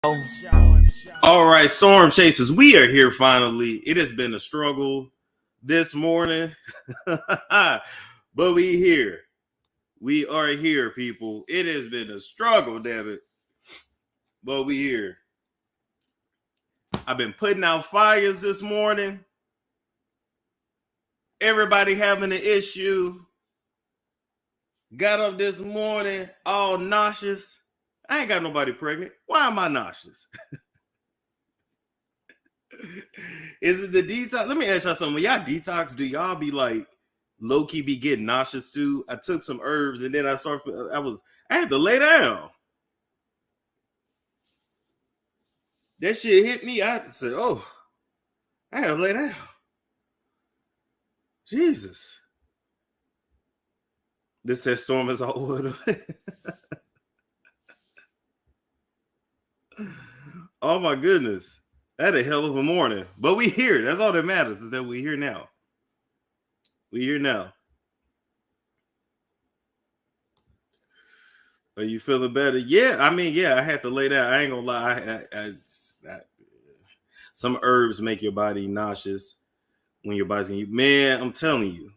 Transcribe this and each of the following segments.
All right, Storm Chasers, we are here finally. It has been a struggle this morning, but we here. We are here, people. It has been a struggle, damn it, but we here. I've been putting out fires this morning. Everybody having an issue. Got up this morning all nauseous. I ain't got nobody pregnant. Why am I nauseous? Is it the detox? Let me ask y'all something. When y'all detox, do y'all be like low-key be getting nauseous too? I took some herbs and then I had to lay down. That shit hit me. I said, oh, I had to lay down. Jesus. This says Storm is all wood. Oh my goodness. That a hell of a morning. But we here. That's all that matters, is that we here now. We here now. Are you feeling better? Yeah, I mean, yeah, I had to lay down. I ain't gonna lie. Some herbs make your body nauseous when your body's getting you. Man, I'm telling you.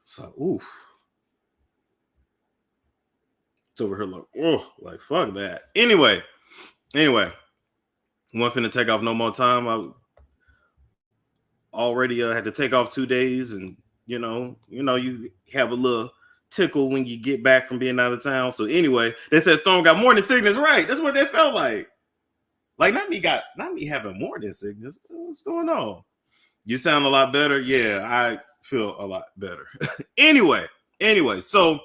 So, oof. It's over here like, oh, like fuck that. Anyway, wasn't finna take off no more time. I already had to take off 2 days, and you have a little tickle when you get back from being out of town. So anyway, they said Storm got morning sickness, right? That's what they felt like. Like not me having morning sickness. What's going on? You sound a lot better. Yeah, I feel a lot better. Anyway, so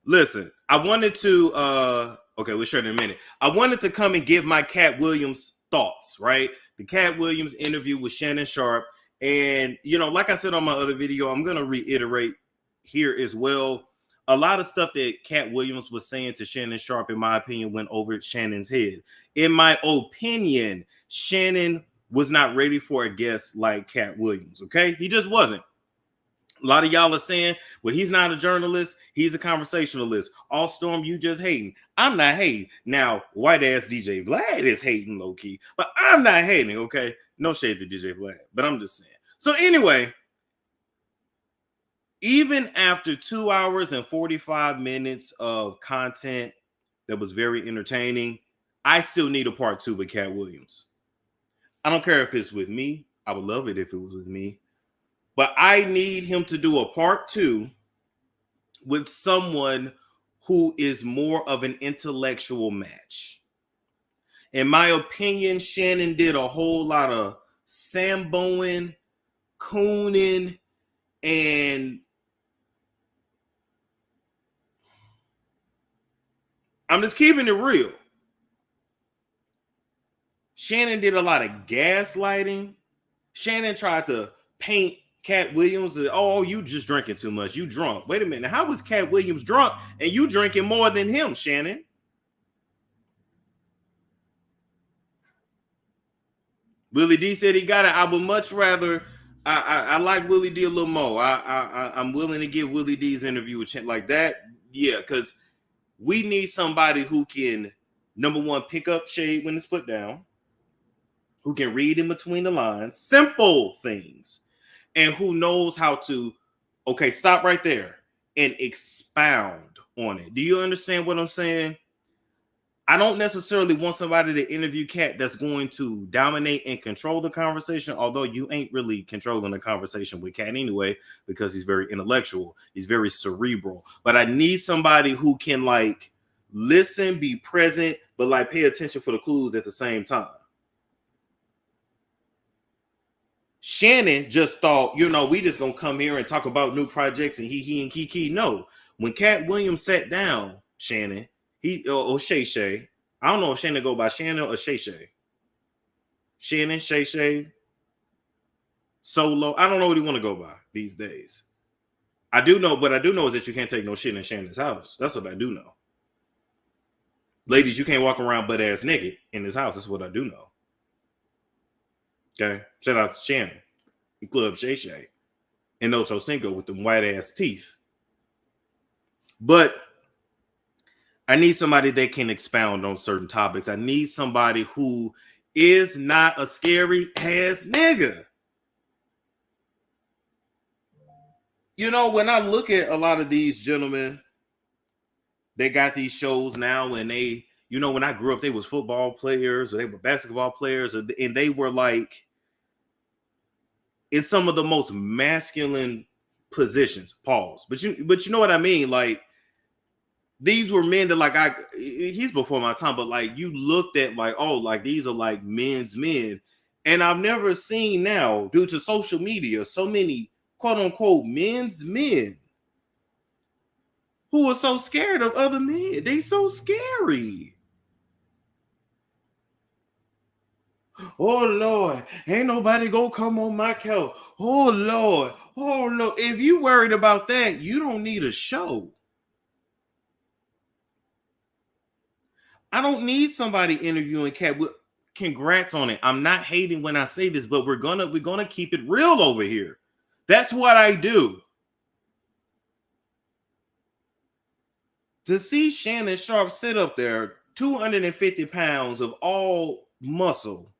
listen, I wanted to we'll share in a minute. I wanted to come and give my Katt Williams thoughts, right? The Katt Williams interview with Shannon Sharpe. And, like I said on my other video, I'm going to reiterate here as well. A lot of stuff that Katt Williams was saying to Shannon Sharpe, in my opinion, went over Shannon's head. In my opinion, Shannon was not ready for a guest like Katt Williams, okay? He just wasn't. A lot of y'all are saying, well, he's not a journalist. He's a conversationalist. All Storm, you just hating. I'm not hating. Now, white-ass DJ Vlad is hating low-key, but I'm not hating, okay? No shade to DJ Vlad, but I'm just saying. So anyway, even after 2 hours and 45 minutes of content that was very entertaining, I still need a part 2 with Katt Williams. I don't care if it's with me. I would love it if it was with me. But I need him to do a part 2 with someone who is more of an intellectual match. In my opinion, Shannon did a whole lot of samboing, cooning, and I'm just keeping it real. Shannon did a lot of gaslighting. Shannon tried to paint Katt Williams as, oh, you just drinking too much. You drunk. Wait a minute. How was Katt Williams drunk and you drinking more than him, Shannon? Willie D said he got it. I would much rather. I like Willie D a little more. I'm willing to give Willie D's interview a chance like that. Yeah, because we need somebody who can, number one, pick up shade when it's put down, who can read in between the lines, simple things, and who knows how to, okay, stop right there and expound on it. Do you understand what I'm saying? I don't necessarily want somebody to interview Katt that's going to dominate and control the conversation, although you ain't really controlling the conversation with Katt anyway, because he's very intellectual. He's very cerebral. But I need somebody who can like listen, be present, but like pay attention for the clues at the same time. Shannon just thought, we just gonna come here and talk about new projects and he and Kiki. No, when Katt Williams sat down, Shannon, Shay Shay. I don't know if Shannon go by Shannon or Shay Shay. Shannon, Shay Shay, Solo. I don't know what he want to go by these days. What I do know is that you can't take no shit in Shannon's house. That's what I do know. Ladies, you can't walk around butt ass naked in his house. That's what I do know. Okay? Shout out to Shannon and Club Shay Shay and Ocho Cinco with them white ass teeth. But I need somebody that can expound on certain topics. I need somebody who is not a scary ass nigga. You know, when I look at a lot of these gentlemen, they got these shows now, and they, you know, when I grew up, they was football players or they were basketball players, and they were like in some of the most masculine positions. Pause. But you know what I mean? Like, these were men that, like, he's before my time, but like you looked at like, oh, like these are like men's men. And I've never seen now, due to social media, so many quote unquote men's men who are so scared of other men. They so scary. Oh Lord, ain't nobody gonna come on my couch. Oh Lord, oh Lord. If you worried about that, you don't need a show. I don't need somebody interviewing Katt. Congrats on it. I'm not hating when I say this, but we're gonna keep it real over here. That's what I do. To see Shannon Sharpe sit up there, 250 pounds of all muscle,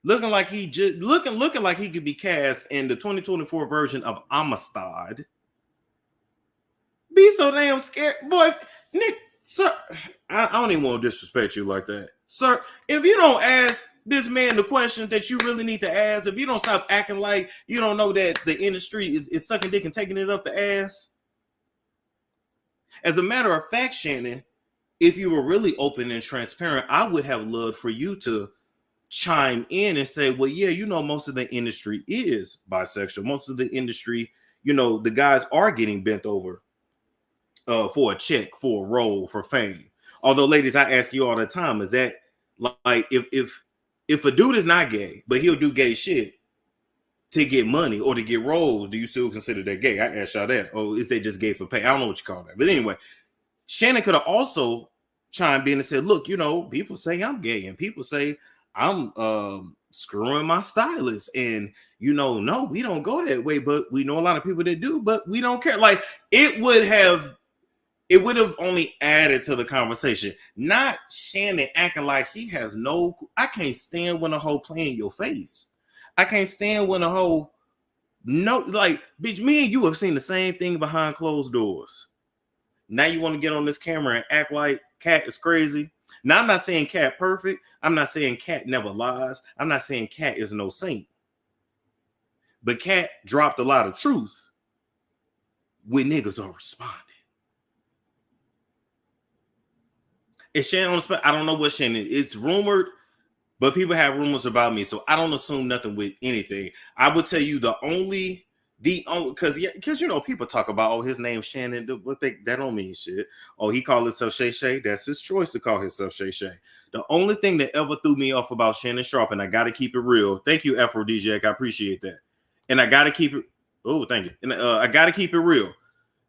looking like he just looking like he could be cast in the 2024 version of Amistad. Be so damn scared, boy, Nick. Sir, I don't even want to disrespect you like that, sir. If you don't ask this man the questions that you really need to ask, if you don't stop acting like you don't know that the industry is sucking dick and taking it up the ass. As a matter of fact, Shannon, if you were really open and transparent, I would have loved for you to chime in and say, well, yeah, you know, most of the industry is bisexual. Most of the industry, you know, the guys are getting bent over for a check, for a role, for fame. Although, ladies, I ask you all the time, is that like if a dude is not gay, but he'll do gay shit to get money or to get roles, do you still consider that gay? I asked y'all that. Or is they just gay for pay? I don't know what you call that. But anyway, Shannon could have also chimed in and said, look, you know, people say I'm gay and people say I'm screwing my stylist. And, you know, no, we don't go that way, but we know a lot of people that do, but we don't care. Like, it would have only added to the conversation. Not Shannon acting like he has no. I can't stand when a hoe play in your face. I can't stand when a hoe like, bitch, me and you have seen the same thing behind closed doors. Now you want to get on this camera and act like Katt is crazy. Now, I'm not saying Katt perfect. I'm not saying Katt never lies. I'm not saying Katt is no saint. But Katt dropped a lot of truth when niggas are responding. Is Shannon on the spot? I don't know what Shannon. It's rumored, but people have rumors about me, so I don't assume nothing with anything. I would tell you because you know people talk about, oh, his name's Shannon, but that don't mean shit. Oh, he called himself Shay Shay. That's his choice to call himself Shay Shay. The only thing that ever threw me off about Shannon Sharpe, and I got to keep it real. Thank you, Aphrodisiac. I appreciate that. And I got to keep it. Oh, thank you. And I got to keep it real.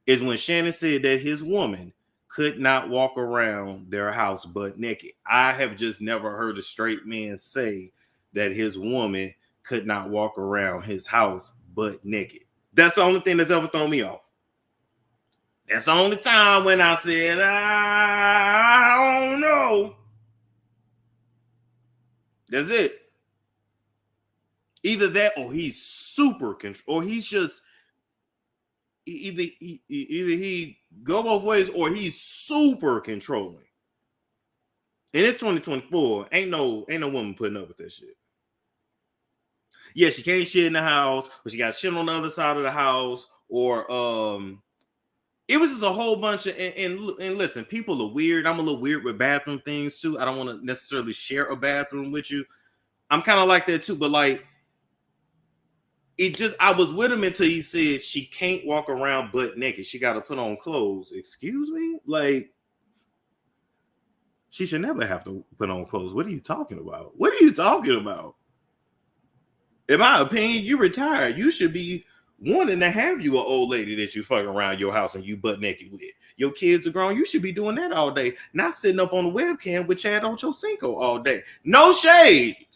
Is when Shannon said that his woman could not walk around their house butt naked. I have just never heard a straight man say that his woman could not walk around his house butt naked. That's the only thing that's ever thrown me off. That's the only time when I said, I don't know. That's it. Either that or he's super control, or he's just either he go both ways or he's super controlling. And it's 2024. Ain't no woman putting up with that shit. Yeah, she can't shit in the house, but she got shit on the other side of the house, or it was just a whole bunch of and listen, people are weird. I'm a little weird with bathroom things too. I don't want to necessarily share a bathroom with you. I'm kind of like that too, but like it just I was with him until he said she can't walk around butt naked. She got to put on clothes. Excuse me? Like, she should never have to put on clothes. What are you talking about? What are you talking about? In my opinion, you retired. You should be wanting to have you an old lady that you fucking around your house and you butt naked with. Your kids are grown. You should be doing that all day, not sitting up on the webcam with Chad Ochocinco all day. No shade.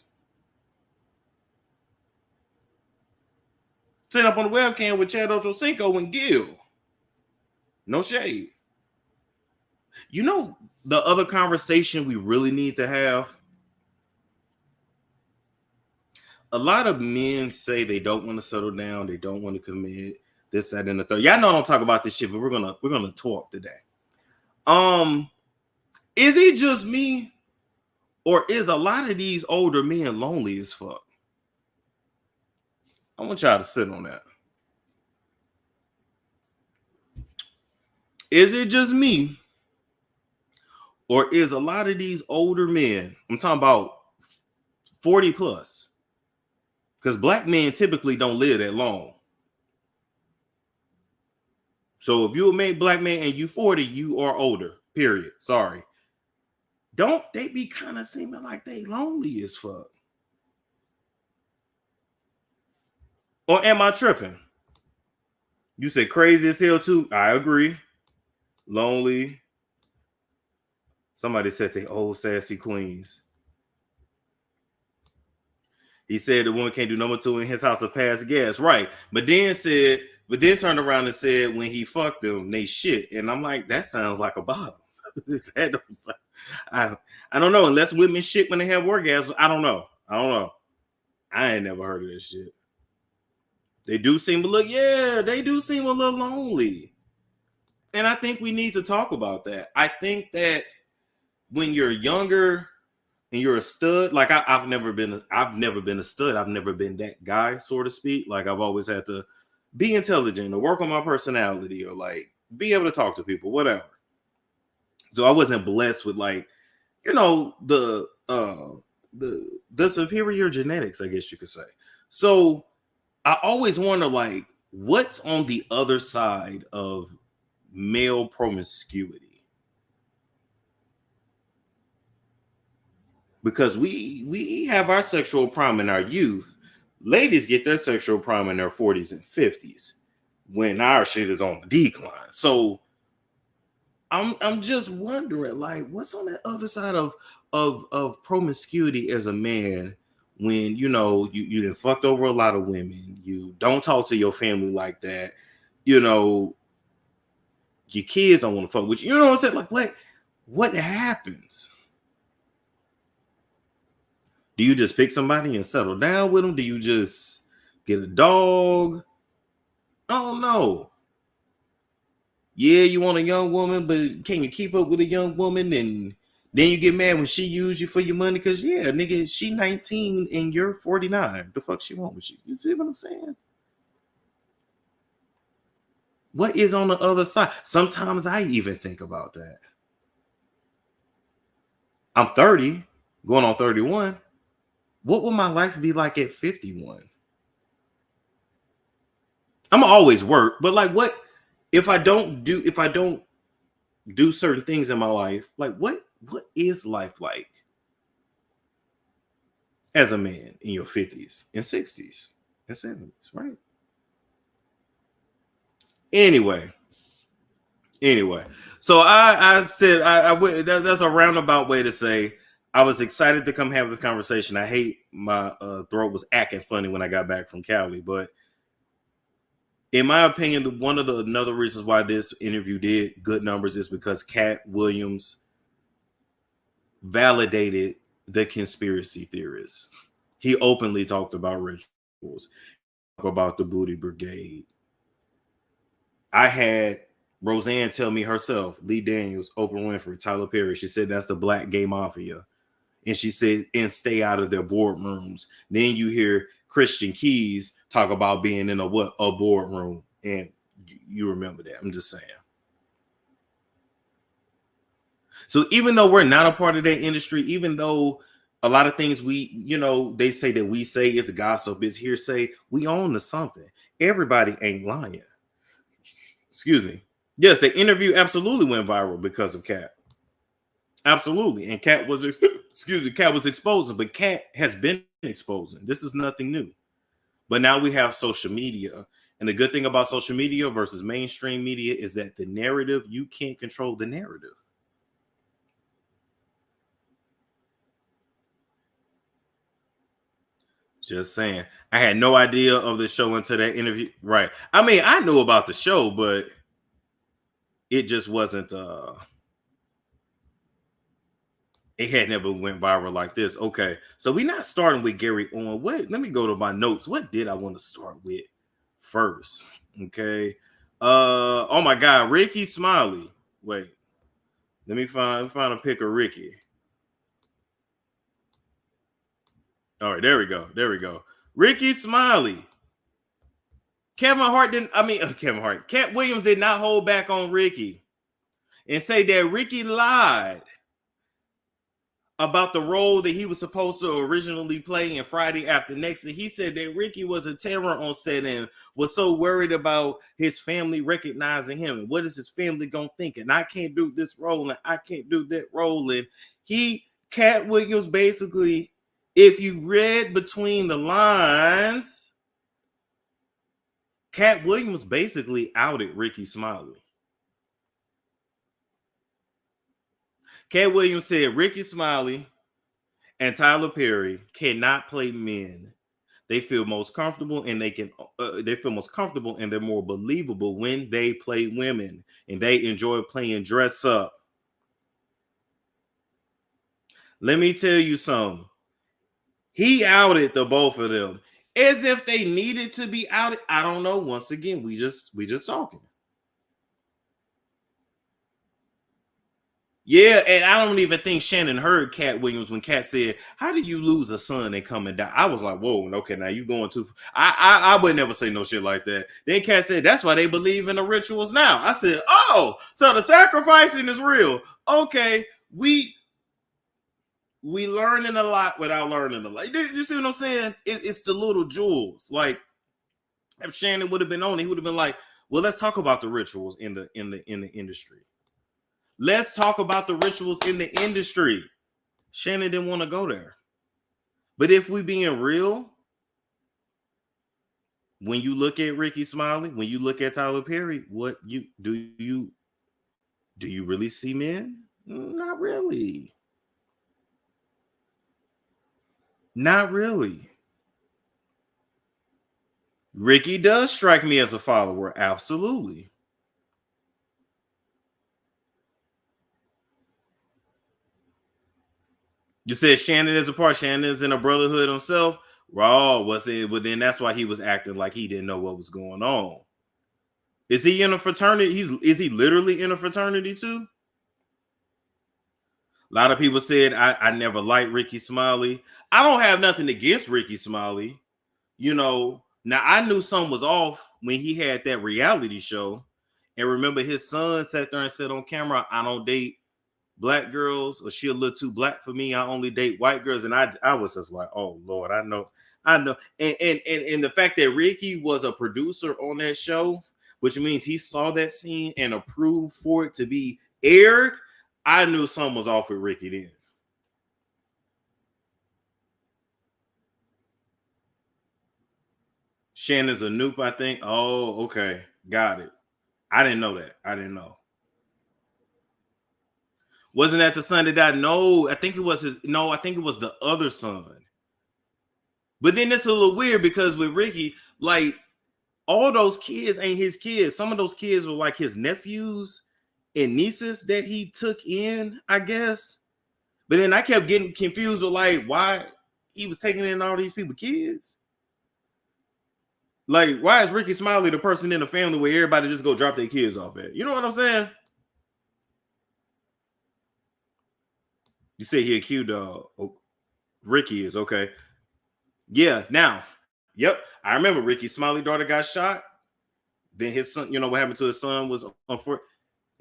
Sitting up on the webcam with Chad Ochocinco and Gil. No shade. You know, the other conversation we really need to have. A lot of men say they don't want to settle down, they don't want to commit this, that, and the third. Y'all know I don't talk about this shit, but we're gonna talk today. Is it just me, or is a lot of these older men lonely as fuck? I want y'all to sit on that. Is it just me, or is a lot of these older men, I'm talking about 40 plus, because black men typically don't live that long. So if you're a black man and you 40, you are older, period. Sorry. Don't they be kind of seeming like they lonely as fuck? Or am I tripping? You said crazy as hell too. I agree. Lonely. Somebody said they old sassy queens. He said the woman can't do number two in his house of past gas. Right. But then turned around and said when he fucked them, they shit. And I'm like, that sounds like a bottom. I don't know. Unless women shit when they have orgasms. I don't know. I ain't never heard of this shit. They do seem a little lonely. And I think we need to talk about that. I think that when you're younger and you're a stud, like I've never been a stud. I've never been that guy, so to speak. Like I've always had to be intelligent or work on my personality or like be able to talk to people, whatever. So I wasn't blessed with like, you know, the superior genetics, I guess you could say. So I always wonder like what's on the other side of male promiscuity, because we have our sexual prime in our youth. Ladies get their sexual prime in their 40s and 50s when our shit is on the decline. So I'm just wondering like what's on that other side of promiscuity as a man, when you know you done fucked over a lot of women, you don't talk to your family like that, you know, your kids don't want to fuck with you. You know what I'm saying? Like what happens? Do you just pick somebody and settle down with them? Do you just get a dog? I don't know. Yeah, you want a young woman, but can you keep up with a young woman? And then you get mad when she use you for your money because, yeah, nigga, she 19 and you're 49. The fuck she want with you? You see what I'm saying? What is on the other side? Sometimes I even think about that. I'm 30, going on 31. What will my life be like at 51? I'm always work, but like what if I don't do certain things in my life? Like what is life like as a man in your 50s and 60s and 70s, right? Anyway, so I said I went. That's a roundabout way to say I was excited to come have this conversation. I hate my throat was acting funny when I got back from Cali, but in my opinion, one of the another reasons why this interview did good numbers is because Katt Williams validated the conspiracy theorists. He openly talked about rituals, about the booty brigade. I had Roseanne tell me herself, Lee Daniels, Oprah Winfrey, Tyler Perry, she said that's the black gay mafia. And she said, and stay out of their boardrooms. Then you hear Christian Keys talk about being in a boardroom. And you remember that. I'm just saying. So even though we're not a part of that industry, even though a lot of things they say that we say it's gossip, it's hearsay, we own to something. Everybody ain't lying. Excuse me. Yes, the interview absolutely went viral because of Katt. Absolutely. And Katt was exposing, but Katt has been exposing. This is nothing new. But now we have social media. And the good thing about social media versus mainstream media is that the narrative, you can't control the narrative. Just saying. I had no idea of the show until that interview. Right. I mean, I knew about the show, but it just wasn't It had never went viral like this. Okay, so we're not starting with Gary on. What? Let me go to my notes. What did I want to start with first? Okay. Oh my God, Ricky Smiley. Wait, let me find a pic of Ricky. All right, there we go. There we go. Ricky Smiley. Kevin Hart didn't. I mean, Kevin Hart. Katt Williams did not hold back on Ricky and say that Ricky lied about the role that he was supposed to originally play in Friday After Next. And he said that Ricky was a terror on set and was so worried about his family recognizing him. And what is his family gonna think? And I can't do this role and I can't do that role. And Katt Williams basically, if you read between the lines, Katt Williams basically outed Ricky Smiley. Katt Williams said Ricky Smiley and Tyler Perry cannot play men. They feel most comfortable and they feel most comfortable and they're more believable when they play women and they enjoy playing dress up. Let me tell you something. He outed the both of them as if they needed to be outed. I don't know. Once again, we just talking. Yeah, and I don't even think Shannon heard Katt Williams when Katt said, "How do you lose a son and come and die?" I was like, "Whoa, okay, now you going too." I would never say no shit like that. Then Katt said, "That's why they believe in the rituals now." I said, "Oh, so the sacrificing is real." Okay, we learning a lot without learning a lot. You see what I'm saying? It's the little jewels. Like if Shannon would have been on, he would have been like, "Well, let's talk about the rituals in the industry." Let's talk about the rituals in the industry. Shannon didn't want to go there. But if we being real, when you look at Ricky Smiley, when you look at Tyler Perry, what do you really see men? Not really. Not really. Ricky does strike me as a follower, absolutely. You said Shannon is a part. Shannon is in a brotherhood himself. Raw was it? But then that's why he was acting like he didn't know what was going on. Is he in a fraternity? Is he literally in a fraternity too? A lot of people said I never liked Ricky Smiley. I don't have nothing against Ricky Smiley. You know, now I knew something was off when he had that reality show. And remember, his son sat there and said on camera, "I don't date black girls, or she a little too black for me. I only date white girls." And I was just like, "Oh Lord, I know." And the fact that Ricky was a producer on that show, which means he saw that scene and approved for it to be aired, I knew something was off with Ricky then. Shannon's a noob, I think. Oh, okay. Got it. I didn't know that. I didn't know. Wasn't that the son that died? No, I think it was his. No, I think it was the other son. But then it's a little weird because with Ricky, like all those kids ain't his kids. Some of those kids were like his nephews and nieces that he took in, I guess. But then I kept getting confused with like why he was taking in all these people kids. Like, why is Ricky Smiley the person in the family where everybody just go drop their kids off at? You know what I'm saying? You say he a cute dog. Oh, Ricky is okay. Yeah, now, yep. I remember Ricky Smiley daughter got shot. Then his son, you know what happened to his son was on for.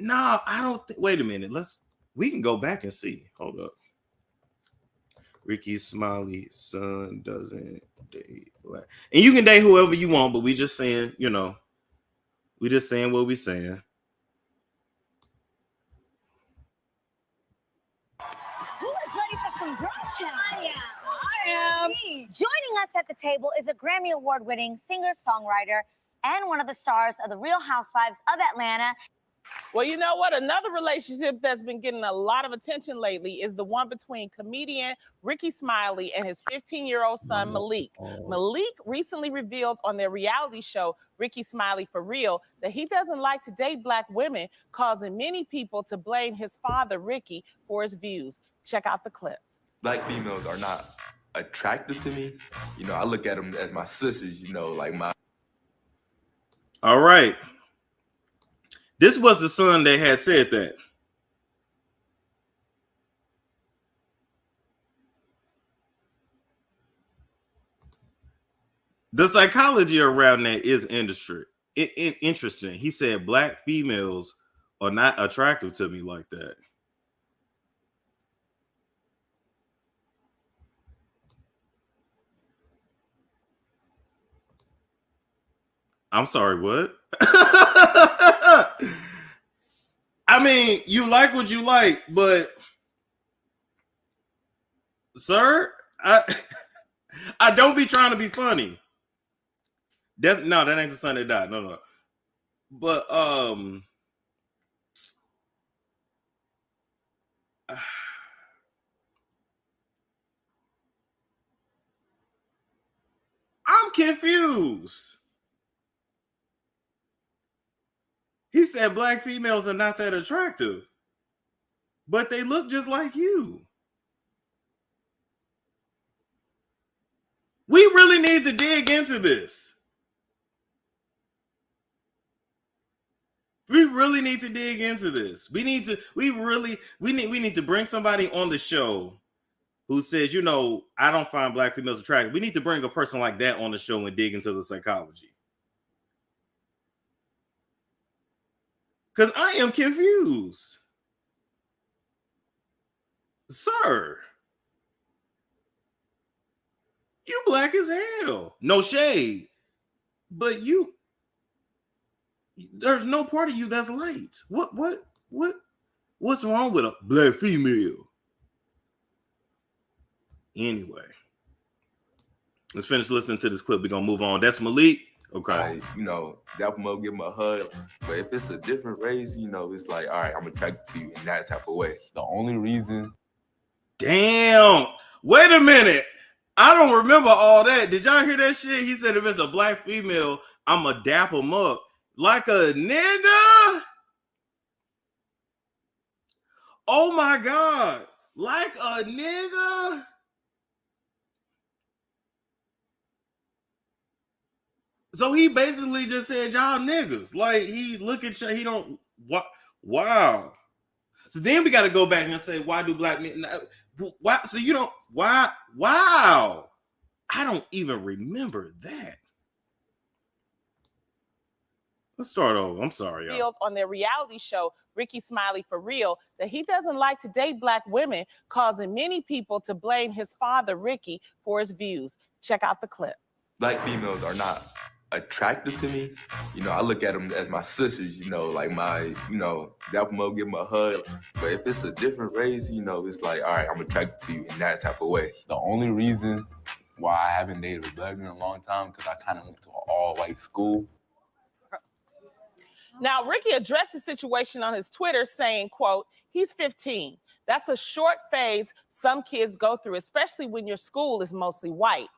No, I don't think. Wait a minute. We can go back and see. Hold up. Ricky Smiley son doesn't date black. And you can date whoever you want, but we just saying, we just saying what we saying. Who is ready for some brunch? I am. Joining us at the table is a Grammy Award-winning singer-songwriter and one of the stars of The Real Housewives of Atlanta. Well, you know what? Another relationship that's been getting a lot of attention lately is the one between comedian Ricky Smiley and his 15-year-old son, Malik. Malik recently revealed on their reality show, Ricky Smiley for Real, that he doesn't like to date Black women, causing many people to blame his father, Ricky, for his views. Check out the clip. Black females are not attractive to me. You know, I look at them as my sisters, you know, like my... All right. This was the son that had said that. The psychology around that is interesting. He said Black females are not attractive to me like that. I'm sorry, what? I mean, you like what you like, but sir, I don't be trying to be funny. That ain't the son that died. No. But I'm confused. He said Black females are not that attractive, but they look just like you. We really need to dig into this. We really need to dig into this. We need to bring somebody on the show who says, you know, I don't find Black females attractive. We need to bring a person like that on the show and dig into the psychology. Because I am confused. Sir, you Black as hell. No shade. But there's no part of you that's light. What's wrong with a Black female? Anyway, let's finish listening to this clip. We're gonna move on. That's Malik. Okay. You know, dap him up, give him a hug. But if it's a different race, you know, it's like, all right, I'm attracted to you in that type of way. The only reason. Damn. Wait a minute. I don't remember all that. Did y'all hear that shit? He said if it's a Black female, I'ma dap him up like a nigga. Oh my God. Like a nigga. So he basically just said y'all niggas. Like he look at you, he don't. Wow. So then we got to go back and say, why do Black men? Why? So you don't. Why? Wow. I don't even remember that. Let's start over. I'm sorry, y'all. On their reality show, Ricky Smiley for Real, that he doesn't like to date Black women, causing many people to blame his father, Ricky, for his views. Check out the clip. Black females are not attractive to me. You know, I look at them as my sisters, you know, like my, you know, dap them up, give them a hug. But if it's a different race, you know, it's like, all right, I'm attracted to you in that type of way. The only reason why I haven't dated a Black in a long time, because I kind of went to an all-white school. Now, Ricky addressed the situation on his Twitter saying, quote, he's 15. That's a short phase some kids go through, especially when your school is mostly white.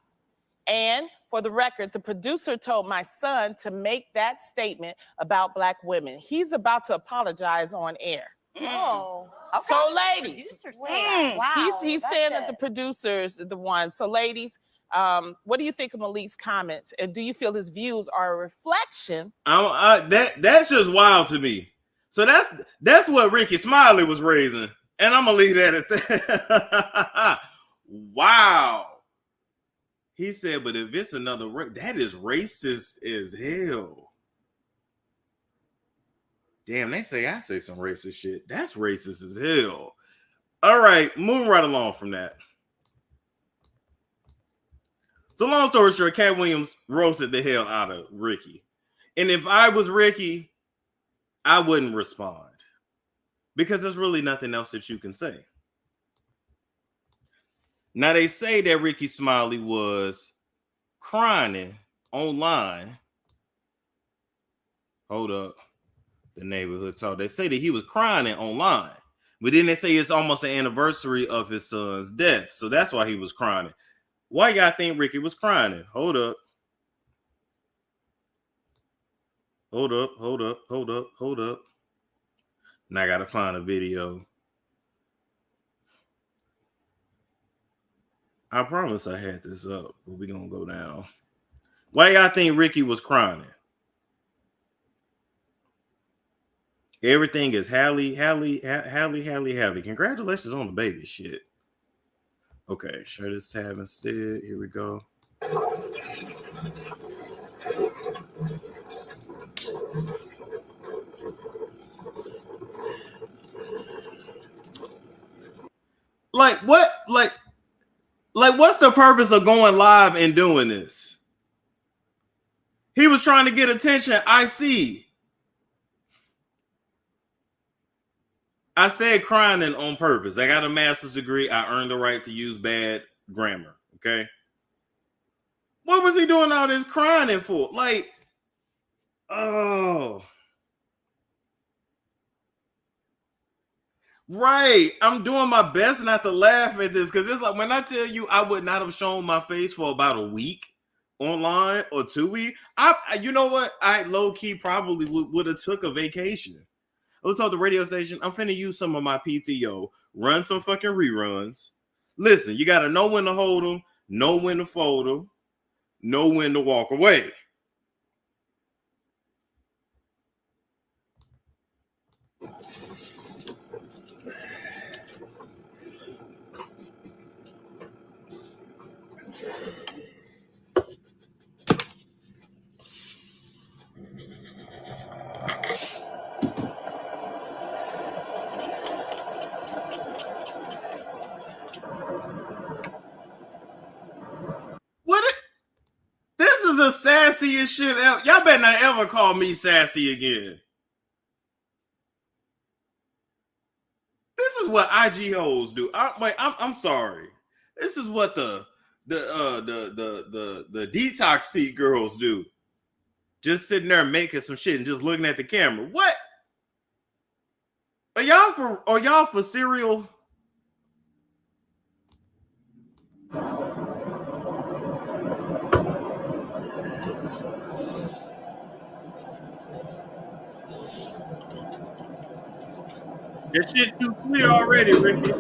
And for the record, the producer told my son to make that statement about Black women. He's about to apologize on air. Oh, okay. So, ladies, Wow, he's saying that the producer's the one. So, ladies, what do you think of Malik's comments? And do you feel his views are a reflection? That's just wild to me. So that's what Ricky Smiley was raising. And I'm going to leave that at that. Wow. He said, but if it's another race, that is racist as hell. Damn, they say I say some racist shit. That's racist as hell. All right, moving right along from that. So long story short, Katt Williams roasted the hell out of Ricky. And if I was Ricky, I wouldn't respond. Because there's really nothing else that you can say. Now, they say that Ricky Smiley was crying online. Hold up. The neighborhood talk. They say that he was crying online, but then they say it's almost the anniversary of his son's death, so that's why he was crying. Why y'all think Ricky was crying? Hold up. Now I gotta find a video. I promise I had this up, but we're gonna go down. Why y'all think Ricky was crying? Everything is Hallie. Congratulations on the baby. Shit. Okay, share this tab instead. Here we go. Like what? Like what's the purpose of going live and doing this? He was trying to get attention. I see. I said crying on purpose. I got a master's degree. I earned the right to use bad grammar. Okay. What was he doing all this crying for? Like, oh. Right. I'm doing my best not to laugh at this because it's like when I tell you I would not have shown my face for about a week online or 2 weeks. You know what? I low-key probably would have took a vacation. I told the radio station, I'm finna use some of my PTO, run some fucking reruns. Listen, you got to know when to hold them, know when to fold them, know when to walk away. This is the sassiest shit ever. Y'all better not ever call me sassy again. This is what IG hoes do. I'm sorry. This is what the detox seat girls do. Just sitting there making some shit and just looking at the camera. What? Are y'all for cereal? That shit too sweet already, Ricky.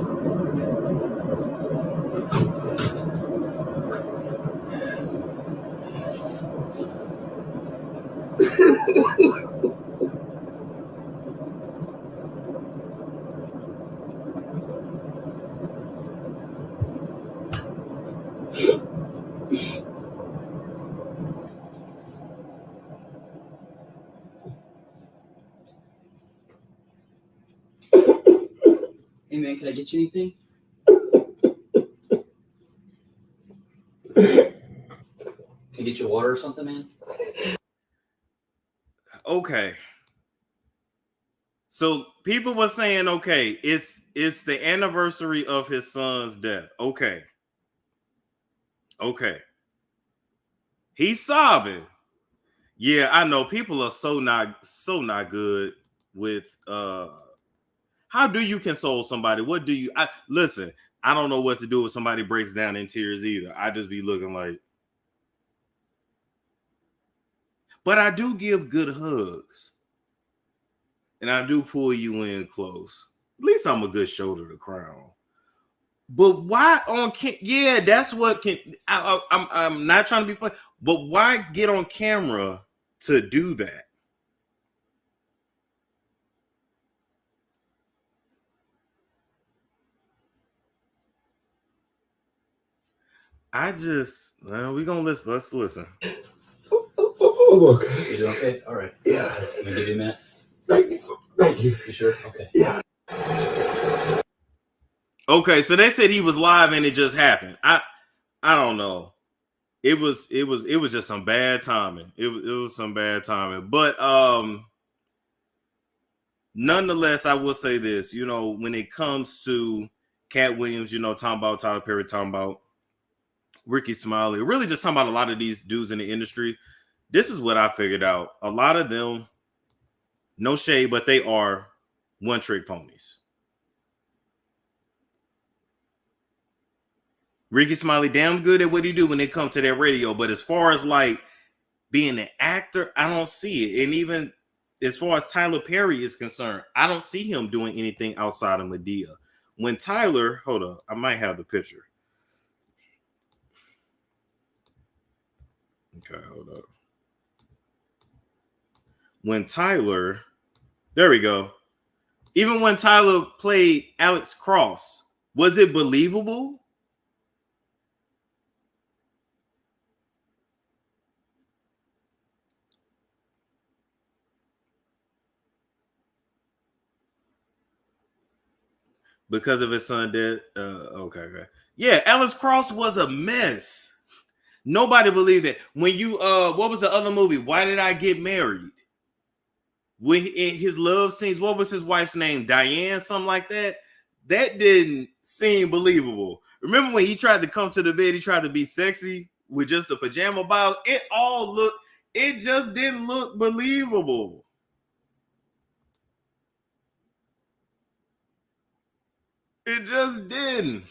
Hey man, can I get you anything? Can I get you water or something, man? Okay. So people were saying, okay, it's the anniversary of his son's death. Okay. He's sobbing. Yeah, I know people are so not good with how do you console somebody? What do you listen? I don't know what to do if somebody breaks down in tears either. I just be looking like, but I do give good hugs. And I do pull you in close. At least I'm a good shoulder to cry on. But why on yeah, that's what I'm not trying to be funny, but why get on camera to do that? We're gonna listen. Let's listen. Oh, okay. You doing okay? All right. Yeah. Can I give you a minute? Thank you. You sure? Okay. Yeah. Okay, so they said he was live and it just happened. I don't know. It was just some bad timing. It was some bad timing. But nonetheless, I will say this, when it comes to Katt Williams, talking about Tyler Perry, talking about Ricky Smiley, really just talking about a lot of these dudes in the industry. This is what I figured out. A lot of them No shade, but they are one-trick ponies. Ricky Smiley damn good at what he do when it comes to that radio, but as far as like being an actor, I don't see it. And even as far as Tyler Perry is concerned, I don't see him doing anything outside of Medea. When Tyler, hold up, I might have the picture. Okay, hold up. When Tyler, there we go. Even when Tyler played Alex Cross, was it believable? Because of his son dead. Okay. Yeah, Alex Cross was a mess. Nobody believed it. When you what was the other movie? Why Did I Get Married? When in his love scenes, what was his wife's name? Diane, something like that. That didn't seem believable. Remember when he tried to come to the bed, he tried to be sexy with just a pajama bottom? It just didn't look believable. It just didn't.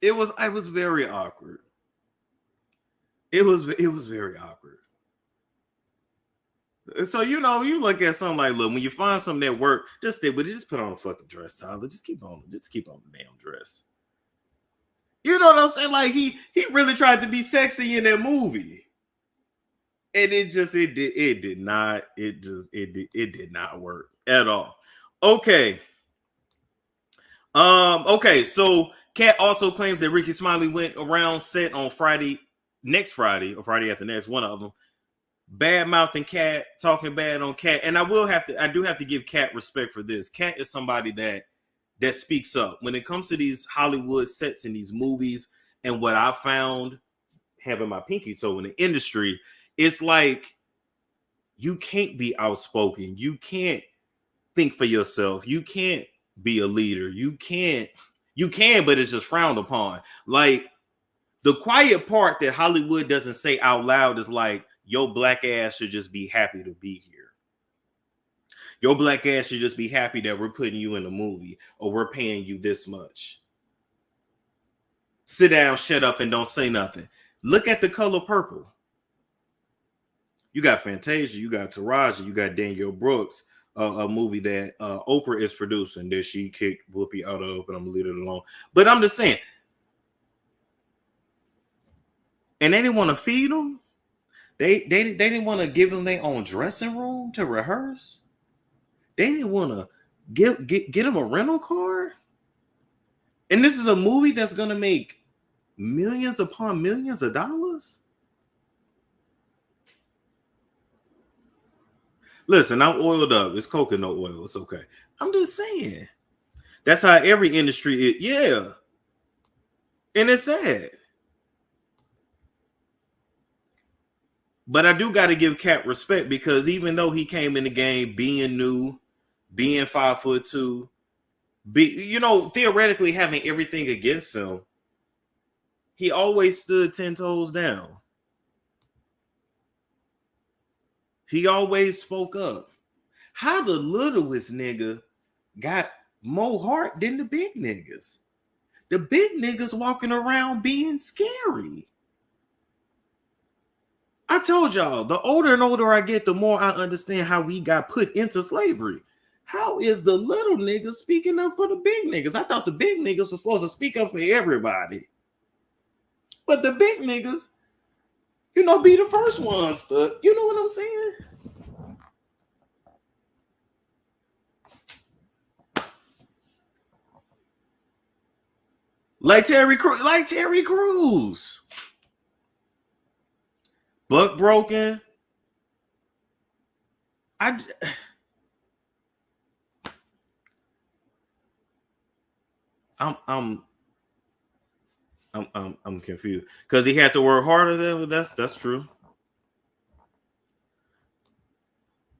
It was very awkward. It was very awkward. So you look at something like, look, when you find something that work, just stay with it. Just put on a fucking dress, Tyler. Just keep on the damn dress. You know what I'm saying? Like he really tried to be sexy in that movie. And it did not work at all. Okay. Okay, so Katt also claims that Ricky Smiley went around set on next Friday or Friday after next, one of them, bad mouthing Katt, talking bad on Katt. And I do have to give Katt respect for this. Katt is somebody that speaks up when it comes to these Hollywood sets and these movies. And what I found having my pinky toe in the industry, it's like you can't be outspoken. You can't think for yourself. You can't be a leader. You can, but it's just frowned upon. Like the quiet part that Hollywood doesn't say out loud is like, your black ass should just be happy to be here. Your black ass should just be happy that we're putting you in a movie or we're paying you this much. Sit down, shut up, and don't say nothing. Look at The Color Purple. You got Fantasia, you got Taraji, you got Danielle Brooks, a movie that Oprah is producing that she kicked Whoopi out of, and I'm gonna leave it alone. But I'm just saying, and they didn't want to feed them. They didn't want to give them their own dressing room to rehearse. They didn't want to get them a rental car. And this is a movie that's gonna make millions upon millions of dollars. Listen, I'm oiled up. It's coconut oil. It's okay. I'm just saying. That's how every industry is. Yeah. And it's sad. But I do got to give Katt respect because even though he came in the game being new, being 5'2", theoretically having everything against him, he always stood 10 toes down. He always spoke up. How the littlest nigga got more heart than the big niggas? The big niggas walking around being scary. I told y'all, the older and older I get, the more I understand how we got put into slavery. How is the little niggas speaking up for the big niggas? I thought the big niggas were supposed to speak up for everybody. But the big niggas, be the first ones to, you know what I'm saying? Like Terry Crews. Buck broken. I'm confused because he had to work harder than that's true.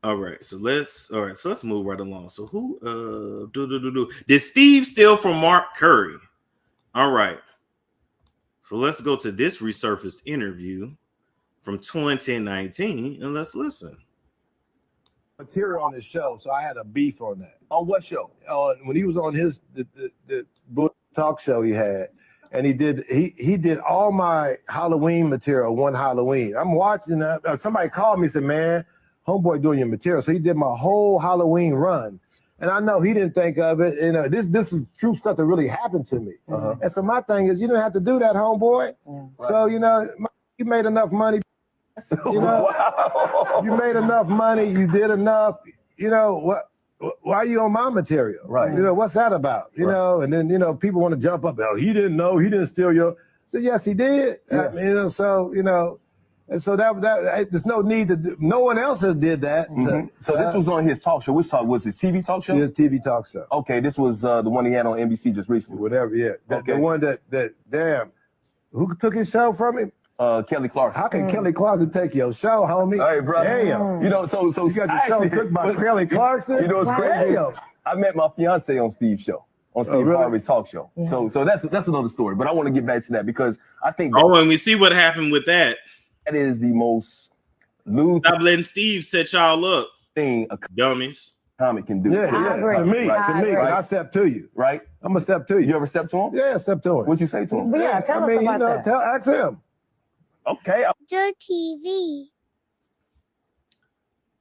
All right, so let's move right along. So who did Steve steal from Mark Curry? All right. So let's go to this resurfaced interview from 2019 and let's listen. material on his show, so I had a beef on that. On what show? When he was on his the talk show he had, and he did all my Halloween material one Halloween. I'm watching somebody called me and said, "Man, homeboy doing your material." So he did my whole Halloween run. And I know he didn't think of it. You know, this is true stuff that really happened to me. And so my thing is, you don't have to do that, homeboy. Right. So, you know, you made enough money. You know, wow. You made enough money. You did enough. You know, why are you on my material? Right. You know, what's that about? You know, and then, you know, people want to jump up. Oh, he didn't know. He didn't steal your. So, yes, he did. Yeah. You know, so, you know. And so that there's no need to do, no one else has did that. So this was on his talk show. Which talk was his TV talk show? His TV talk show. Okay, this was the one he had on NBC just recently. Whatever, yeah. The one that damn, who took his show from him? Kelly Clarkson. How can Kelly Clarkson take your show, homie? Hey, bro. Damn. You know, so you got your show took by Kelly Clarkson. You know what's crazy? I met my fiance on Steve's show. On Steve Harvey's talk show. Yeah. So that's another story. But I want to get back to that because I think and we see what happened with that. That is the most lewd. Stop letting Steve set y'all up. Thing a dummies comic can do. Yeah. To me, right? I step to you. Right? I'm gonna step to you. You ever step to him? Yeah, I step to him. What'd you say to him? Yeah, tell us about that. Ask him. Okay. Your TV.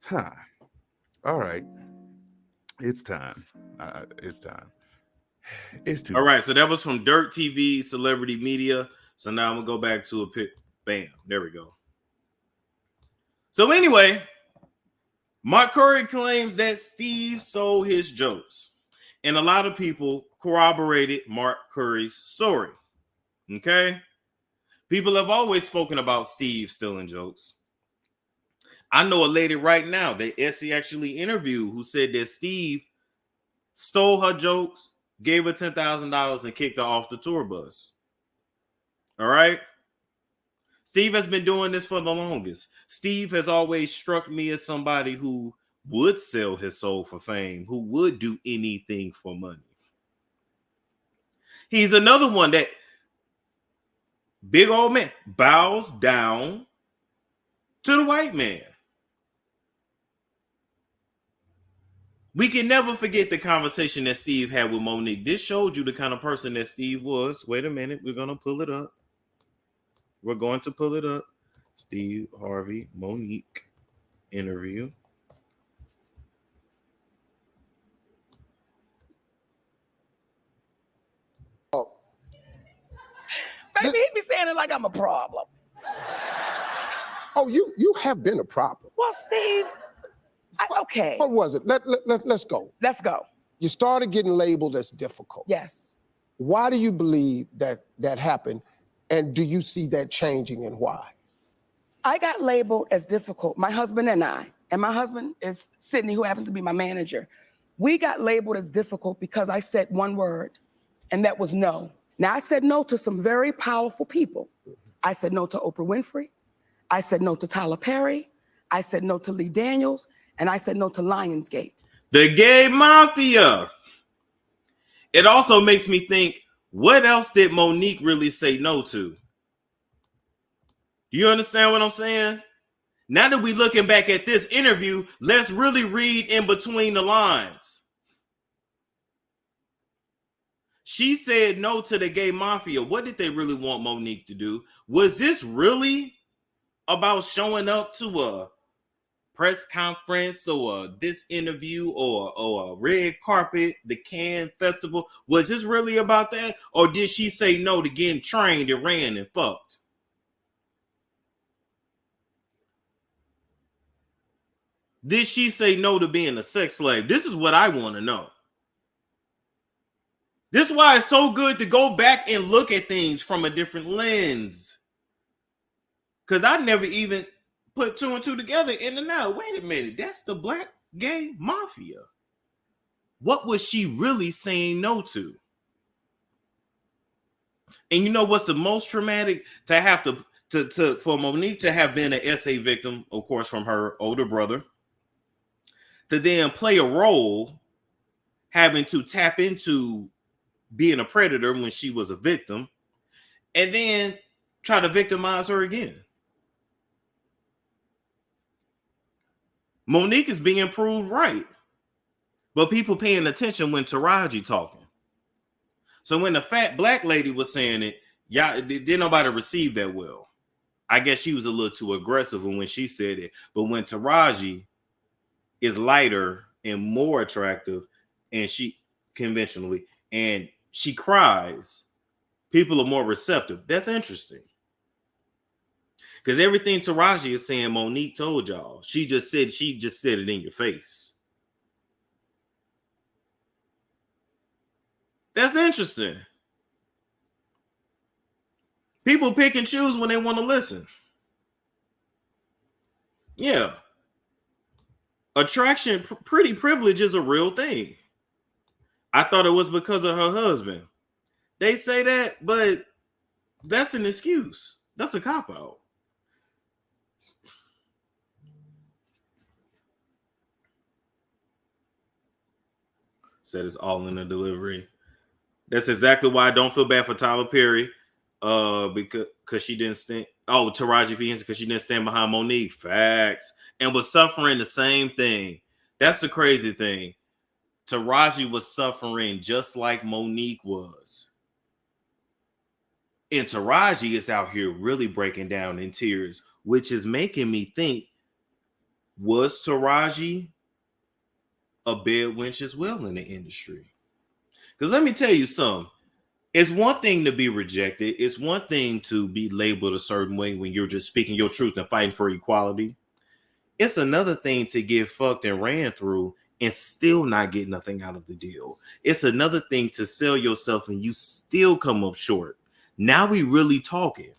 Huh. All right. It's time. It's time. It's too. All right. So that was from Dirt TV, Celebrity Media. So now I'm gonna go back to a pic. Bam. There we go. So anyway, Mark Curry claims that Steve stole his jokes. And a lot of people corroborated Mark Curry's story. Okay? People have always spoken about Steve stealing jokes. I know a lady right now that Essie actually interviewed who said that Steve stole her jokes, gave her $10,000 and kicked her off the tour bus. All right? Steve has been doing this for the longest. Steve has always struck me as somebody who would sell his soul for fame, who would do anything for money. He's another one that big old man bows down to the white man. We can never forget the conversation that Steve had with Monique. This showed you the kind of person that Steve was. Wait a minute. We're going to pull it up. We're going to pull it up. Steve Harvey, Monique interview. Baby, he be saying it like I'm a problem. Oh, you have been a problem. Well, Steve, okay. What was it? Let's go. Let's go. You started getting labeled as difficult. Yes. Why do you believe that happened? And do you see that changing and why? I got labeled as difficult. My husband and my husband is Sydney, who happens to be my manager. We got labeled as difficult because I said one word, and that was no. Now, I said no to some very powerful people. I said no to Oprah Winfrey. I said no to Tyler Perry. I said no to Lee Daniels. And I said no to Lionsgate. The gay mafia. It also makes me think, what else did Monique really say no to? Do you understand what I'm saying? Now that we're looking back at this interview, let's really read in between the lines. She said no to the gay mafia. What did they really want Monique to do? Was this really about showing up to a press conference or this interview or a red carpet, the Cannes Festival? Was this really about that? Or did she say no to getting trained and ran and fucked? Did she say no to being a sex slave? This is what I want to know. This is why it's so good to go back and look at things from a different lens. Because I never even put two and two together in the now. Wait a minute. That's the black gay mafia. What was she really saying no to? And you know what's the most traumatic? To have for Monique to have been an SA victim, of course, from her older brother, to then play a role having to tap into being a predator when she was a victim, and then try to victimize her again. Monique is being proved right. But people paying attention when Taraji talking. So when the fat black lady was saying it, y'all didn't nobody receive that well. I guess she was a little too aggressive when she said it. But when Taraji is lighter and more attractive, and she conventionally, and she cries, people are more receptive. That's interesting. Because everything Taraji is saying, Monique told y'all. She just said it in your face. That's interesting. People pick and choose when they want to listen. Yeah. Attraction, pretty privilege is a real thing. I thought it was because of her husband. They say that, but that's an excuse. That's a cop-out. Said it's all in the delivery. That's exactly why I don't feel bad for Tyler Perry. Because she didn't stand. Oh, Taraji P. Henson, because she didn't stand behind Monique. Facts. And was suffering the same thing. That's the crazy thing. Taraji was suffering just like Monique was. And Taraji is out here really breaking down in tears, which is making me think, was Taraji a bed wench as well in the industry? Because let me tell you something. It's one thing to be rejected. It's one thing to be labeled a certain way when you're just speaking your truth and fighting for equality. It's another thing to get fucked and ran through and still not get nothing out of the deal. It's another thing to sell yourself and you still come up short. Now we really talking.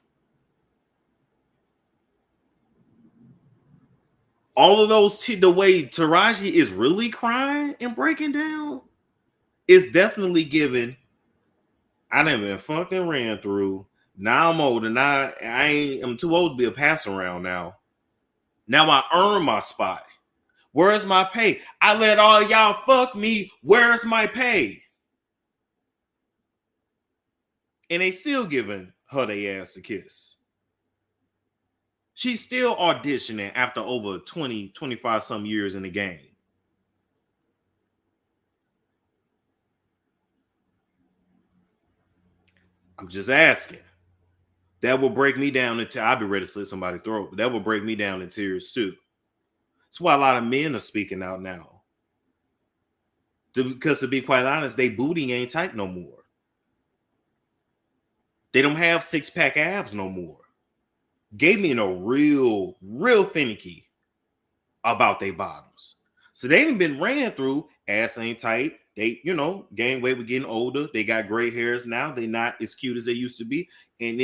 All of those, the way Taraji is really crying and breaking down, is definitely giving. I done been fucking ran through. Now I'm older. Now I'm too old to be a pass around now. Now I earn my spot. Where's my pay? I let all y'all fuck me. Where's my pay? And they still giving her they ass a kiss. She's still auditioning after over 20, 25 some years in the game. I'm just asking. That will break me down into, I'll be ready to slit somebody's throat, but that will break me down in tears too. That's why a lot of men are speaking out now. Because to be quite honest, they booty ain't tight no more. They don't have six-pack abs no more. Gave me a real finicky about their bottoms. So they ain't been ran through. Ass ain't tight. They, gain weight with getting older. They got gray hairs now. They're not as cute as they used to be. And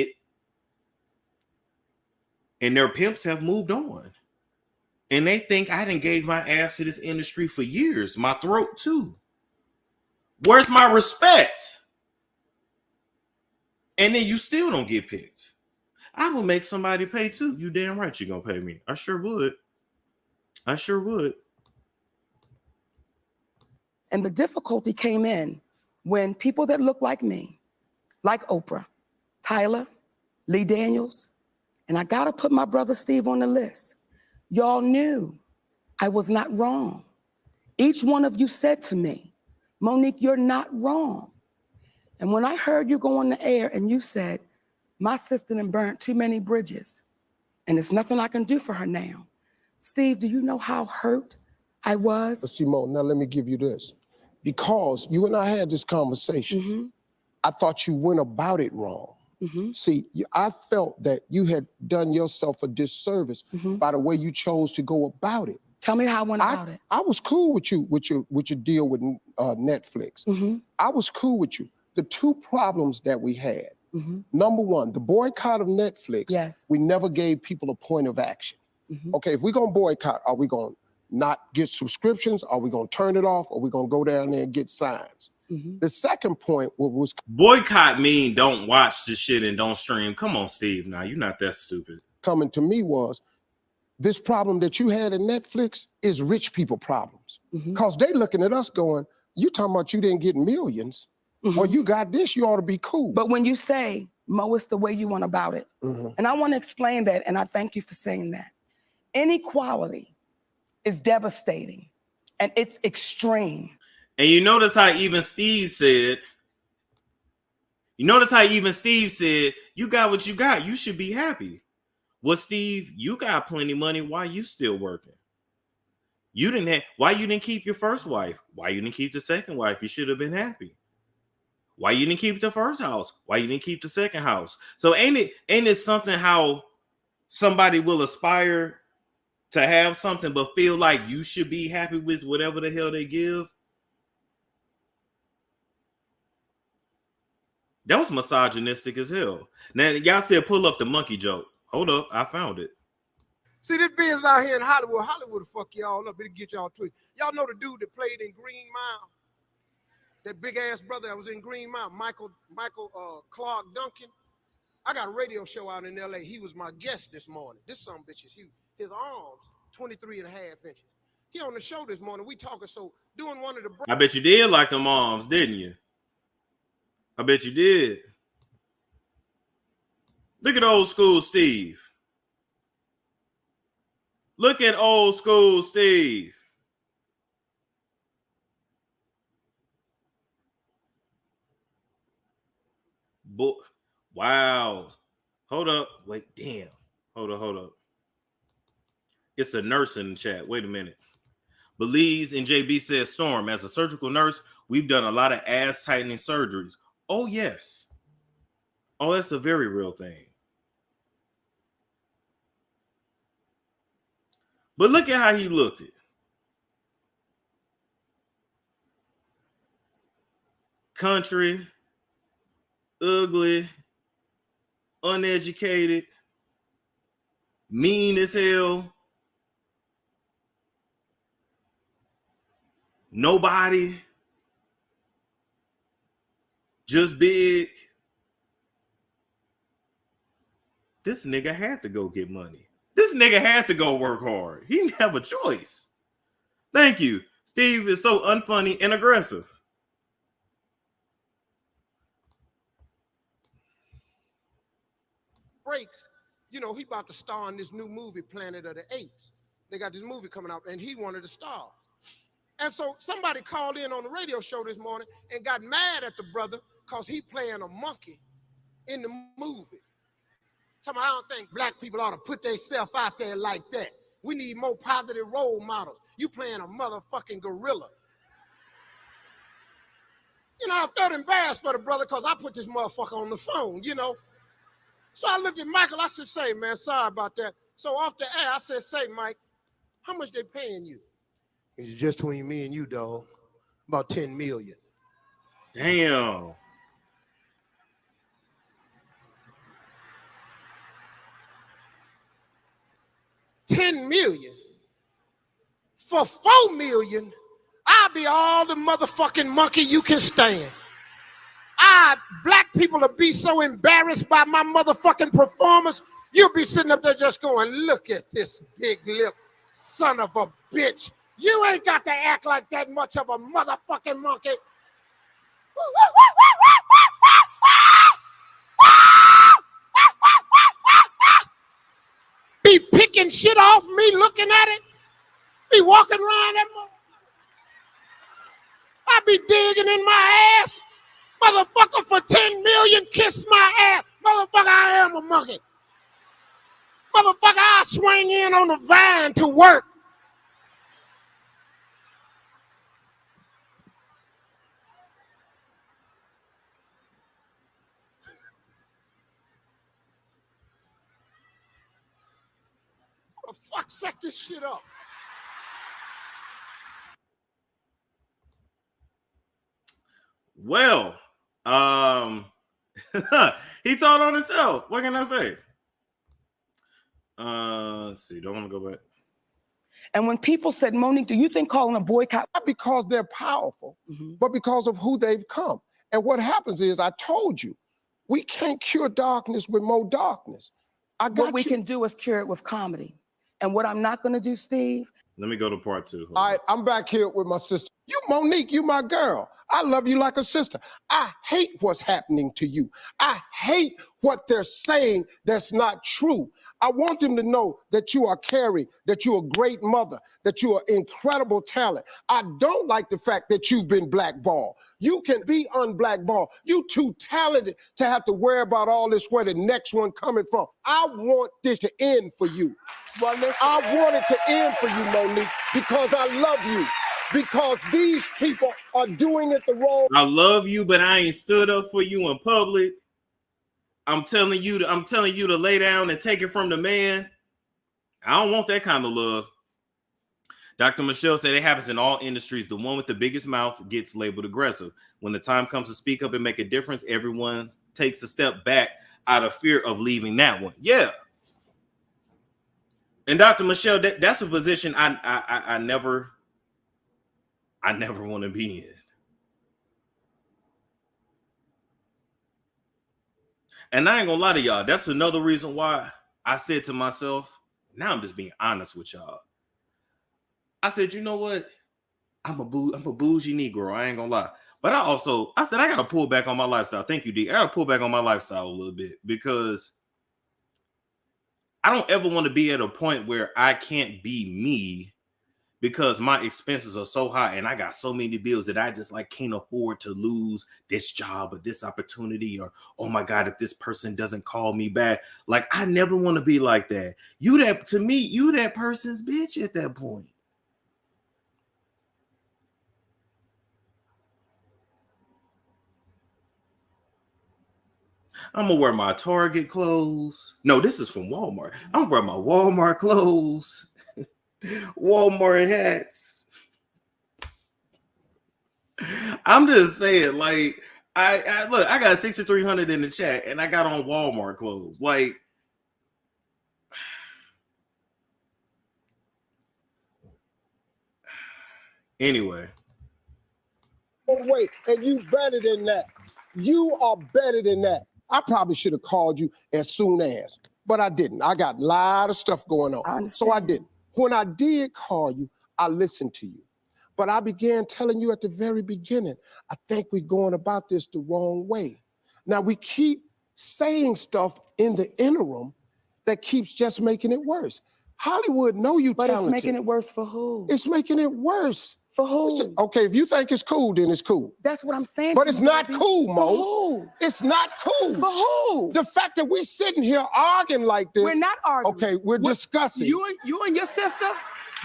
their pimps have moved on. And they think I done gave my ass to this industry for years. My throat too. Where's my respect? And then you still don't get picked. I will make somebody pay too. You damn right you're going to pay me. I sure would. I sure would. And the difficulty came in when people that look like me, like Oprah, Tyler, Lee Daniels, and I got to put my brother Steve on the list. Y'all knew I was not wrong. Each one of you said to me, Monique, you're not wrong. And when I heard you go on the air and you said, my sister done burnt too many bridges and there's nothing I can do for her now. Steve, do you know how hurt I was? But Simone, now let me give you this. Because you and I had this conversation, I thought you went about it wrong. See, I felt that you had done yourself a disservice by the way you chose to go about it. Tell me how I went about it. I was cool with you, with your deal with Netflix. I was cool with you. The two problems that we had, number one, the boycott of Netflix, yes. We never gave people a point of action. Okay, if we're gonna boycott, are we gonna not get subscriptions? Are we gonna turn it off? Or are we gonna go down there and get signs? The second point was boycott mean don't watch the shit and don't stream. Come on, Steve. Now you're not that stupid. Coming to me was this problem that you had in Netflix is rich people problems. Because they looking at us going, you talking about you didn't get millions, or you got this, you ought to be cool. But when you say, Mo, it's the way you went about it. And I want to explain that, and I thank you for saying that. Inequality is devastating and it's extreme. And you notice how even Steve said, you got what you got. You should be happy. Well, Steve, you got plenty of money. Why you still working? Why you didn't keep your first wife? Why you didn't keep the second wife? You should have been happy. Why you didn't keep the first house? Why you didn't keep the second house? So ain't it something how somebody will aspire to have something but feel like you should be happy with whatever the hell they give? That was misogynistic as hell. Now, y'all said pull up the monkey joke. Hold up, I found it. See, this biz out here in Hollywood. Hollywood will fuck y'all up. It'll get y'all twisted. Y'all know the dude that played in Green Mile? That big ass brother that was in Green Mile, Michael Clark Duncan. I got a radio show out in LA. He was my guest this morning. This son bitch is huge. His arms, 23 and a half inches. He on the show this morning. We talking, so doing one of the... I bet you did like them arms, didn't you? I bet you did. Look at old school Steve. Look at old school Steve. Wow. Hold up. Wait, damn. Hold up. It's a nurse in the chat. Wait a minute. Belize and JB says, Storm, as a surgical nurse, we've done a lot of ass tightening surgeries. Oh, yes. Oh, that's a very real thing. But look at how he looked it. Country, ugly, uneducated, mean as hell, nobody, just big. This nigga had to go get money. This nigga had to go work hard. He didn't have a choice. Thank you. Steve is so unfunny and aggressive. Breaks. You know, he about to star in this new movie, Planet of the Apes. They got this movie coming out, and he wanted to star. And so somebody called in on the radio show this morning and got mad at the brother because he playing a monkey in the movie. Tell me, I don't think black people ought to put themselves out there like that. We need more positive role models. You playing a motherfucking gorilla. You know, I felt embarrassed for the brother because I put this motherfucker on the phone, you know. So I looked at Michael, I said, say, man, sorry about that. So off the air, I said, say, Mike, how much they paying you? It's just between me and you, dog. About 10 million. Damn. $10 million. For $4 million, I'll be all the motherfucking monkey you can stand. Black people will be so embarrassed by my motherfucking performance, you'll be sitting up there just going, look at this big lip son of a bitch. You ain't got to act like that much of a motherfucking monkey. Be picking shit off me looking at it. Be walking around that mother. I be digging in my ass. Motherfucker, for 10 million, kiss my ass. Motherfucker, I am a monkey. Motherfucker, I swing in on the vine to work. Who the fuck set this shit up? Well, he told on himself. What can I say? Let's see. Don't want to go back. And when people said, Monique, do you think calling a boycott? Not because they're powerful, but because of who they've come. And what happens is, I told you, we can't cure darkness with more darkness. What we can do is cure it with comedy. And what I'm not going to do, Steve. Let me go to part 2. All right, I'm back here with my sister. You, Monique, you my girl. I love you like a sister. I hate what's happening to you. I hate what they're saying that's not true. I want them to know that you are caring, that you're a great mother, that you are incredible talent. I don't like the fact that you've been blackballed. You can be unblackballed. You too talented to have to worry about all this, where the next one coming from. I want this to end for you. Well, listen. I want it to end for you, Monique, because I love you. Because these people are doing it the wrong. I love you, but I ain't stood up for you in public. I'm telling you to lay down and take it from the man. I don't want that kind of love. Dr. Michelle said it happens in all industries. The one with the biggest mouth gets labeled aggressive. When the time comes to speak up and make a difference, everyone takes a step back out of fear of leaving that one. Yeah. And Dr. Michelle, that's a position I never want to be in. And I ain't gonna lie to y'all. That's another reason why I said to myself, now I'm just being honest with y'all. I said, you know what? I'm a bougie Negro. I ain't gonna lie. But I said, I gotta pull back on my lifestyle. Thank you, D. I gotta pull back on my lifestyle a little bit, because I don't ever want to be at a point where I can't be me, because my expenses are so high and I got so many bills that I just like can't afford to lose this job or this opportunity, or, oh my God, if this person doesn't call me back. Like, I never want to be like that. You that person's bitch at that point. I'm gonna wear my Target clothes. No, this is from Walmart. I'm gonna wear my Walmart clothes, Walmart hats. I'm just saying, like, I look, I got 6,300 in the chat and I got on Walmart clothes. Like, anyway. Wait, and you better than that. You are better than that. I probably should have called you as soon as, but I didn't. I got a lot of stuff going on, so I didn't. When I did call you, I listened to you. But I began telling you at the very beginning, I think we're going about this the wrong way. Now, we keep saying stuff in the interim that keeps just making it worse. Hollywood know you talented. But it's making it worse for who? It's making it worse. For who? Okay, if you think it's cool, then it's cool. That's what I'm saying. But it's not cool, Mo. For who? It's not cool. For who? The fact that we're sitting here arguing like this. We're not arguing. Okay, we're discussing. You and your sister,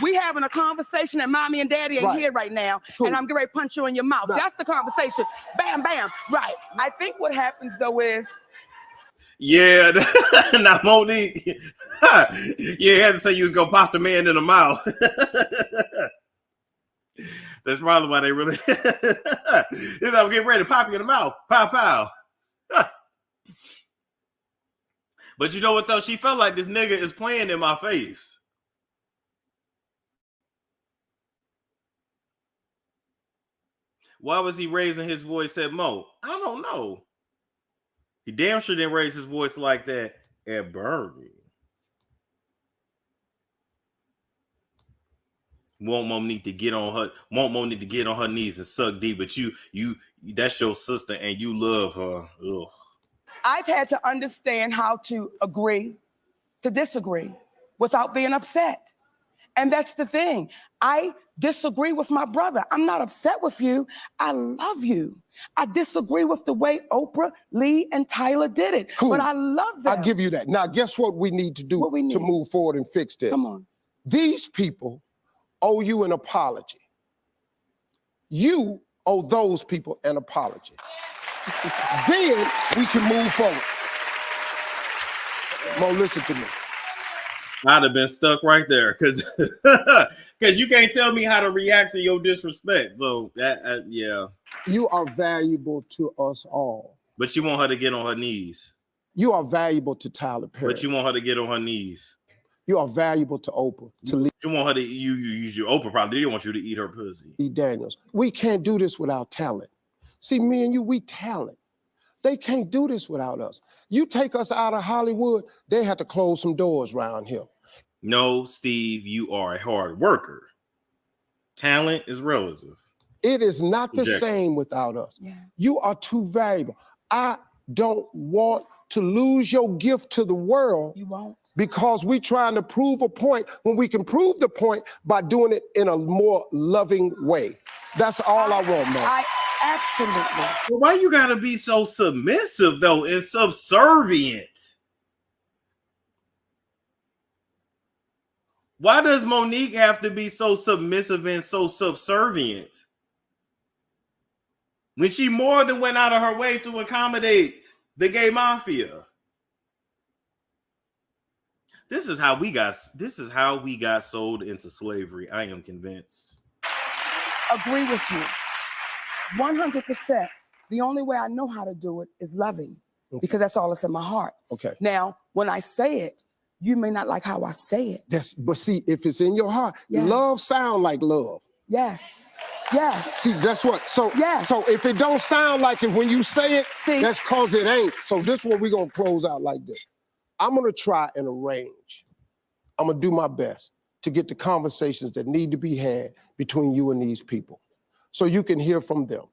we having a conversation, and mommy and daddy ain't here right now, and I'm getting ready to punch you in your mouth. That's the conversation. Bam, bam. Right. I think what happens, though, is... Yeah, now Monique, you had to say you was gonna pop the man in the mouth. That's probably why they really. He's like, get ready to pop you in the mouth, pow pow. But you know what though? She felt like this nigga is playing in my face. Why was he raising his voice at Mo? I don't know. He damn sure didn't raise his voice like that at Bernie. Want Monique to get on her knees and suck D, but you that's your sister and you love her. Ugh. I've had to understand how to agree to disagree without being upset. And that's the thing. I disagree with my brother. I'm not upset with you. I love you. I disagree with the way Oprah, Lee, and Tyler did it. Cool. But I love them. I'll give you that. Now, guess what we need to do to move forward and fix this? Come on. These people owe you an apology. You owe those people an apology. Then we can move forward. Mo, listen to me. I'd have been stuck right there because you can't tell me how to react to your disrespect. So that yeah. You are valuable to us all. But you want her to get on her knees. You are valuable to Tyler Perry. But you want her to get on her knees. You are valuable to Oprah. You want her to you use your Oprah probably didn't want you to eat her pussy. E. Daniels. We can't do this without talent. See, me and you, we talent. They can't do this without us. You take us out of Hollywood, they have to close some doors around here. No, Steve, you are a hard worker. Talent is relative. It is not the Objection. same without us. Yes. You are too valuable. I don't want to lose your gift to the world. You won't. Because we're trying to prove a point when we can prove the point by doing it in a more loving way. That's all I want, man. I absolutely. Well, why you gotta be so submissive though and subservient? Why does Monique have to be so submissive and so subservient when she more than went out of her way to accommodate the gay mafia? This is how we got sold into slavery. I am convinced. Agree with you. 100%. The only way I know how to do it is loving, because that's all that's in my heart. Okay. Now, when I say it, you may not like how I say it. But see, if it's in your heart, Yes. love sound like love. Yes. Yes. See, that's what. So, Yes. so if it don't sound like it when you say it, See? that's cause it ain't. So this one we're gonna close out like this. I'm gonna try and arrange. I'm gonna do my best to get the conversations that need to be had between you and these people, so you can hear from them.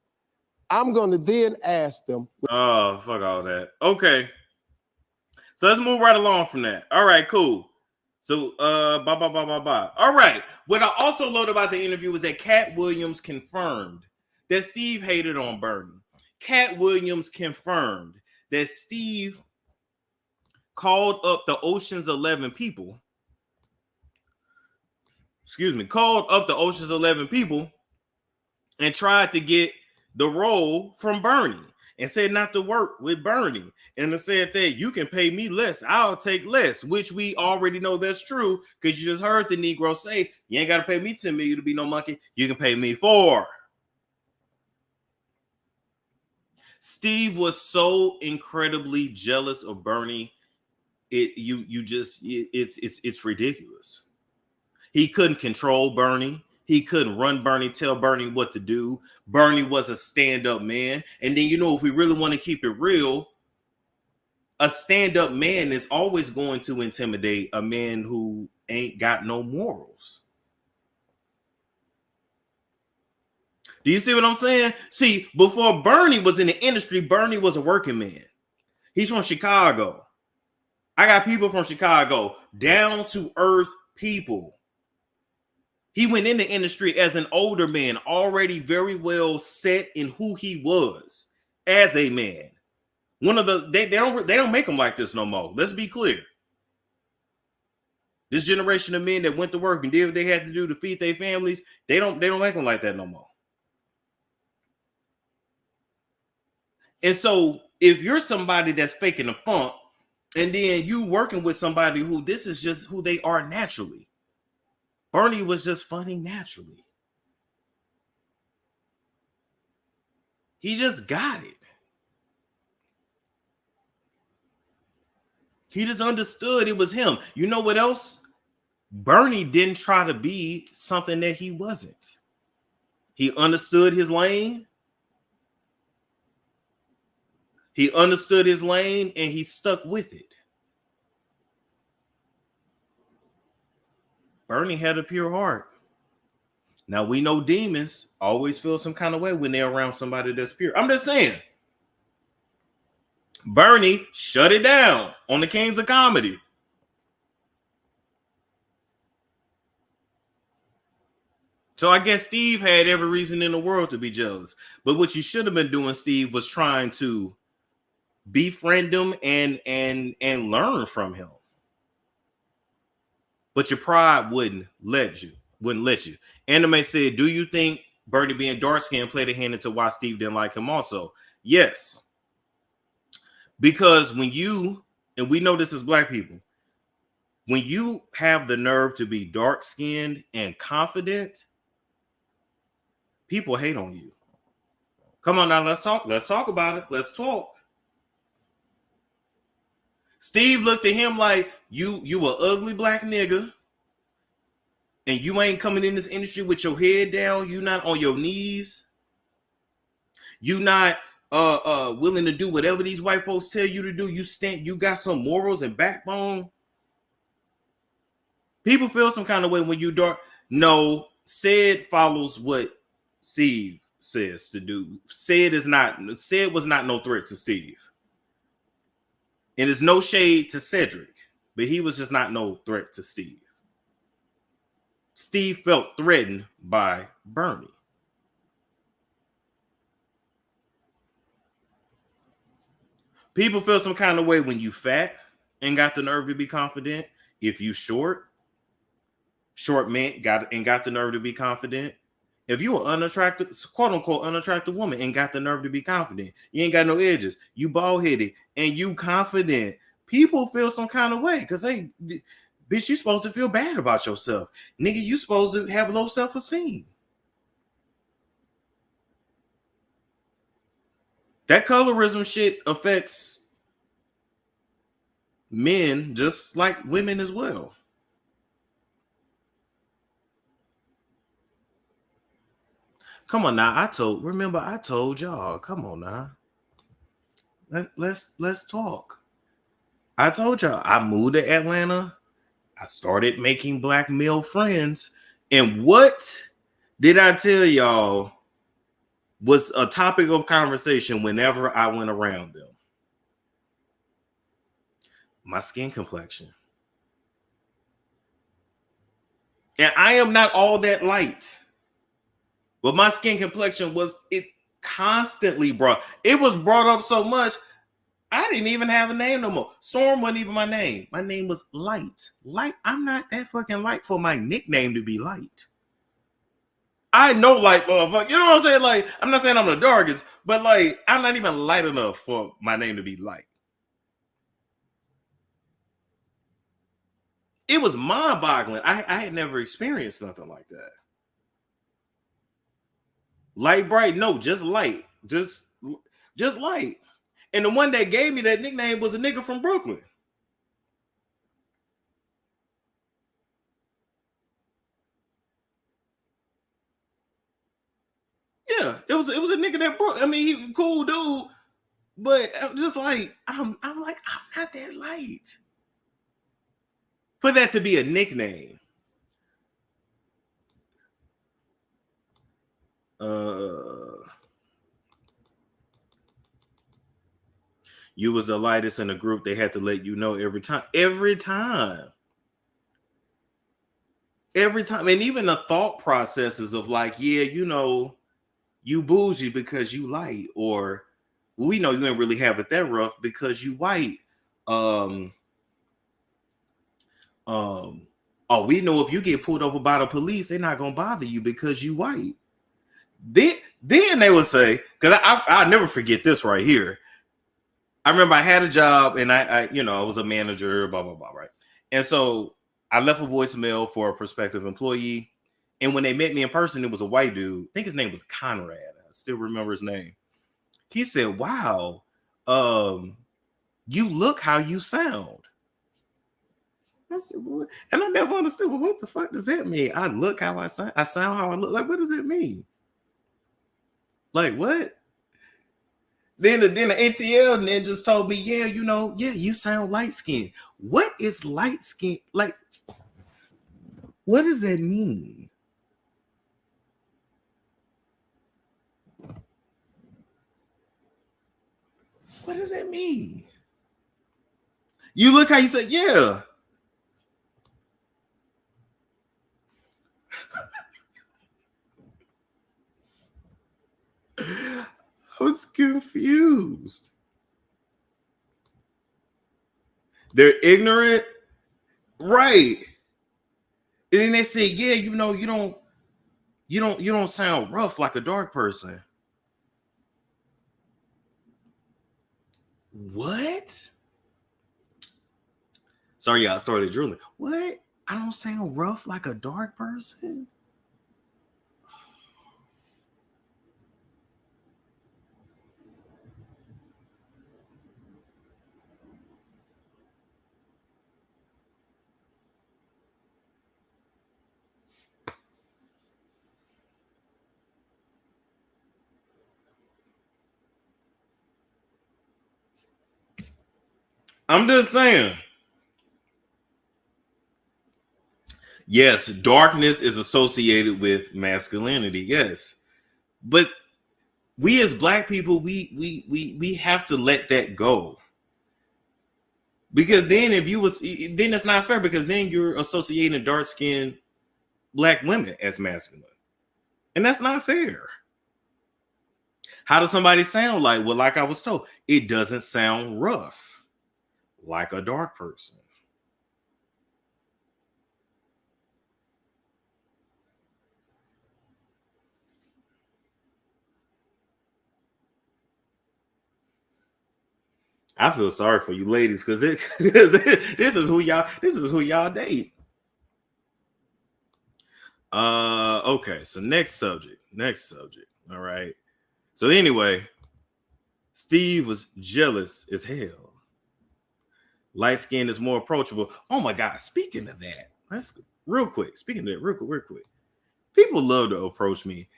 I'm gonna then ask them. Oh, fuck all that. Okay. So let's move right along from that. All right, cool. So, bye. All right. What I also loved about the interview was that Katt Williams confirmed that Steve hated on Bernie. Katt Williams confirmed that Steve called up the Ocean's 11 people. Called up the Ocean's 11 people and tried to get the role from Bernie and said not to work with Bernie. And it said that you can pay me less, I'll take less, which we already know that's true because you just heard the Negro say, you ain't got to pay me $10 million to be no monkey. You can pay me $4. Steve was so incredibly jealous of Bernie. It's ridiculous. He couldn't control Bernie. He couldn't run Bernie, tell Bernie what to do. Bernie was a stand-up man. And then, if we really want to keep it real, a stand-up man is always going to intimidate a man who ain't got no morals. Do you see what I'm saying? See, before Bernie was in the industry, Bernie was a working man. He's from Chicago. I got people from Chicago, down to earth people. He went in the industry as an older man, already very well set in who he was as a man. They don't make them like this no more. Let's be clear. This generation of men that went to work and did what they had to do to feed their families, they don't make them like that no more. And so if you're somebody that's faking the funk, and then you working with somebody who this is just who they are naturally. Bernie was just funny naturally. He just got it. He just understood it was him. You know what else? Bernie didn't try to be something that he wasn't. He understood his lane. He understood his lane and he stuck with it. Bernie had a pure heart. Now we know demons always feel some kind of way when they're around somebody that's pure. I'm just saying. Bernie shut it down on the Kings of Comedy. So I guess Steve had every reason in the world to be jealous. But what you should have been doing, Steve, was trying to befriend him and learn from him. But your pride wouldn't let you. Anime said, do you think Bernie being dark-skinned played a hand into why Steve didn't like him also? Yes. Because when you, and we know this as black people, when you have the nerve to be dark-skinned and confident, people hate on you. Come on now, let's talk about it. Let's talk. Steve looked at him like, you a ugly black nigga, and you ain't coming in this industry with your head down. You not on your knees. You not willing to do whatever these white folks tell you to do. You got some morals and backbone. People feel some kind of way when you dark. No, said follows what Steve says to do. Said was not no threat to Steve. And there's no shade to Cedric, but he was just not no threat to Steve. Steve felt threatened by Bernie. People feel some kind of way when you fat and got the nerve to be confident. If you short man got the nerve to be confident. If you an unattractive, quote unquote, unattractive woman and got the nerve to be confident, you ain't got no edges, you bald headed and you confident, people feel some kind of way because they, bitch, you supposed to feel bad about yourself. Nigga, you supposed to have low self-esteem. That colorism shit affects men just like women as well. Come on now, I told y'all. Come on now. Let's talk. I told y'all I moved to Atlanta. I started making black male friends. And what did I tell y'all was a topic of conversation whenever I went around them? My skin complexion. And I am not all that light. But my skin complexion was constantly brought. It was brought up so much, I didn't even have a name no more. Storm wasn't even my name. My name was Light. Light. I'm not that fucking light for my nickname to be Light. I know light, motherfucker. You know what I'm saying? Like, I'm not saying I'm the darkest, but like, I'm not even light enough for my name to be Light. It was mind-boggling. I had never experienced nothing like that. Light bright, no, just light, just light. And the one that gave me that nickname was a nigga from Brooklyn. Yeah, it was a nigga that brought. I mean, he cool dude, but I'm just like I'm not that light for that to be a nickname. You was the lightest in the group. They had to let you know every time. And even the thought processes of like, yeah, you know, you bougie because you light, or we know you ain't really have it that rough because you white. Oh, we know if you get pulled over by the police, they're not gonna bother you because you white. Then they would say, because I'll never forget this right here. I remember I had a job and I was a manager, blah, blah, blah, right? And so I left a voicemail for a prospective employee. And when they met me in person, it was a white dude. I think his name was Conrad. I still remember his name. He said, wow, you look how you sound. I said, what? And I never understood, well, what the fuck does that mean? I look how I sound. I sound how I look. Like, what does it mean? Like, what? Then the ATL then just told me, yeah, you sound light skinned. What is light skin? Like, what does that mean? What does that mean? You look how you say, yeah. I was confused. They're ignorant, right? And then they say, yeah, you don't sound rough like a dark person. What? Sorry, y'all started drooling. What? I don't sound rough like a dark person? I'm just saying. Yes, darkness is associated with masculinity. Yes. But we as black people, we have to let that go. Because then then it's not fair, because then you're associating dark-skinned black women as masculine. And that's not fair. How does somebody sound like? Well, like I was told, it doesn't sound rough like a dark person. I feel sorry for you ladies, because this is who y'all date. Okay, so next subject. All right. So anyway, Steve was jealous as hell. Light skin is more approachable. Oh my God, speaking of that, let's real quick. People love to approach me.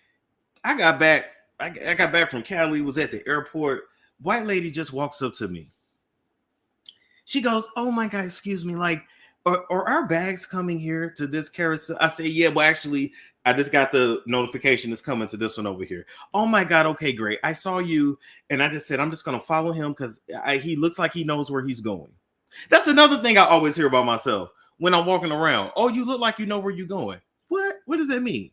I got back from Cali, was at the airport. White lady just walks up to me. She goes, "Oh my God, excuse me, like, are our bags coming here to this carousel?" I say, "Yeah, well, actually, I just got the notification it's coming to this one over here." "Oh my God, okay, great. I saw you." And I just said, "I'm just going to follow him because he looks like he knows where he's going." That's another thing I always hear about myself when I'm walking around. "Oh, you look like you know where you're going." What does that mean?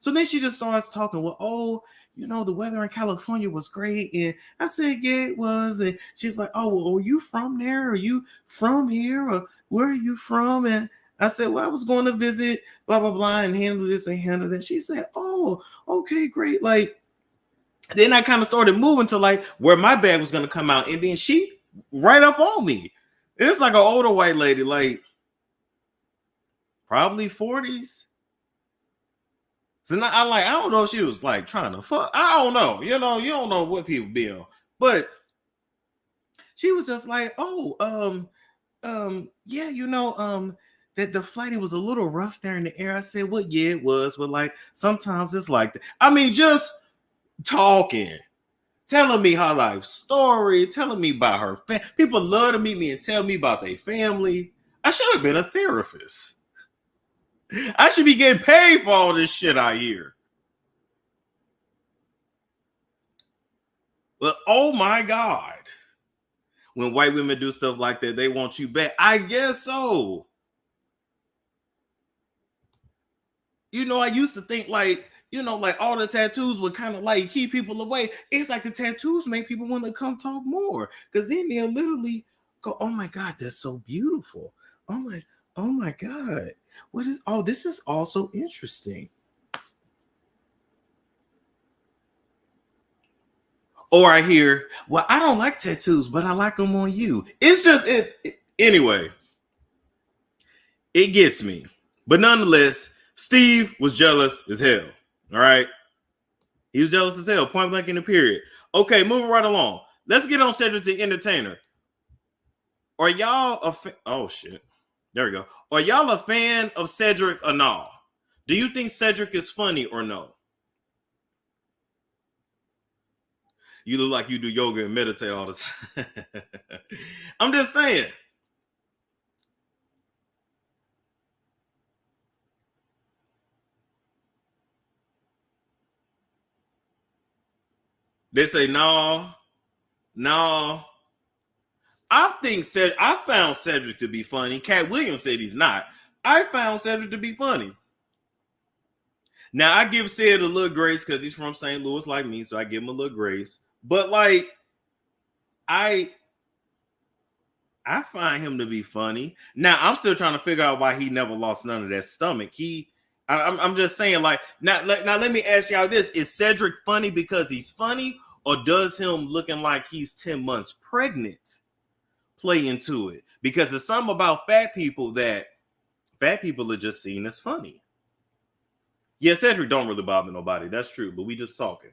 So then she just starts talking. "Well, oh, the weather in California was great." And I said, "Yeah, it was." And she's like, "Oh, well, are you from there? Are you from here? Or where are you from?" And I said, "Well, I was going to visit, blah, blah, blah, and handle this and handle that." She said, "Oh, okay, great." Like, then I kind of started moving to like where my bag was going to come out. And then she right up on me. And it's like an older white lady, like probably 40s. So now I don't know if she was like trying to fuck. I don't know. You don't know what people be on. But she was just like, "Oh, yeah, that the flight, it was a little rough there in the air." I said, "Well, yeah, it was, but like sometimes it's like that." I mean, just talking, telling me her life story, telling me about her family. People love to meet me and tell me about their family. I should have been a therapist. I should be getting paid for all this shit I hear. But oh my God, when white women do stuff like that, they want you back. I guess so. I used to think like all the tattoos would kind of like keep people away. It's like the tattoos make people want to come talk more, because then they'll literally go, "Oh my God, that's so beautiful. Oh my God. This is also interesting." Or I hear, "Well, I don't like tattoos, but I like them on you." It's just anyway. It gets me. But nonetheless, Steve was jealous as hell. All right. He was jealous as hell, point blank in the period. Okay, moving right along. Let's get on Cedric the Entertainer. Are y'all oh shit. There we go. Are y'all a fan of Cedric or no? Do you think Cedric is funny or no? You look like you do yoga and meditate all the time. I'm just saying. They say no. I found Cedric to be funny. Katt Williams said he's not. I found Cedric to be funny. Now I give Ced a little grace because he's from St. Louis like me, so I give him a little grace. But like, I find him to be funny. Now I'm still trying to figure out why he never lost none of that stomach. I'm just saying, like, now let me ask y'all this: is Cedric funny because he's funny, or does him looking like he's 10 months pregnant play into it? Because there's something about fat people that fat people are just seen as funny. Yeah, Cedric don't really bother nobody. That's true, but we just talking.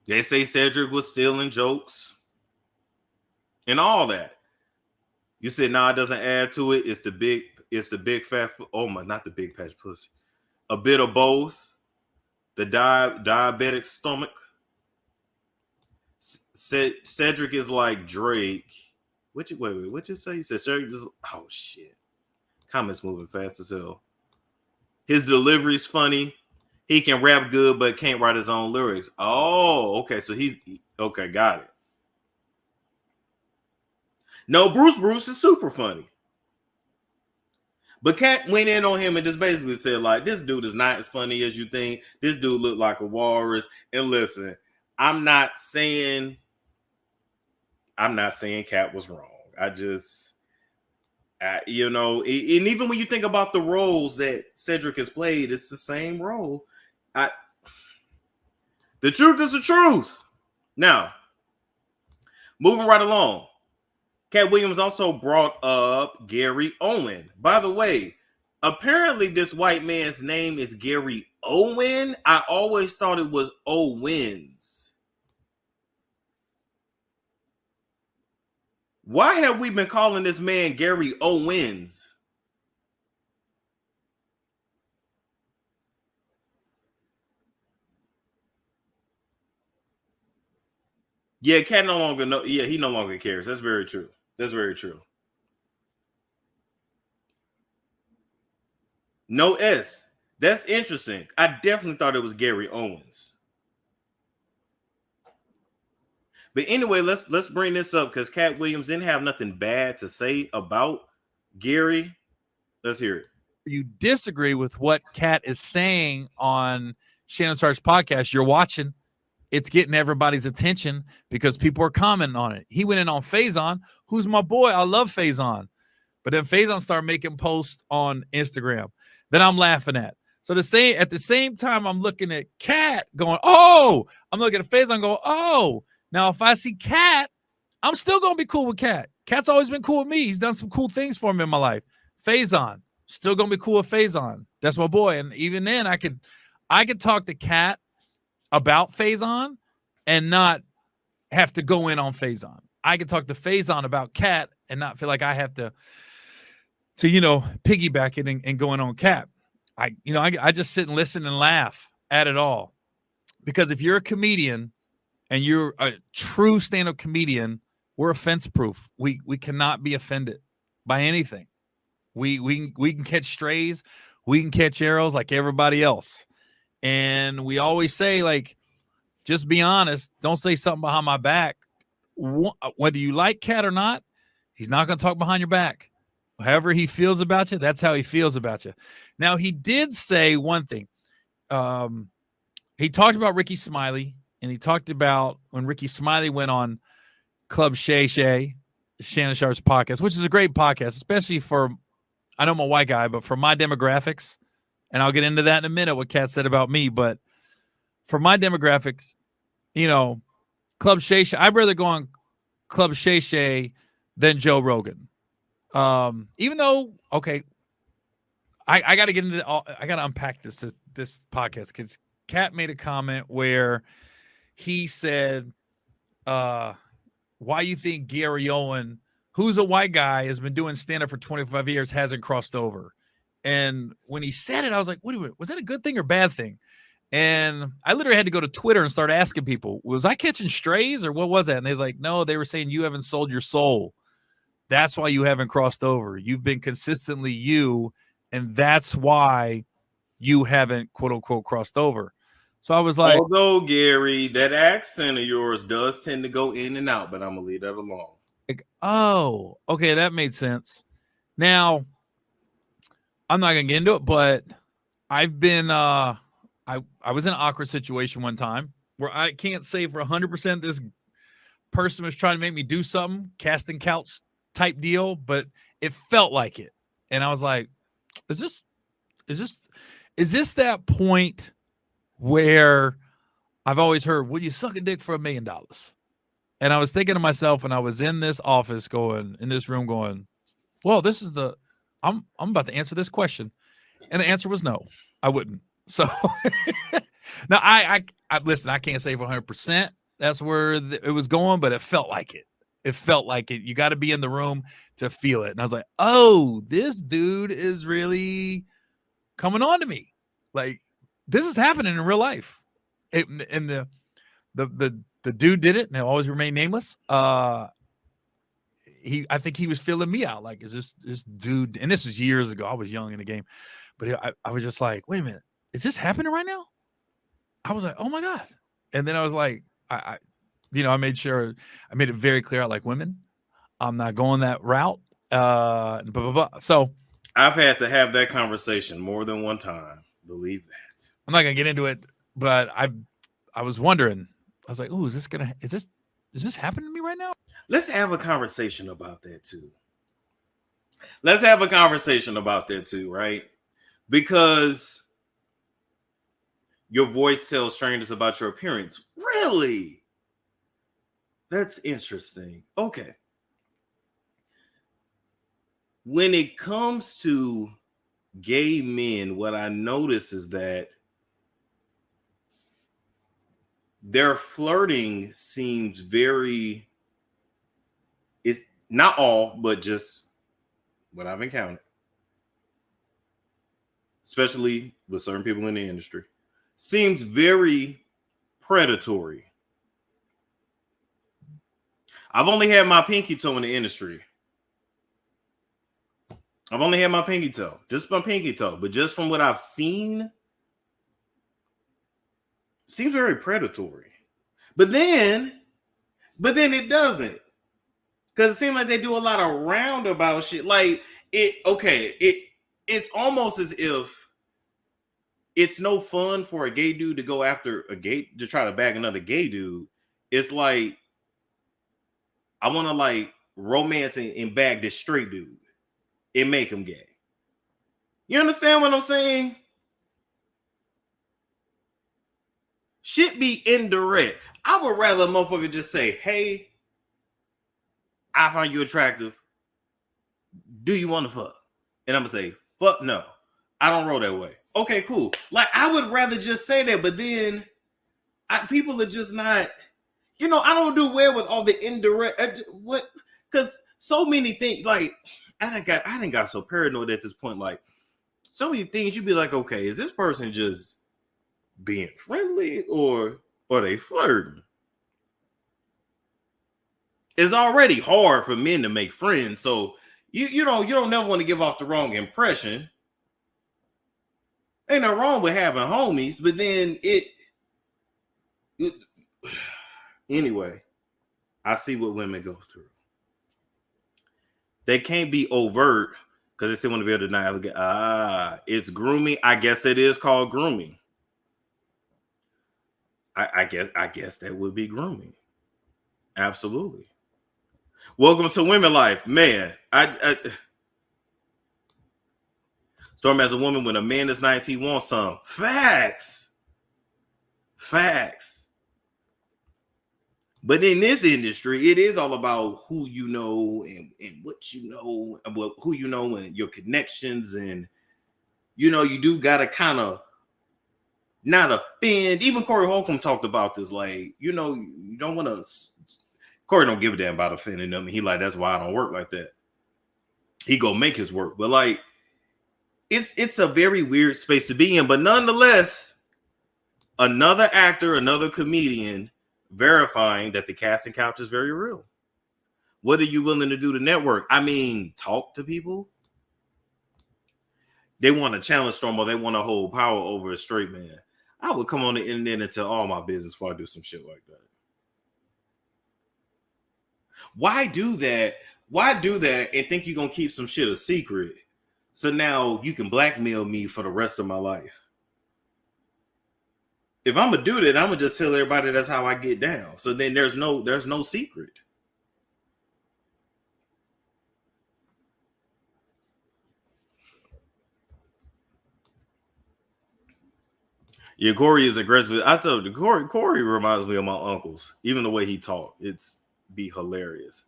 They say Cedric was stealing jokes and all that. You said, "Nah, it doesn't add to it. It's the big fat, oh my, not the big patch pussy. A bit of both. The diabetic stomach." Cedric is like Drake. Wait, what'd you say? You said Cedric is, oh shit. Comments moving fast as hell. His delivery's funny. He can rap good, but can't write his own lyrics. Oh, okay. So okay, got it. No, Bruce is super funny. But Katt went in on him and just basically said, like, this dude is not as funny as you think. This dude looked like a walrus. And listen, I'm not saying Katt was wrong. You know, and even when you think about the roles that Cedric has played, it's the same role. The truth is the truth. Now, moving right along. Katt Williams also brought up Gary Owen. By the way, apparently this white man's name is Gary Owen. I always thought it was Owens. Why have we been calling this man Gary Owens? Yeah, Katt no longer know. Yeah, he no longer cares. That's very true. That's very true. No S. That's interesting. I definitely thought it was Gary Owens. But anyway, let's bring this up because Katt Williams didn't have nothing bad to say about Gary. Let's hear it. You disagree with what Katt is saying on Shannon Sharp's podcast, you're watching. It's getting everybody's attention because people are commenting on it. He went in on Faison, who's my boy. I love Faison. But then Faison started making posts on Instagram that I'm laughing at. So at the same time, I'm looking at Katt going, oh, I'm looking at Faison going, oh. Now, if I see Katt, I'm still going to be cool with Katt. Katt's always been cool with me. He's done some cool things for me in my life. Faison, still going to be cool with Faison. That's my boy. And even then, I could talk to Katt about Faison and not have to go in on Faison. I could talk to Faison about Katt and not feel like I have to piggyback it and go in on Katt. I just sit and listen and laugh at it all. Because if you're a comedian and you're a true stand-up comedian, we're offense proof. We cannot be offended by anything. We can catch strays, we can catch arrows like everybody else. And we always say, like, just be honest. Don't say something behind my back. Whether you like Katt or not, he's not going to talk behind your back. However he feels about you, that's how he feels about you. Now, he did say one thing. He talked about Ricky Smiley, and he talked about when Ricky Smiley went on Club Shay Shay, Shannon Sharp's podcast, which is a great podcast, especially for, I know I'm a white guy, but for my demographics. And I'll get into that in a minute, what Katt said about me. But for my demographics, Club Shay Shay, I'd rather go on Club Shay Shay than Joe Rogan. Even though, okay, I got to get into I got to unpack this podcast because Katt made a comment where he said, why you think Gary Owen, who's a white guy, has been doing stand-up for 25 years, hasn't crossed over? And when he said it, I was like, wait a minute, was that a good thing or bad thing? And I literally had to go to Twitter and start asking people, was I catching strays or what was that? And they was like, no, they were saying you haven't sold your soul. That's why you haven't crossed over. You've been consistently you, and that's why you haven't, quote unquote, crossed over. So I was like, although Gary, that accent of yours does tend to go in and out, but I'm gonna leave that alone. Like, oh, okay, that made sense. Now, I'm not gonna get into it, but I've been I was in an awkward situation one time where I can't say for 100% this person was trying to make me do something, casting couch type deal, but it felt like it. And I was like, is this that point where I've always heard, will you suck a dick for $1 million? And I was thinking to myself, and I was in this office in this room going, well, this is I'm about to answer this question. And the answer was no, I wouldn't. So now I listen, I can't say for 100% that's where it was going, but it felt like it. It felt like it. You got to be in the room to feel it. And I was like, oh, this dude is really coming on to me. Like, this is happening in real life. And the dude did it, and he'll always remain nameless. I think he was feeling me out. Like, is this dude? And this was years ago. I was young in the game, But I was just like, wait a minute, is this happening right now? I was like, oh my God. And then I was like, I made it very clear. I like women. I'm not going that route. Blah, blah, blah. So I've had to have that conversation more than one time. Believe that. I'm not gonna get into it, but I was wondering. I was like, "Ooh, is this happening to me right now?" Let's have a conversation about that too. Let's have a conversation about that too, right? Because your voice tells strangers about your appearance. Really? That's interesting. Okay. When it comes to gay men, what I notice is that their flirting seems it's not all, but just what I've encountered, especially with certain people in the industry, seems very predatory. I've only had my pinky toe in the industry. I've only had my pinky toe, just my pinky toe, but just from what I've seen, seems very predatory. But then it doesn't, because it seems like they do a lot of roundabout shit. Like it's almost as if it's no fun for a gay dude to go after to try to bag another gay dude. It's like, I want to like romance and bag this straight dude and make him gay. You understand what I'm saying? Shit be indirect. I would rather a motherfucker just say, hey, I find you attractive. Do you want to fuck? And I'm going to say, fuck no. I don't roll that way. Okay, cool. Like, I would rather just say that, but then people are just not, I don't do well with all the indirect, because so many things, like, I done got so paranoid at this point, like, so many things you'd be like, okay, is this person just being friendly or they flirting? It's already hard for men to make friends, so you don't never want to give off the wrong impression. Ain't no wrong with having homies, but then anyway, I see what women go through. They can't be overt because they still want to be able to navigate. It's grooming. I guess it is called grooming. I guess that would be grooming. Absolutely. Welcome to Women Life. Man, Storm, as a woman, when a man is nice, he wants some. Facts. But in this industry, it is all about who you know and what you know, who you know and your connections. And, you do got to kind of not offend. Even Corey Holcomb talked about this. Like, you don't want to. Corey don't give a damn about offending them. He like, that's why I don't work like that. He go make his work. But like, it's a very weird space to be in. But nonetheless, another actor, another comedian verifying that the casting couch is very real. What are you willing to do to network? I mean, talk to people. They want to challenge Storm, or they want to hold power over a straight man. I would come on the internet and tell all my business before I do some shit like that. Why do that? Why do that and think you're going to keep some shit a secret? So now you can blackmail me for the rest of my life. If I'm going to do that, I'm going to just tell everybody that's how I get down. So then there's no secret. Yeah, Corey is aggressive. I told you, Corey reminds me of my uncles. Even the way he talked, it's be hilarious.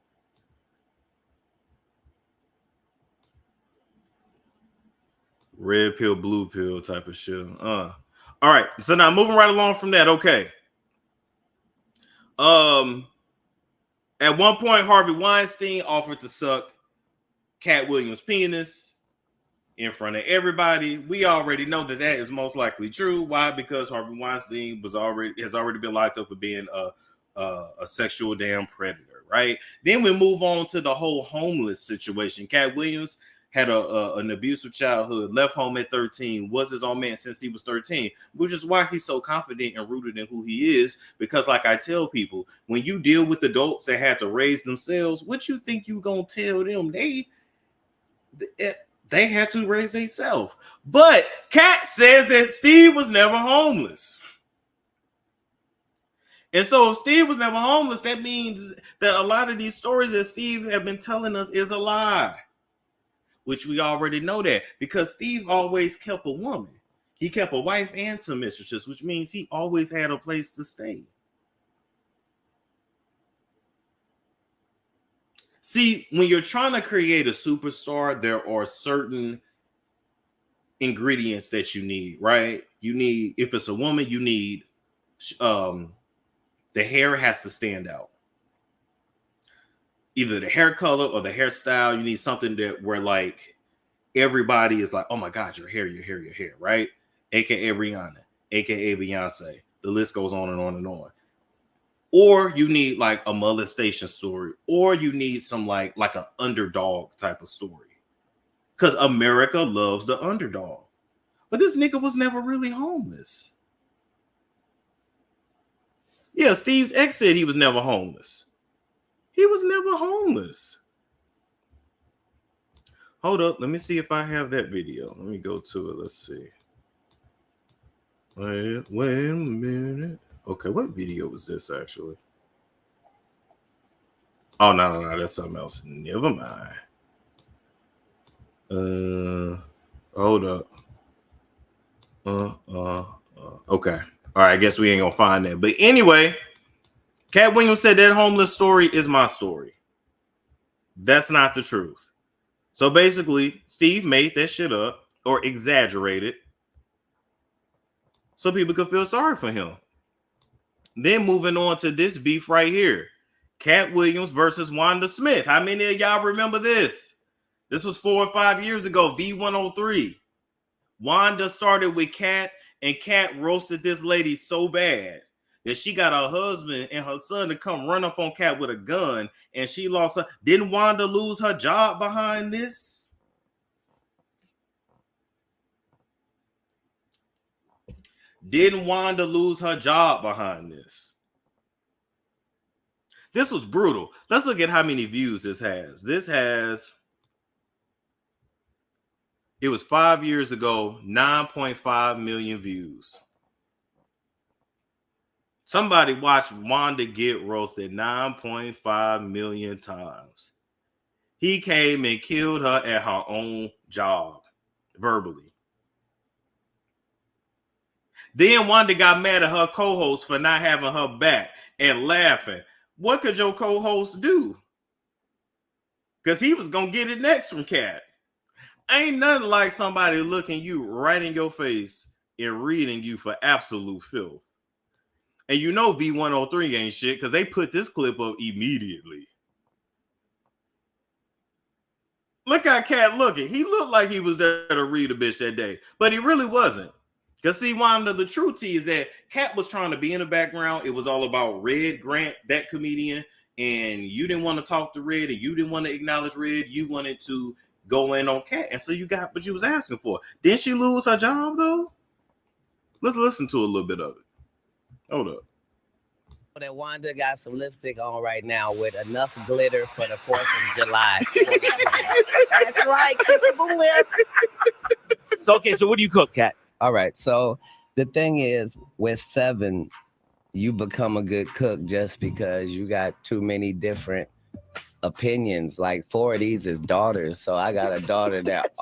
Red pill, blue pill type of shit. All right. So now moving right along from that. Okay. At one point, Harvey Weinstein offered to suck Katt Williams' penis in front of everybody. We already know that is most likely true. Why? Because Harvey Weinstein has already been locked up for being a sexual damn predator, right? Then we move on to the whole homeless situation. Katt Williams had an abusive childhood, left home at 13, was his own man since he was 13, which is why he's so confident and rooted in who he is. Because like I tell people, when you deal with adults that had to raise themselves, what you think you gonna tell them? They had to raise themselves. But Katt says that Steve was never homeless. And so if Steve was never homeless, that means that a lot of these stories that Steve have been telling us is a lie. Which we already know that, because Steve always kept a woman. He kept a wife and some mistresses, which means he always had a place to stay. See, when you're trying to create a superstar, there are certain ingredients that you need, right? You need, if it's a woman, you need the hair has to stand out. Either the hair color or the hairstyle. You need something that where like everybody is like, oh my God, your hair, right? AKA Rihanna, AKA Beyonce. The list goes on and on and on. Or you need like a molestation story, or you need some like an underdog type of story. Because America loves the underdog. But this nigga was never really homeless. Yeah, Steve's ex said he was never homeless. He was never homeless. Hold up. Let me see if I have that video. Let me go to it. Let's see. Wait a minute. Okay, what video was this actually? Oh, no. That's something else. Never mind. Hold up. Okay. All right, I guess we ain't gonna find that. But anyway, Katt Williams said that homeless story is my story. That's not the truth. So basically, Steve made that shit up or exaggerated so people could feel sorry for him. Then moving on to this beef right here. Katt Williams versus Wanda Smith. How many of y'all remember this? This was 4 or 5 years ago, V103. Wanda started with Katt, and Katt roasted this lady so bad that she got her husband and her son to come run up on Katt with a gun, and she lost her. Didn't Wanda lose her job behind this? Didn't Wanda lose her job behind this? This was brutal. Let's look at how many views this has. It was 5 years ago, 9.5 million views. Somebody watched Wanda get roasted 9.5 million times. He came and killed her at her own job, verbally. Then Wanda got mad at her co-host for not having her back and laughing. What could your co-host do? Because he was going to get it next from Katt. Ain't nothing like somebody looking you right in your face and reading you for absolute filth. And you know V103 ain't shit because they put this clip up immediately. Look how Katt looking. He looked like he was there to read a bitch that day, but he really wasn't. Because see, Wanda, the truth is that Katt was trying to be in the background. It was all about Red Grant, that comedian, and you didn't want to talk to Red and you didn't want to acknowledge Red. You wanted to go in on Katt, and so you got what you was asking for. Didn't she lose her job, though? Let's listen to a little bit of it. Hold up. That Wanda got some lipstick on right now with enough glitter for the 4th of July. That's right, kissable lips. So, okay, so what do you cook, Katt? All right, so the thing is, with 7, you become a good cook just because you got too many different opinions. Like 4 of these is daughters, so I got a daughter that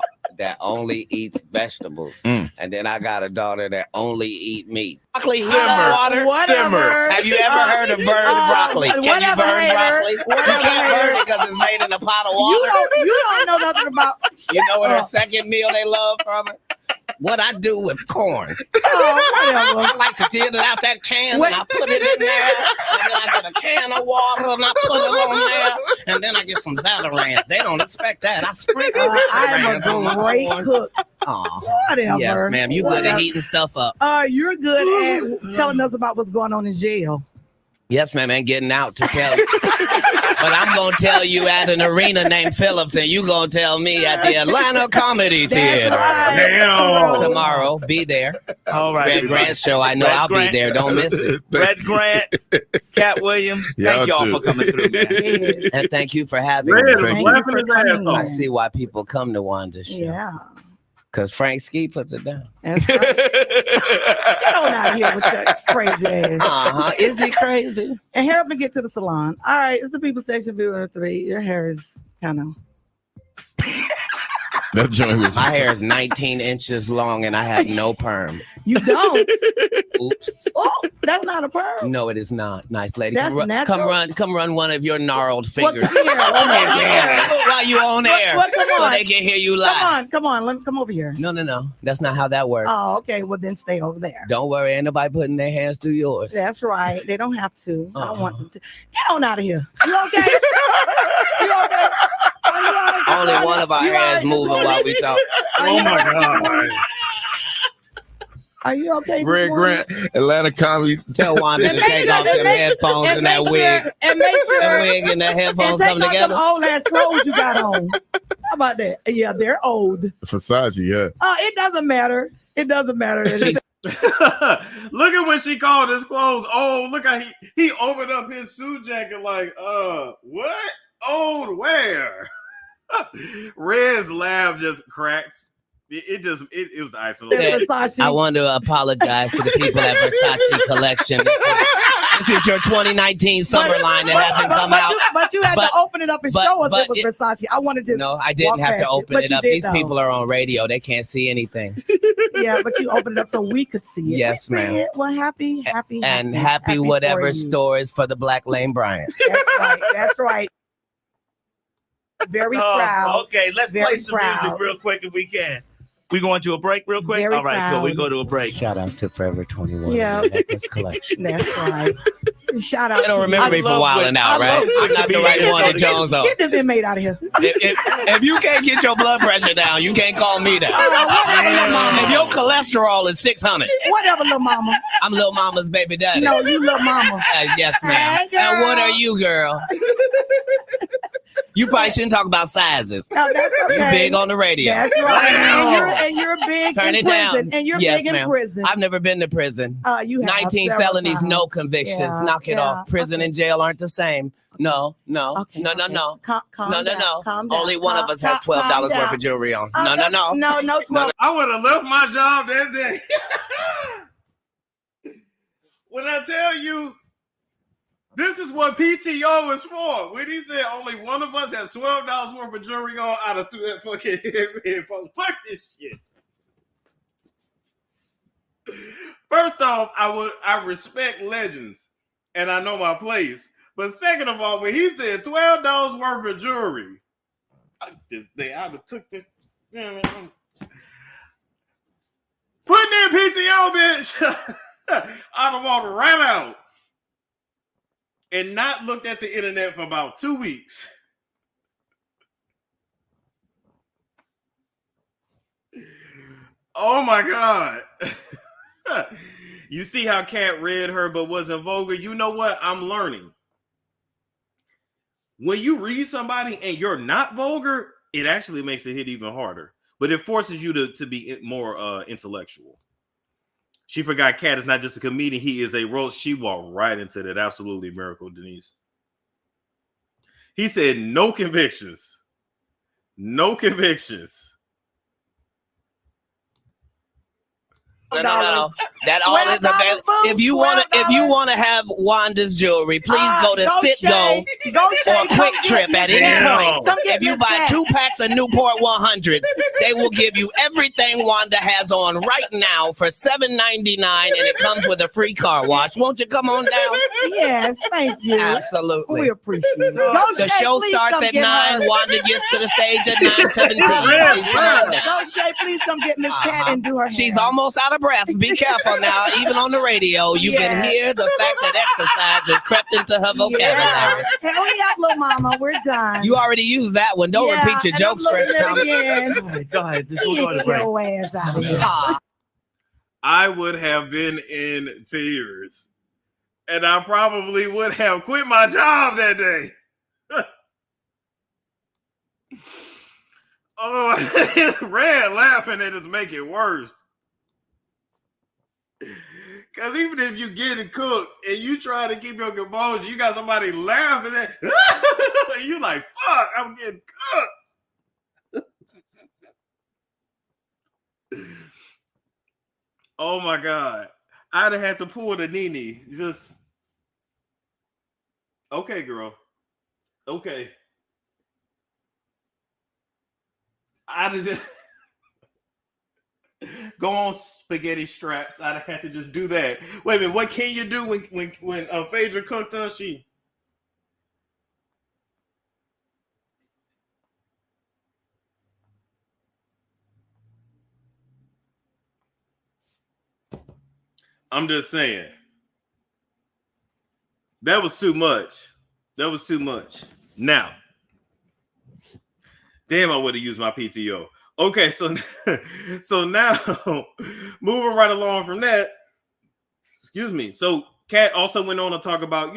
only eats vegetables, and then I got a daughter that only eat meat. Broccoli, water, simmer. Have you ever heard of burned broccoli? Can you burn broccoli? You can't burn it because it's made in a pot of water. You don't know nothing about. You know what her second meal they love from it? What I do with corn. I like to get it out that can and I put it in there. And then I get a can of water and I put it on there. And then I get some Zatarain's. They don't expect that. I sprinkle Zatarain's on my great corn. cook. Whatever. Yes, ma'am. You good at heating stuff up. You're good at telling us about what's going on in jail. Yes, ma'am. And getting out to tell you. But I'm gonna tell you at an arena named Phillips, and you gonna tell me at the Atlanta Comedy Theater tomorrow. Be there. All right. Red Grant show. I know Red I'll Grant. be there. Don't miss it. Red Grant, Katt Williams, thank y'all for coming through, man. And thank you for having Red me. was laughing his ass I off. see why people come to Wanda's show. Yeah. Because Frank Ski puts it down. That's right. Get on out of here with that crazy ass. Uh-huh. Is he crazy? And help me get to the salon. All right, it's the People Station Viewer 3. Your hair is kind of. That joint was. My hair is 19 inches long and I have no perm. You don't. Oops. Oh, that's not a perm. No, it is not. Nice lady. That's natural. Come run one of your gnarled fingers. Come here. While you on air. Come So on. they can hear you live. Come on. Let me come over here. No. That's not how that works. Oh, okay. Well, then stay over there. Don't worry. Ain't nobody putting their hands through yours. That's right. They don't have to. I don't want Uh-huh. them to. Get on out of here. You okay? You okay? Only one of our hands moving while we talk. Oh my God. Are you okay? Red Grant, Atlanta Comedy. Tell Wanda to take off them headphones and that wig. And make sure That wig and the headphones come and take off together. them old ass clothes you got on. How about that? Yeah, they're old. Versace, yeah. It doesn't matter. It doesn't matter. Look at when she called his clothes. Oh, look how he opened up his suit jacket like, what? Old where? Red's laugh just cracked. It was the isolation. I want to apologize to the people at Versace Collection. This is your 2019 summer line that hasn't come out. But you had to open it up and show us it was Versace. I wanted to. No, I didn't have to open it up. Did, These people are on radio. They can't see anything. Yeah, but you opened it up so we could see it. Yes, We see ma'am. it. Well, happy whatever for you. store is for the Black Lane Bryant. That's right. That's right. Very proud. Okay, let's Very play some proud. music real quick if we can. We going to a break real quick? Very All right, cool. We proud. go to a break. Shout outs to Forever 21. Yeah. Necklace Collection. That's right. Shout out. They don't to remember you. me for wilding out, right? I'm not the right one to Jones on. Get this inmate out of here. If you can't get your blood pressure down, you can't call me down. Whatever, little mama. If your cholesterol is 600, Whatever, little mama. I'm Lil Mama's baby daddy. No, you little mama. Yes, ma'am. Hey, girl. And what are you, girl? You probably shouldn't talk about sizes. No, that's okay. You big on the radio. That's right. And you're big Turn in it prison. down. And you're Yes, big in ma'am. prison. I've never been to prison. You have 19 several felonies, times. no convictions. Yeah, Knock it yeah. off. Prison and jail aren't the same. No. Okay, No. Calm No. down. Calm down. Only one of us has $12 Calm worth down. of jewelry on. No, 12. I would have left my job that day. When I tell you, this is what PTO is for. When he said only one of us has $12 worth of jewelry on, I'd have threw that fucking headphones. Fuck this shit. First off, I respect legends and I know my place. But second of all, when he said $12 worth of jewelry, this day I would have took the putting in PTO, bitch. I'd have walked right out and not looked at the internet for about 2 weeks. Oh my God. You see how Katt read her but wasn't vulgar? You know what? I'm learning. When you read somebody and you're not vulgar, it actually makes it hit even harder. But it forces you to be more intellectual. She forgot Katt is not just a comedian. He is a role. She walked right into that. Absolutely miracle, Denise. He said, no convictions. No convictions. No. That all is available. If you want to have Wanda's jewelry, please go to Sitgo or Quick Trip at any point. If you buy 2 packs of Newport 100s, they will give you everything Wanda has on right now for $7.99, and it comes with a free car wash. Won't you come on down? Yes, thank you. Absolutely. We appreciate it. The show starts at 9. Wanda gets to the stage at 9:17. Please come on down. Go, Shay, please come get Miss Katt and do her hair. She's almost out of breath. Be careful now. Even on the radio, you can hear the fact that exercise has crept into her vocabulary. Hurry up, little mama. We're done. You already used that one. Don't repeat your jokes, Fresh Comic. Go ahead. Get your ass out of here. I would have been in tears. And I probably would have quit my job that day. Oh, Red laughing at us make it worse. Because even if you get it cooked and you try to keep your composure, you got somebody laughing at and you like, fuck, I'm getting cooked. Oh my God. I'd have had to pull the Nene. Just, okay, girl. Okay. I'd have just go on spaghetti straps. I'd have had to just do that. Wait a minute, what can you do when Phaedra cooked us? I'm just saying. That was too much. That was too much. Now, damn, I would have used my PTO. Okay, so now moving right along from that. Excuse me. So Katt also went on to talk about,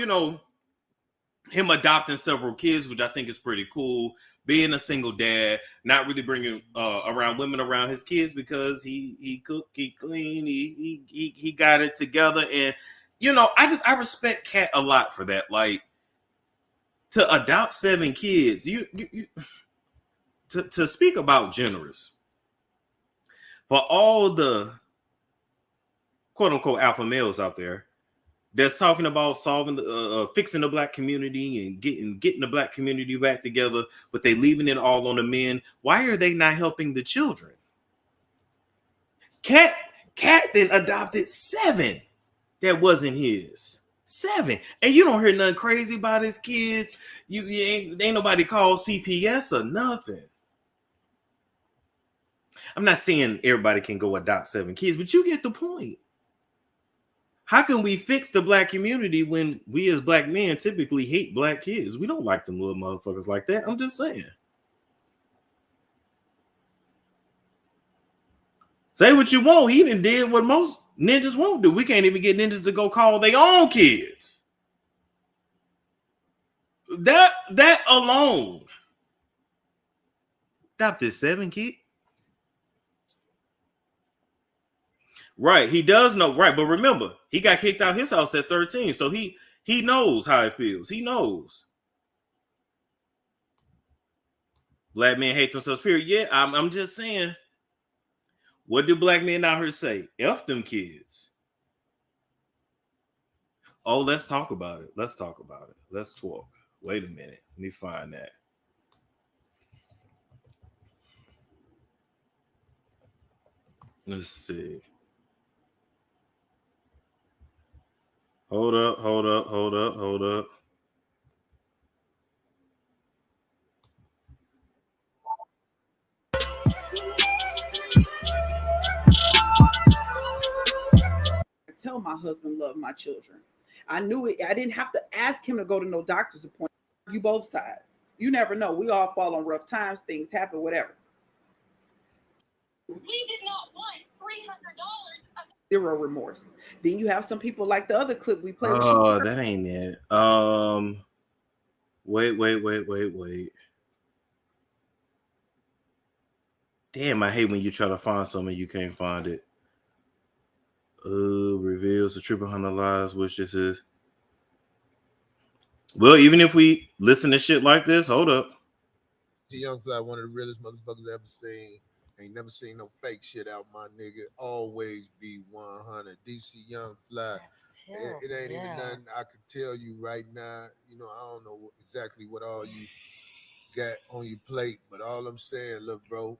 him adopting several kids, which I think is pretty cool. Being a single dad, not really bringing around women around his kids because he cooked, he cleaned, he got it together, and I respect Katt a lot for that. Like, to adopt 7 kids, you to speak about generous for all the quote unquote alpha males out there that's talking about solving fixing the black community and getting the black community back together, but they leaving it all on the men. Why are they not helping the children? Katt then adopted 7 that wasn't his. 7, and you don't hear nothing crazy about his kids. You ain't nobody called CPS or nothing. I'm not saying everybody can go adopt 7 kids, but you get the point. How can we fix the black community when we as black men typically hate black kids? We don't like them little motherfuckers like that. I'm just saying. Say what you want. He done did what most ninjas won't do. We can't even get ninjas to go call their own kids. That alone. Adopted 7 kids. Right, he does know. Right, but remember, he got kicked out his house at 13, so he knows how it feels. He knows. Black men hate themselves, period. Yeah, I'm just saying. What do black men out here say? F them kids. Oh, let's talk about it. Let's talk about it. Let's talk. Wait a minute. Let me find that. Let's see. Hold up. I tell my husband love my children. I knew it. I didn't have to ask him to go to no doctor's appointment. You both sides. You never know. We all fall on rough times. Things happen, whatever. We did not want $300. Zero remorse. Then you have some people like the other clip we played. Oh, that ain't it. Wait. Damn, I hate when you try to find something and you can't find it. Reveals the triple 100 lies, which this is. Well, even if we listen to shit like this, hold up. Young Fly, one of the realest motherfuckers I ever seen. Ain't never seen no fake shit out, my nigga. Always be 100. DC Young Fly. It ain't even nothing I can tell you right now. I don't know exactly what all you got on your plate, but all I'm saying, look, bro,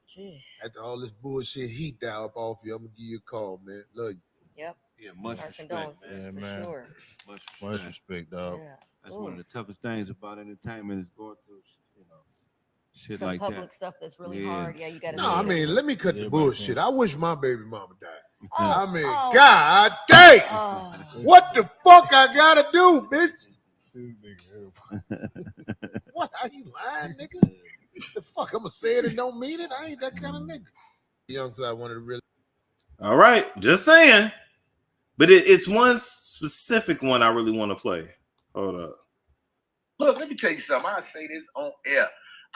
after all this bullshit heat down up off you, I'm gonna give you a call, man. Love you. Yep. Yeah, much respect, man. Yeah, man. Sure. Much respect, dog. Yeah. That's one of the toughest things about entertainment is going through, shit Some like public that. stuff that's really hard. Yeah, you got to. No, I mean, let me cut the bullshit. I wish my baby mama died. Oh, I mean, God dang! What the fuck I gotta do, bitch? What? Are you lying, nigga? The fuck? I'ma say it and don't mean it? I ain't that kind of nigga. Young Fly, one of the real. All right, just saying. But it's one specific one I really want to play. Hold up. Look, let me tell you something. I say this on air.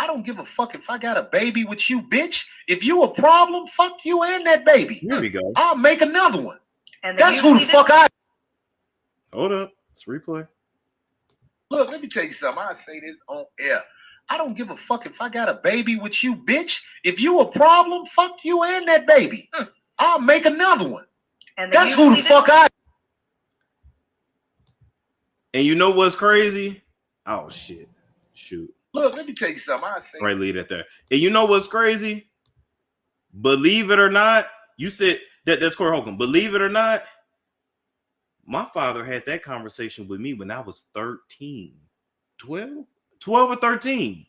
I don't give a fuck if I got a baby with you, bitch. If you a problem, fuck you and that baby. Here we go. I'll make another one. And That's who the fuck I. Hold up. Let's replay. Look, let me tell you something. I say this on air. I don't give a fuck if I got a baby with you, bitch. If you a problem, fuck you and that baby. I'll make another one. And that's who the fuck I. And you know what's crazy? Oh shit. Shoot. Look, let me tell you something. I say Right, leave it there. And you know what's crazy? Believe it or not, you said that's Corey Holcomb. Believe it or not, my father had that conversation with me when I was 13. 12 or 13.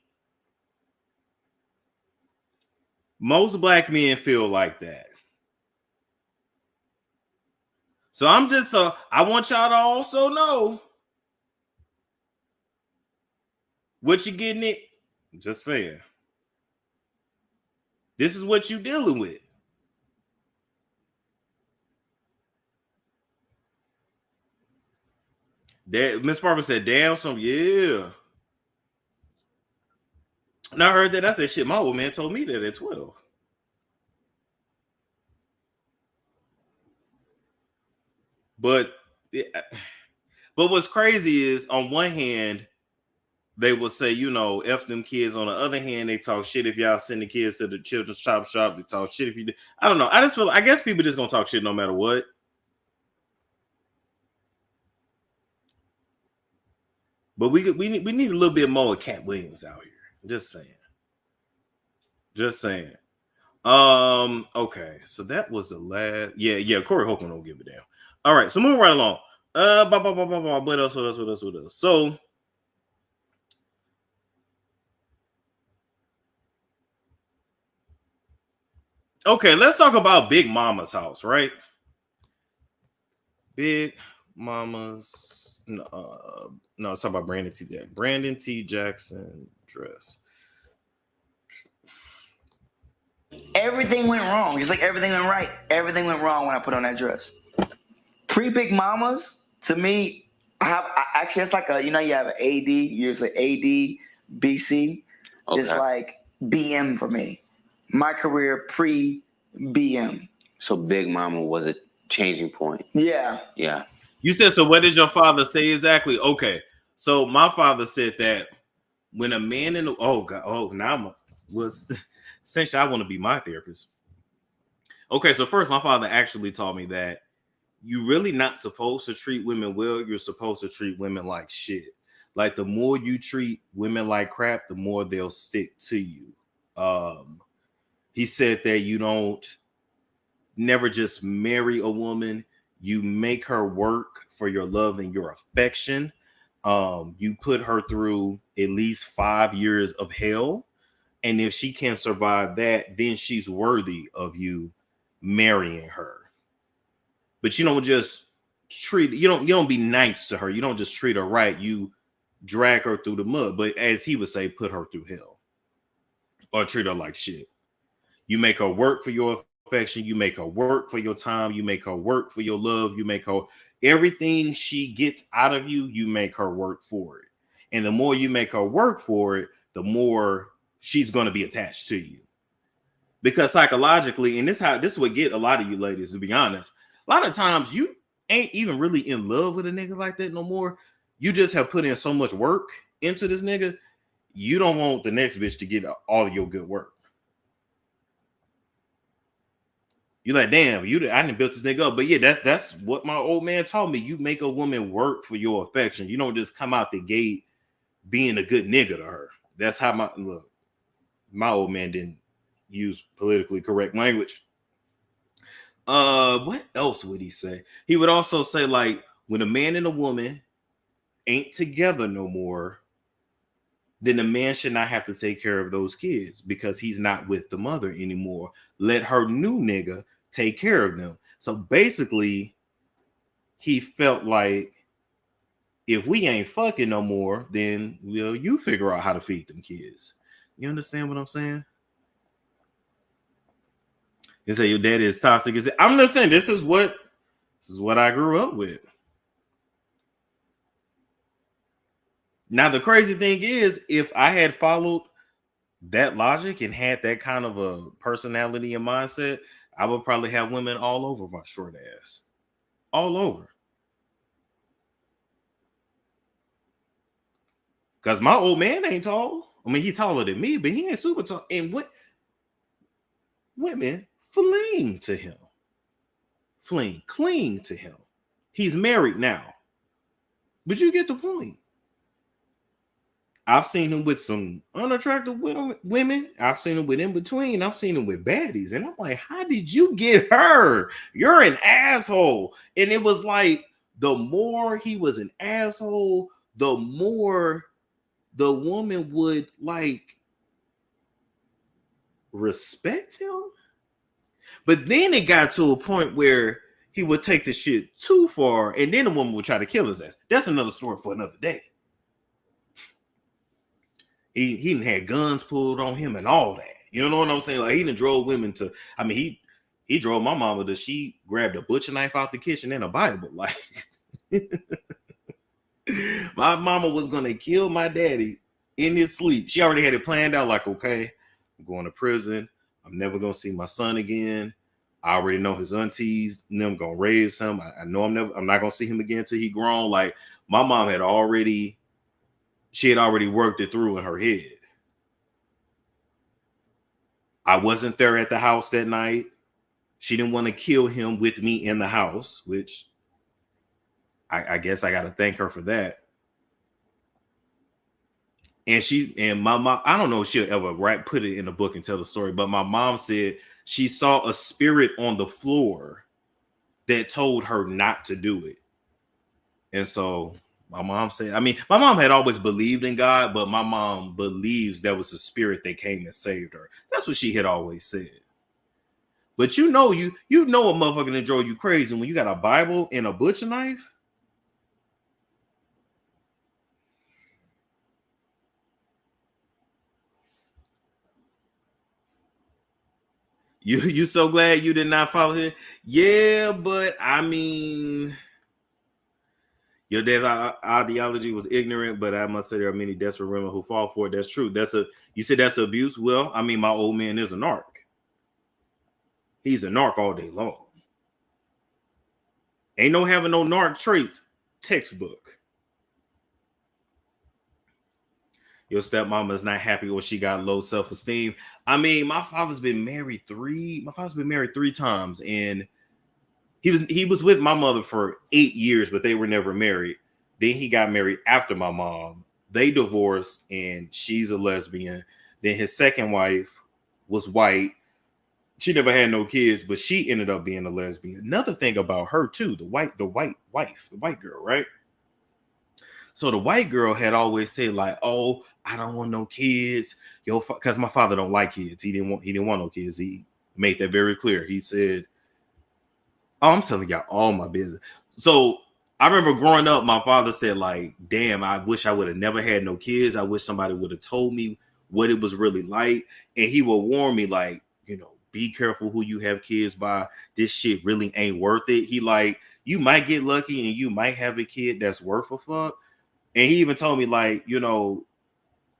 Most black men feel like that. So I'm just I want y'all to also know what you getting it. Just saying. This is what you dealing with. That Miss Barbara said, damn, some yeah. And I heard that. I said, shit, my old man told me that at 12. But what's crazy is, on one hand, they will say, you know, F them kids. On the other hand, they talk shit if y'all send the kids to the children's chop shop. They talk shit if you do. I don't know. I just feel, I guess people just gonna talk shit no matter what. But we need a little bit more of Katt Williams out here. Just saying. Just saying. Okay. So that was the last. Yeah. Corey Holcomb don't give a damn. All right. So moving right along. What else? So. Okay, let's talk about Big Mama's house, right? Big Mama's. No, let's talk about Brandon T. Jackson. Brandon T. Jackson dress. Everything went wrong. Just like everything went right. Everything went wrong when I put on that dress. Pre-Big Mamas, to me, actually, it's like a, you have an AD, you're like AD, BC. Okay. It's like BM for me. My career pre-BM. So Big Mama was a changing point. Yeah. Yeah. You said, so what did your father say exactly? Okay. So my father said that when a man in the, essentially I want to be my therapist. Okay. So first, my father actually taught me that you're really not supposed to treat women well. You're supposed to treat women like shit. Like the more you treat women like crap, the more they'll stick to you. He said that you don't never just marry a woman. You make her work for your love and your affection. You put her through at least 5 years of hell. And if she can survive that, then she's worthy of you marrying her. But you don't just you don't be nice to her. You don't just treat her right. You drag her through the mud. But as he would say, put her through hell. Or treat her like shit. You make her work for your affection. You make her work for your time. You make her work for your love. You make her everything she gets out of you. You make her work for it. And the more you make her work for it, the more she's going to be attached to you. Because psychologically, and this is what get a lot of you ladies, to be honest. A lot of times you ain't even really in love with a nigga like that no more. You just have put in so much work into this nigga. You don't want the next bitch to get all of your good work. You're like, damn, I didn't build this nigga up. But yeah, that's what my old man taught me. You make a woman work for your affection. You don't just come out the gate being a good nigga to her. That's how my old man didn't use politically correct language. What else would he say? He would also say, like, when a man and a woman ain't together no more, then the man should not have to take care of those kids because he's not with the mother anymore. Let her new nigga take care of them. So basically, he felt like if we ain't fucking no more, then you figure out how to feed them kids. You understand what I'm saying? You say your daddy is toxic. I'm just saying this is what I grew up with. Now the crazy thing is, if I had followed that logic and had that kind of a personality and mindset, I would probably have women all over my short ass. All over. Because my old man ain't tall. I mean, he's taller than me, but he ain't super tall. And what women fling to him. Cling to him. He's married now. But you get the point. I've seen him with some unattractive women. I've seen him with in between. I've seen him with baddies. And I'm like, how did you get her? You're an asshole. And it was like, the more he was an asshole, the more the woman would like respect him. But then it got to a point where he would take the shit too far, and then the woman would try to kill his ass. That's another story for another day. He done had guns pulled on him and all that. You know what I'm saying? Like, he done drove women to, I mean, he drove my mama to, she grabbed a butcher knife out the kitchen and a Bible. Like, my mama was going to kill my daddy in his sleep. She already had it planned out, like, okay, I'm going to prison. I'm never going to see my son again. I already know his aunties, them going to raise him. I know I'm not going to see him again until he grown. Like, my mom had already, she had already worked it through in her head. I wasn't there at the house that night. She didn't want to kill him with me in the house, which I guess I got to thank her for that. And my mom, I don't know if she'll ever put it in the book and tell the story, but my mom said she saw a spirit on the floor that told her not to do it. And so my mom said, I mean, my mom had always believed in God, but my mom believes there was a spirit that came and saved her. That's what she had always said. But you know a motherfucker that drove you crazy when you got a Bible and a butcher knife. You so glad you did not follow him? Yeah, but I mean, your dad's ideology was ignorant, but I must say there are many desperate women who fall for it. That's true. You said that's abuse. Well, I mean, my old man is a narc. He's a narc all day long. Ain't no having no narc traits. Textbook. Your stepmama is not happy or she got low self-esteem. I mean, my father's been married three times, and he was with my mother for 8 years, but they were never married. Then he got married after my mom. They divorced, and she's a lesbian. Then his second wife was white. She never had no kids, but she ended up being a lesbian. Another thing about her too, the white girl, right? So the white girl had always said like, "Oh, I don't want no kids." Because my father don't like kids. He didn't want no kids. He made that very clear. He said, "Oh, I'm telling y'all all my business." So I remember growing up, my father said like, "Damn, I wish I would have never had no kids. I wish somebody would have told me what it was really like." And he would warn me like, be careful who you have kids by. This shit really ain't worth it. He like, you might get lucky and you might have a kid that's worth a fuck. And he even told me like,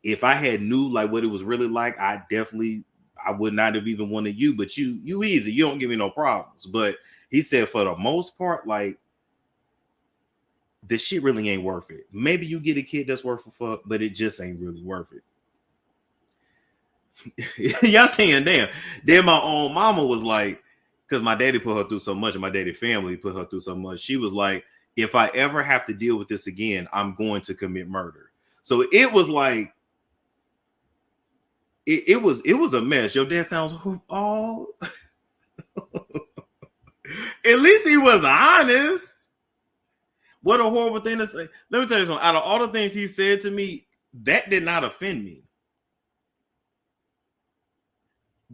if I had knew like what it was really like, I would not have even wanted you, but you easy. You don't give me no problems. But he said for the most part, like, this shit really ain't worth it. Maybe you get a kid that's worth a fuck, but it just ain't really worth it. Y'all saying damn. Then my own mama was like, because my daddy put her through so much, and my daddy family put her through so much. She was like, if I ever have to deal with this again, I'm going to commit murder. So it was like, it was a mess. Your dad sounds all. At least he was honest. What a horrible thing to say. Let me tell you something. Out of all the things he said to me, that did not offend me.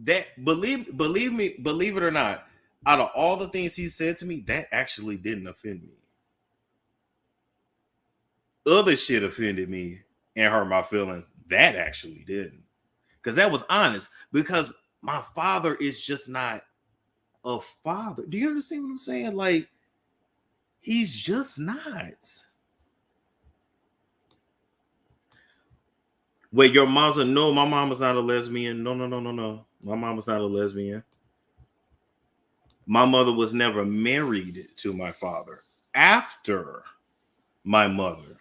That believe it or not, out of all the things he said to me, that actually didn't offend me. Other shit offended me and hurt my feelings. That actually didn't. Because that was honest. Because my father is just not a father. Do you understand what I'm saying? Like, he's just not. Wait, your mom's a no? My mom was not a lesbian. No. My mom was not a lesbian. My mother was never married to my father. After my mother,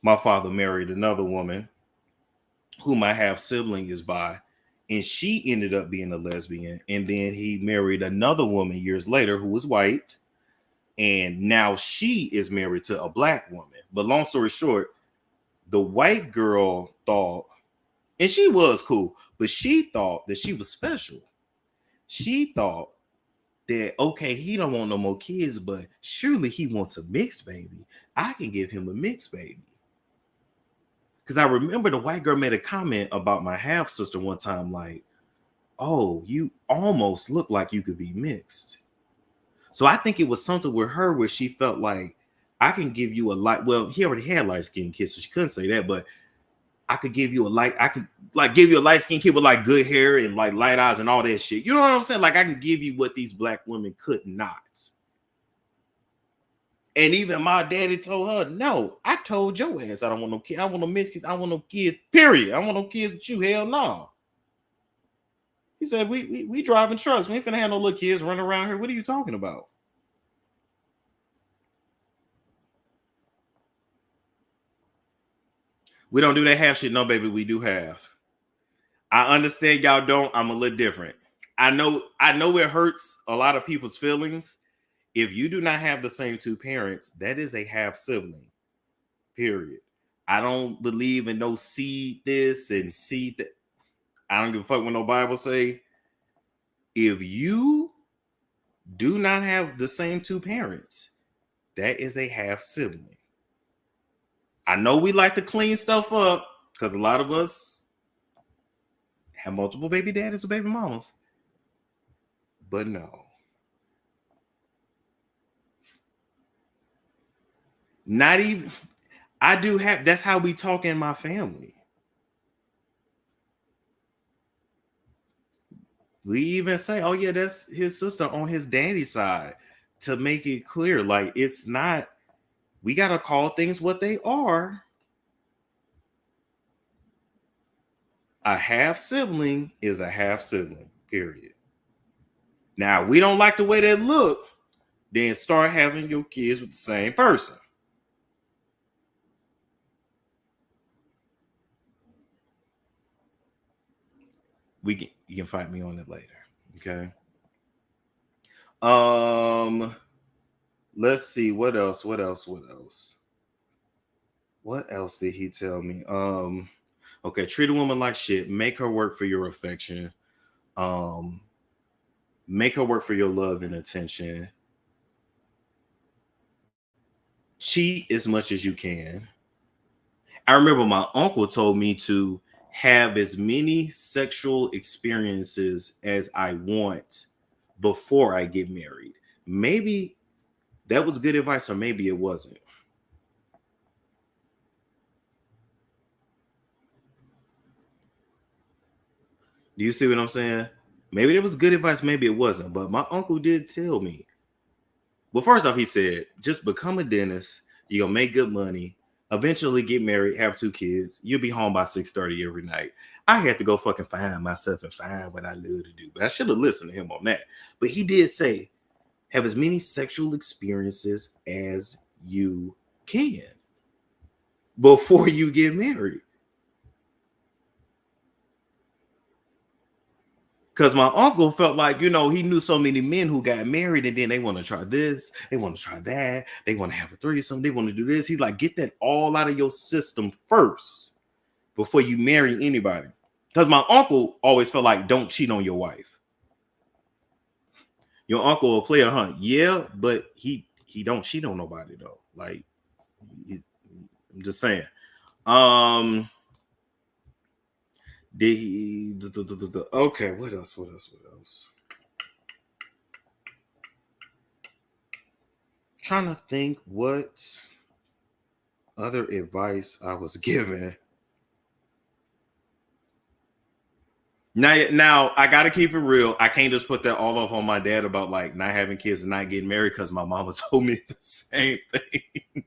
my father married another woman whom my half sibling is by, and she ended up being a lesbian. And then he married another woman years later who was white, and now she is married to a black woman. But long story short, the white girl thought, and she was cool, but she thought that she was special. She thought that, okay, he don't want no more kids, but surely he wants a mixed baby. I can give him a mixed baby. Because I remember the white girl made a comment about my half sister one time, like, oh, you almost look like you could be mixed. So I think it was something with her where she felt like, I can give you a light. Well, he already had light skinned kids, so she couldn't say that, but I could give you a light. I could like give you a light skinned kid with like good hair and like light eyes and all that shit. You know what I'm saying? Like I can give you what these black women could not. And even my daddy told her, no, I told your ass I don't want no kids. I want no mixed kids. I want no kids, period. I want no kids with you. Hell no. He said, we driving trucks. We ain't finna have no little kids running around here. What are you talking about? We don't do that half shit. No, baby, we do half. I understand y'all don't. I'm a little different. I know it hurts a lot of people's feelings. If you do not have the same two parents, that is a half sibling, period. I don't believe in no seed this and seed that. I don't give a fuck what no Bible say. If you do not have the same two parents, that is a half sibling. I know we like to clean stuff up because a lot of us have multiple baby daddies or baby mamas. But no. Not even, I do have, that's how we talk in my family. We even say, oh yeah, that's his sister on his daddy's side, to make it clear. Like it's not, we got to call things what they are. A half sibling is a half sibling, period. Now, we don't like the way they look, then start having your kids with the same person. You can fight me on it later, okay? Let's see, what else? What else did he tell me? Okay, treat a woman like shit, make her work for your affection, make her work for your love and attention, cheat as much as you can. I remember my uncle told me to have as many sexual experiences as I want before I get married. Maybe that was good advice, or maybe it wasn't. Do you see what I'm saying? Maybe it was good advice, maybe it wasn't. But my uncle did tell me. Well, first off, he said, just become a dentist. You're going to make good money. Eventually get married, have 2 kids. You'll be home by 6:30 every night. I had to go fucking find myself and find what I love to do. But I should have listened to him on that. But he did say, have as many sexual experiences as you can before you get married. Because my uncle felt like, he knew so many men who got married and then they want to try this, they want to try that, they want to have a threesome, they want to do this. He's like, get that all out of your system first before you marry anybody. Because my uncle always felt like, don't cheat on your wife. Your uncle will play a hunt. Yeah, but he don't cheat on nobody though. Like, I'm just saying. Did he? Okay, what else? Trying to think what other advice I was given. Now I gotta keep it real. I can't just put that all off on my dad about like not having kids and not getting married because my mama told me the same thing.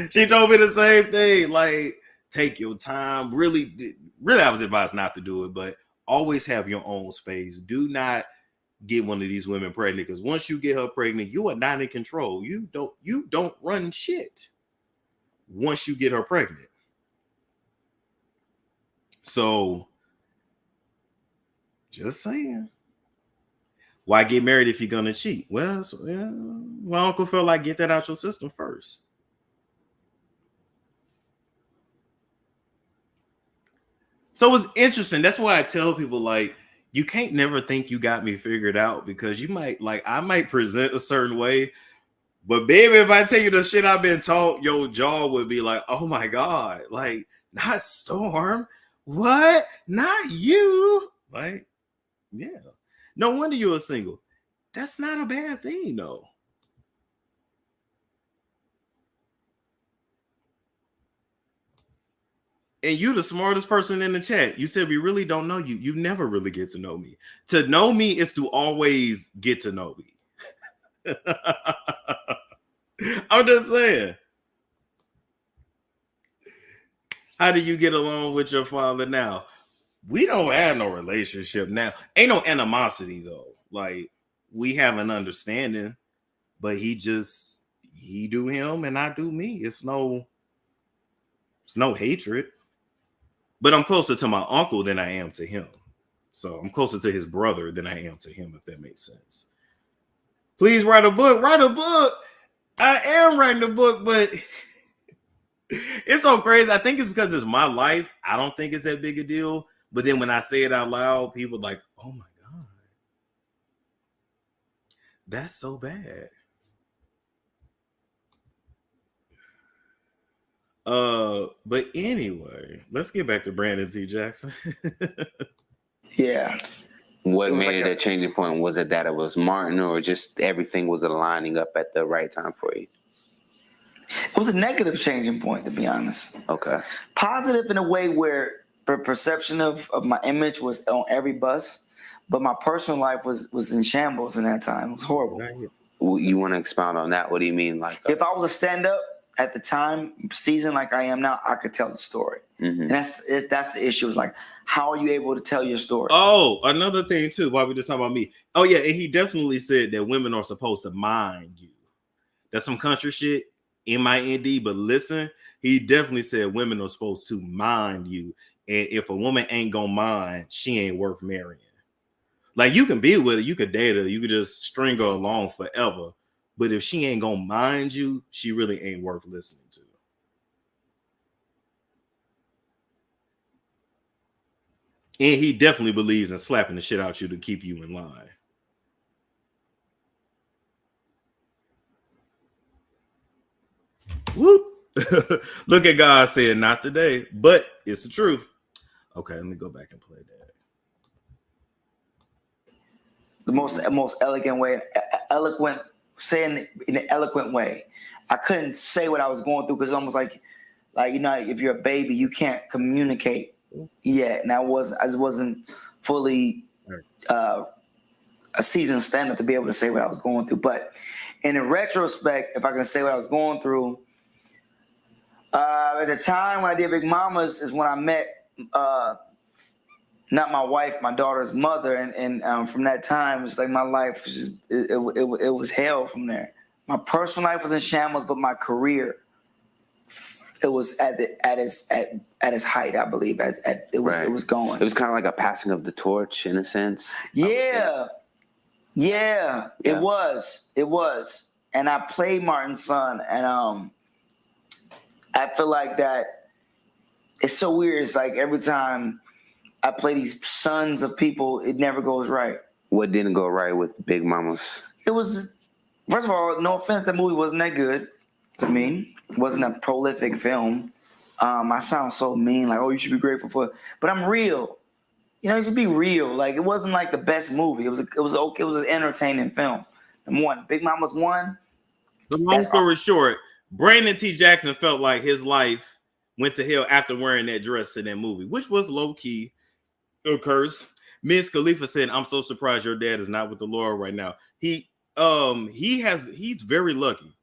She told me the same thing. Like, Take your time. Really, I was advised not to do it, but always have your own space. Do not get one of these women pregnant, because once you get her pregnant, you are not in control. You don't run shit once you get her pregnant. So just saying. Why get married if you're gonna cheat? Well, my uncle felt like get that out your system first. So it's interesting. That's why I tell people, like, you can't never think you got me figured out, because you might, like, I might present a certain way, but baby, if I tell you the shit I've been taught, your jaw would be like, oh my God, like, not Storm. What? Not you. Like, yeah. No wonder you were single. That's not a bad thing, though. And you the smartest person in the chat. You said we really don't know you. You never really get to know me. To know me is to always get to know me. I'm just saying. How do you get along with your father now? We don't have no relationship now. Ain't no animosity though. Like, we have an understanding, but he do him and I do me. It's no hatred. But I'm closer to my uncle than I am to him. So I'm closer to his brother than I am to him, if that makes sense. Please write a book. Write a book. I am writing a book, but it's so crazy. I think it's because it's my life. I don't think it's that big a deal. But then when I say it out loud, people are like, oh my God, that's so bad. But anyway, let's get back to Brandon T. Jackson. Yeah. What made it a changing point? Was it that it was Martin, or just everything was aligning up at the right time for you? It was a negative changing point, to be honest. Okay. Positive in a way where the perception of my image was on every bus, but my personal life was in shambles in that time. It was horrible. You want to expound on that? What do you mean? Like, if I was a stand-up at the time, seasoned like I am now, I could tell the story. Mm-hmm. And that's the issue. Is like, how are you able to tell your story? Oh, another thing too, while we just talking about me. Oh yeah, and he definitely said that women are supposed to mind you. That's some country shit, MIND, but listen, he definitely said women are supposed to mind you. And if a woman ain't gonna mind, she ain't worth marrying. Like, you can be with her, you could date her, you could just string her along forever. But if she ain't gonna mind you, she really ain't worth listening to. And he definitely believes in slapping the shit out you to keep you in line. Whoop. Look at God saying, not today, but it's the truth. Okay, let me go back and play that. The most elegant way, saying in an eloquent way. I couldn't say what I was going through because it's almost like if you're a baby, you can't communicate yet. And I just wasn't fully a seasoned stand-up to be able to say what I was going through. But in retrospect, if I can say what I was going through, at the time when I did Big Mamas is when I met not my wife, my daughter's mother, and from that time, it's like my life was just, it was hell from there. My personal life was in shambles, but my career, it was at its height, I believe. It was going. It was kind of like a passing of the torch in a sense. Yeah, it was. And I played Martin's son, and I feel like that. It's so weird. It's like every time I play these sons of people, it never goes right. What didn't go right with Big Mamas? It was, first of all, no offense, that movie wasn't that good to me. It wasn't a prolific film. I sound so mean, like, oh, you should be grateful for it. But I'm real. You know, you should be real. Like, it wasn't like the best movie. It was okay. It was an entertaining film. Number one, Big Mamas won. So long story short, Brandon T. Jackson felt like his life went to hell after wearing that dress in that movie, which was low-key a curse. Miss Khalifa said, I'm so surprised your dad is not with the Lord right now. He's very lucky.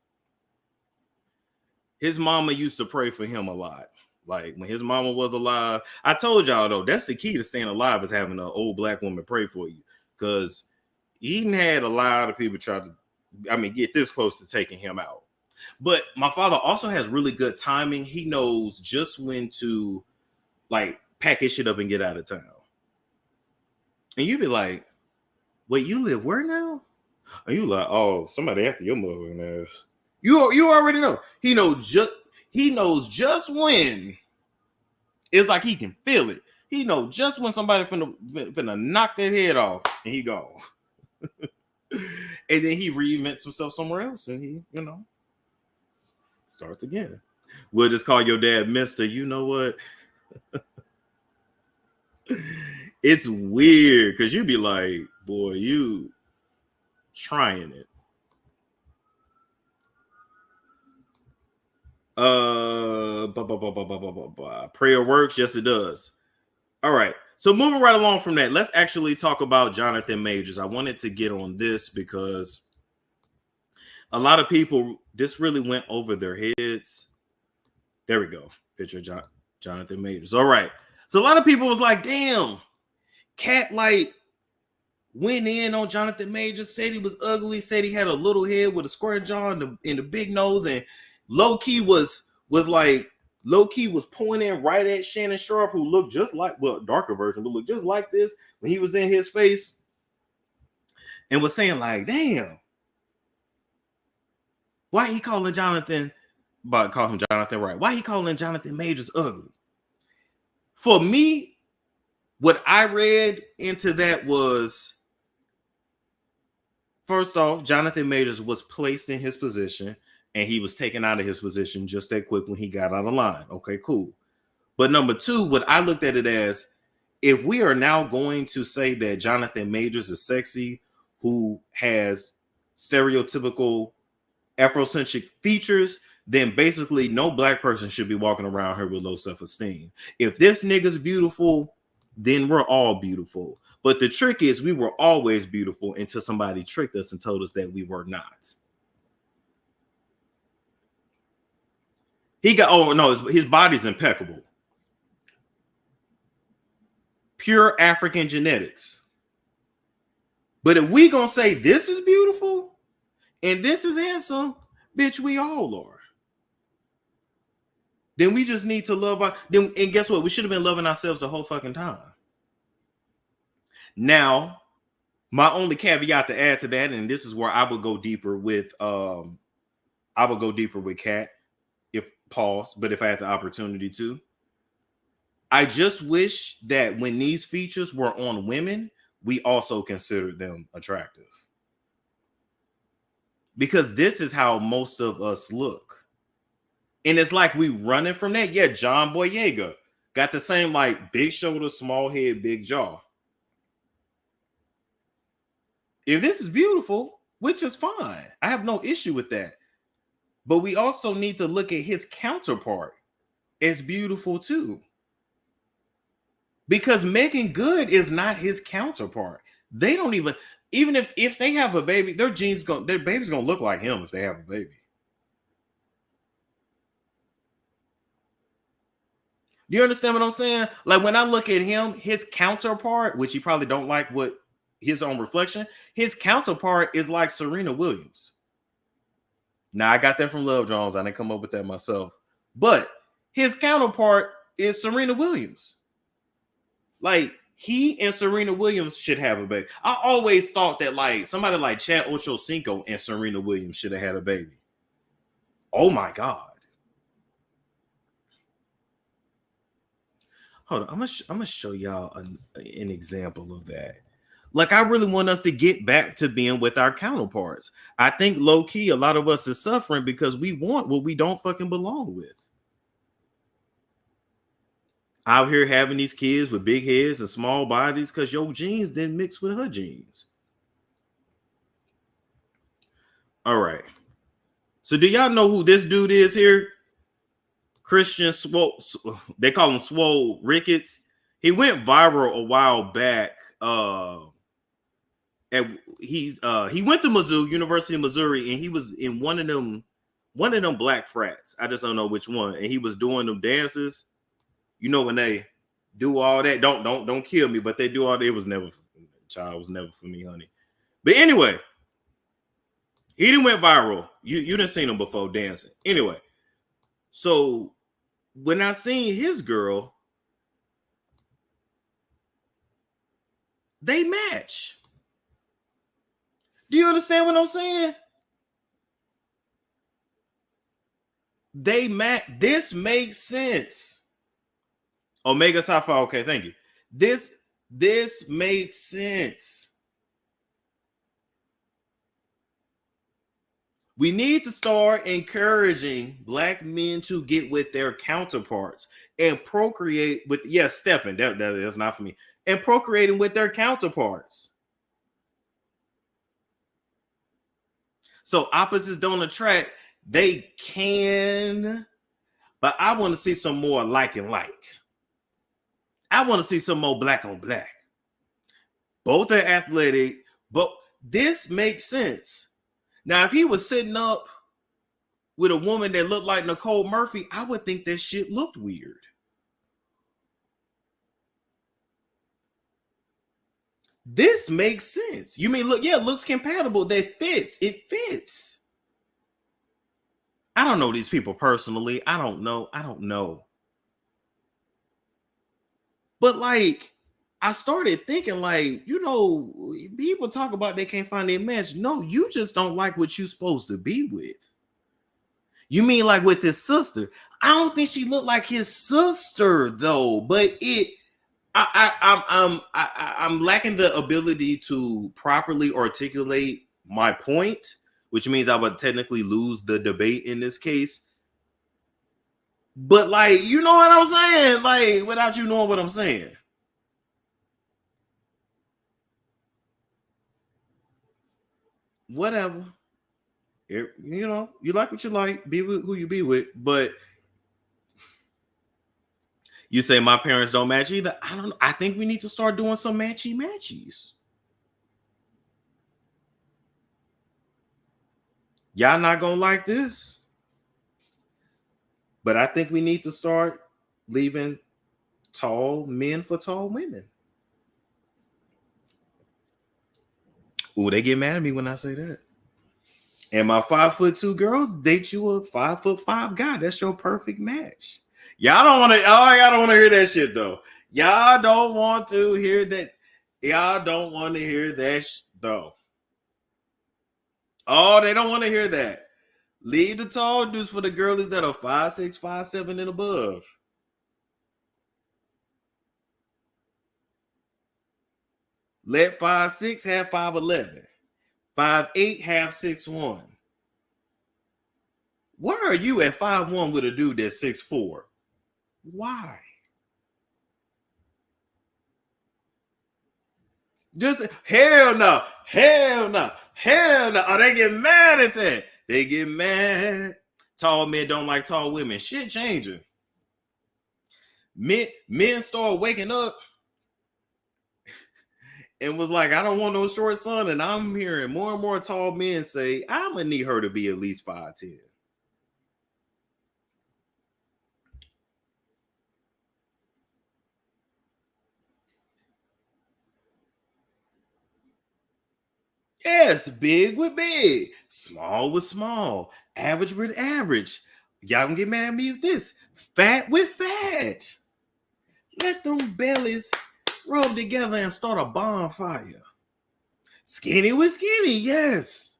His mama used to pray for him a lot. Like when his mama was alive. I told y'all though, that's the key to staying alive is having an old black woman pray for you. Because he had a lot of people try to, get this close to taking him out. But my father also has really good timing. He knows just when to like pack his shit up and get out of town. And you be like, wait, you live where now? And you like, oh, somebody after your mother ass. You already know. He knows just when. It's like he can feel it. He knows just when somebody finna knock their head off and he gone. And then he reinvents himself somewhere else and he, starts again. We'll just call your dad Mr. You know what? It's weird because you'd be like, boy, you trying it. Prayer works. Yes, it does. All right. So moving right along from that, let's actually talk about Jonathan Majors. I wanted to get on this because a lot of people, this really went over their heads. There we go. Picture of Jonathan Majors. All right. So a lot of people was like, damn, Katt like went in on Jonathan Majors, said he was ugly, said he had a little head with a square jaw and the big nose, and low-key was pointing right at Shannon Sharpe, who looked just like, well, darker version, but looked just like this when he was in his face, and was saying like, damn, why he calling Jonathan, but call him Jonathan Wright, why he calling Jonathan Majors ugly? For me, what I read into that was, first off, Jonathan Majors was placed in his position and he was taken out of his position just that quick when he got out of line. Okay, cool. But number two, what I looked at it as, if we are now going to say that Jonathan Majors is sexy, who has stereotypical Afrocentric features, then basically no black person should be walking around here with low self-esteem. If this nigga's beautiful, then we're all beautiful. But the trick is we were always beautiful until somebody tricked us and told us that we were not. His body's impeccable. Pure African genetics. But if we gonna say this is beautiful and this is handsome, bitch, we all are. Then we just need to love and guess what? We should have been loving ourselves the whole fucking time. Now, my only caveat to add to that, and this is where I would go deeper with Katt, if I had the opportunity to. I just wish that when these features were on women, we also considered them attractive. Because this is how most of us look. And it's like we running from that. Yeah, John Boyega got the same like big shoulders, small head, big jaw. If this is beautiful, which is fine, I have no issue with that. But we also need to look at his counterpart as beautiful too. Because Megan Good is not his counterpart. They don't even if they have a baby, their baby's gonna look like him if they have a baby. Do you understand what I'm saying? Like when I look at him, his counterpart, which he probably don't like what his own reflection, his counterpart is like Serena Williams. Now I got that from Love Jones. I didn't come up with that myself. But his counterpart is Serena Williams. Like he and Serena Williams should have a baby. I always thought that like somebody like Chad Ochocinco and Serena Williams should have had a baby. Oh my God. Hold on, I'm gonna show y'all an example of that. Like, I really want us to get back to being with our counterparts. I think low key, a lot of us is suffering because we want what we don't fucking belong with. Out here having these kids with big heads and small bodies because your genes didn't mix with her genes. All right. So do y'all know who this dude is here? Christian Swole, they call him Swole Ricketts. He went viral a while back. He went to Mizzou, University of Missouri, and he was in one of them black frats. I just don't know which one. And he was doing them dances. you know, when they do all that, don't kill me, but they do all that. It was never, child was never for me, honey. But anyway, he didn't went viral. You done seen him before dancing. Anyway, so when I seen his girl, they match. Do you understand what I'm saying? They match. This makes sense. Omega Psi Phi. Okay, thank you. This makes sense. We need to start encouraging black men to get with their counterparts and procreate with, yes, stepping. That's not for me. And procreating with their counterparts. So opposites don't attract. They can, but I want to see some more like and like. I want to see some more black on black. Both are athletic, but this makes sense. Now, if he was sitting up with a woman that looked like Nicole Murphy, I would think that shit looked weird. This makes sense. You mean, look, yeah, looks compatible. That fits. It fits. I don't know these people personally. I don't know. But like, I started thinking like, you know, people talk about they can't find their match. No, you just don't like what you're supposed to be with. You mean like with his sister? I don't think she looked like his sister though, but I'm lacking the ability to properly articulate my point, which means I would technically lose the debate in this case. But like, you know what I'm saying? Like, without you knowing what I'm saying. Whatever. You know, you like what you like, be with who you be with, but you say my parents don't match either. I don't know. I think we need to start doing some matchies. Y'all not gonna like this, but I think we need to start leaving tall men for tall women. Ooh, they get mad at me when I say that. And my 5'2" girls date you a 5'5" guy. That's your perfect match. Y'all don't want to. Oh, y'all don't want to hear that shit though. Y'all don't want to hear that. Y'all don't want to hear that though. Oh, they don't want to hear that. Leave the tall dudes for the girlies that are 5'6", 5'7", and above. Let 5'6" have 5'11". 5'8" have 6'1". Where are you at 5'1" with a dude that's 6'4"? Why? Just hell no. Oh, they get mad at that. They get mad. Tall men don't like tall women. Shit changing. Men start waking up and was like, I don't want no short son. And I'm hearing more and more tall men say, I'm gonna need her to be at least 5'10". Yes, big with big, small with small, average with average. Y'all gonna get mad at me with this. Fat with fat. Let them bellies rub together and start a bonfire. Skinny with skinny, yes.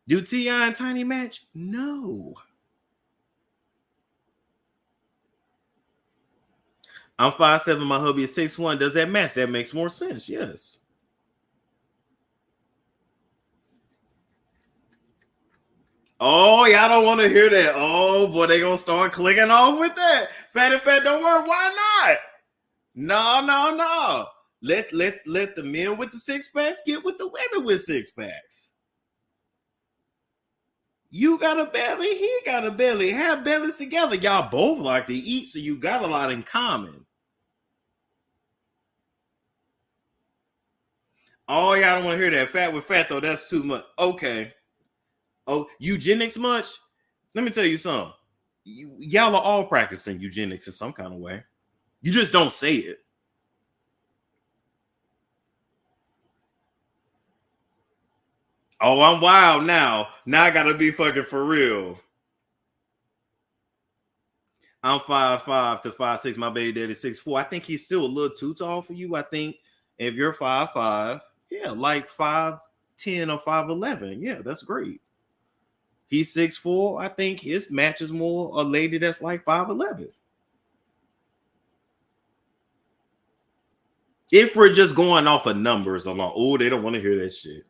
Do T.I. and Tiny match? No. I'm 5'7", my hubby is 6'1". Does that match? That makes more sense, yes. Oh, y'all don't want to hear that. Oh, boy, they gonna start clicking off with that. Fat and fat, don't worry. Why not? No. Let the men with the six packs get with the women with six packs. You got a belly, he got a belly. Have bellies together. Y'all both like to eat, so you got a lot in common. Oh, y'all don't want to hear that. Fat with fat, though, that's too much. Okay. Oh, eugenics much? Let me tell you something. y'all are all practicing eugenics in some kind of way. You just don't say it. Oh, I'm wild now. Now I gotta be fucking for real. I'm 5'5" to 5'6". My baby daddy 6'4". I think he's still a little too tall for you. I think if you're 5'5", yeah, like 5'10" or 5'11". Yeah, that's great. He's 6'4". I think his matches more a lady that's like 5'11". If we're just going off of numbers alone. Oh, they don't want to hear that shit.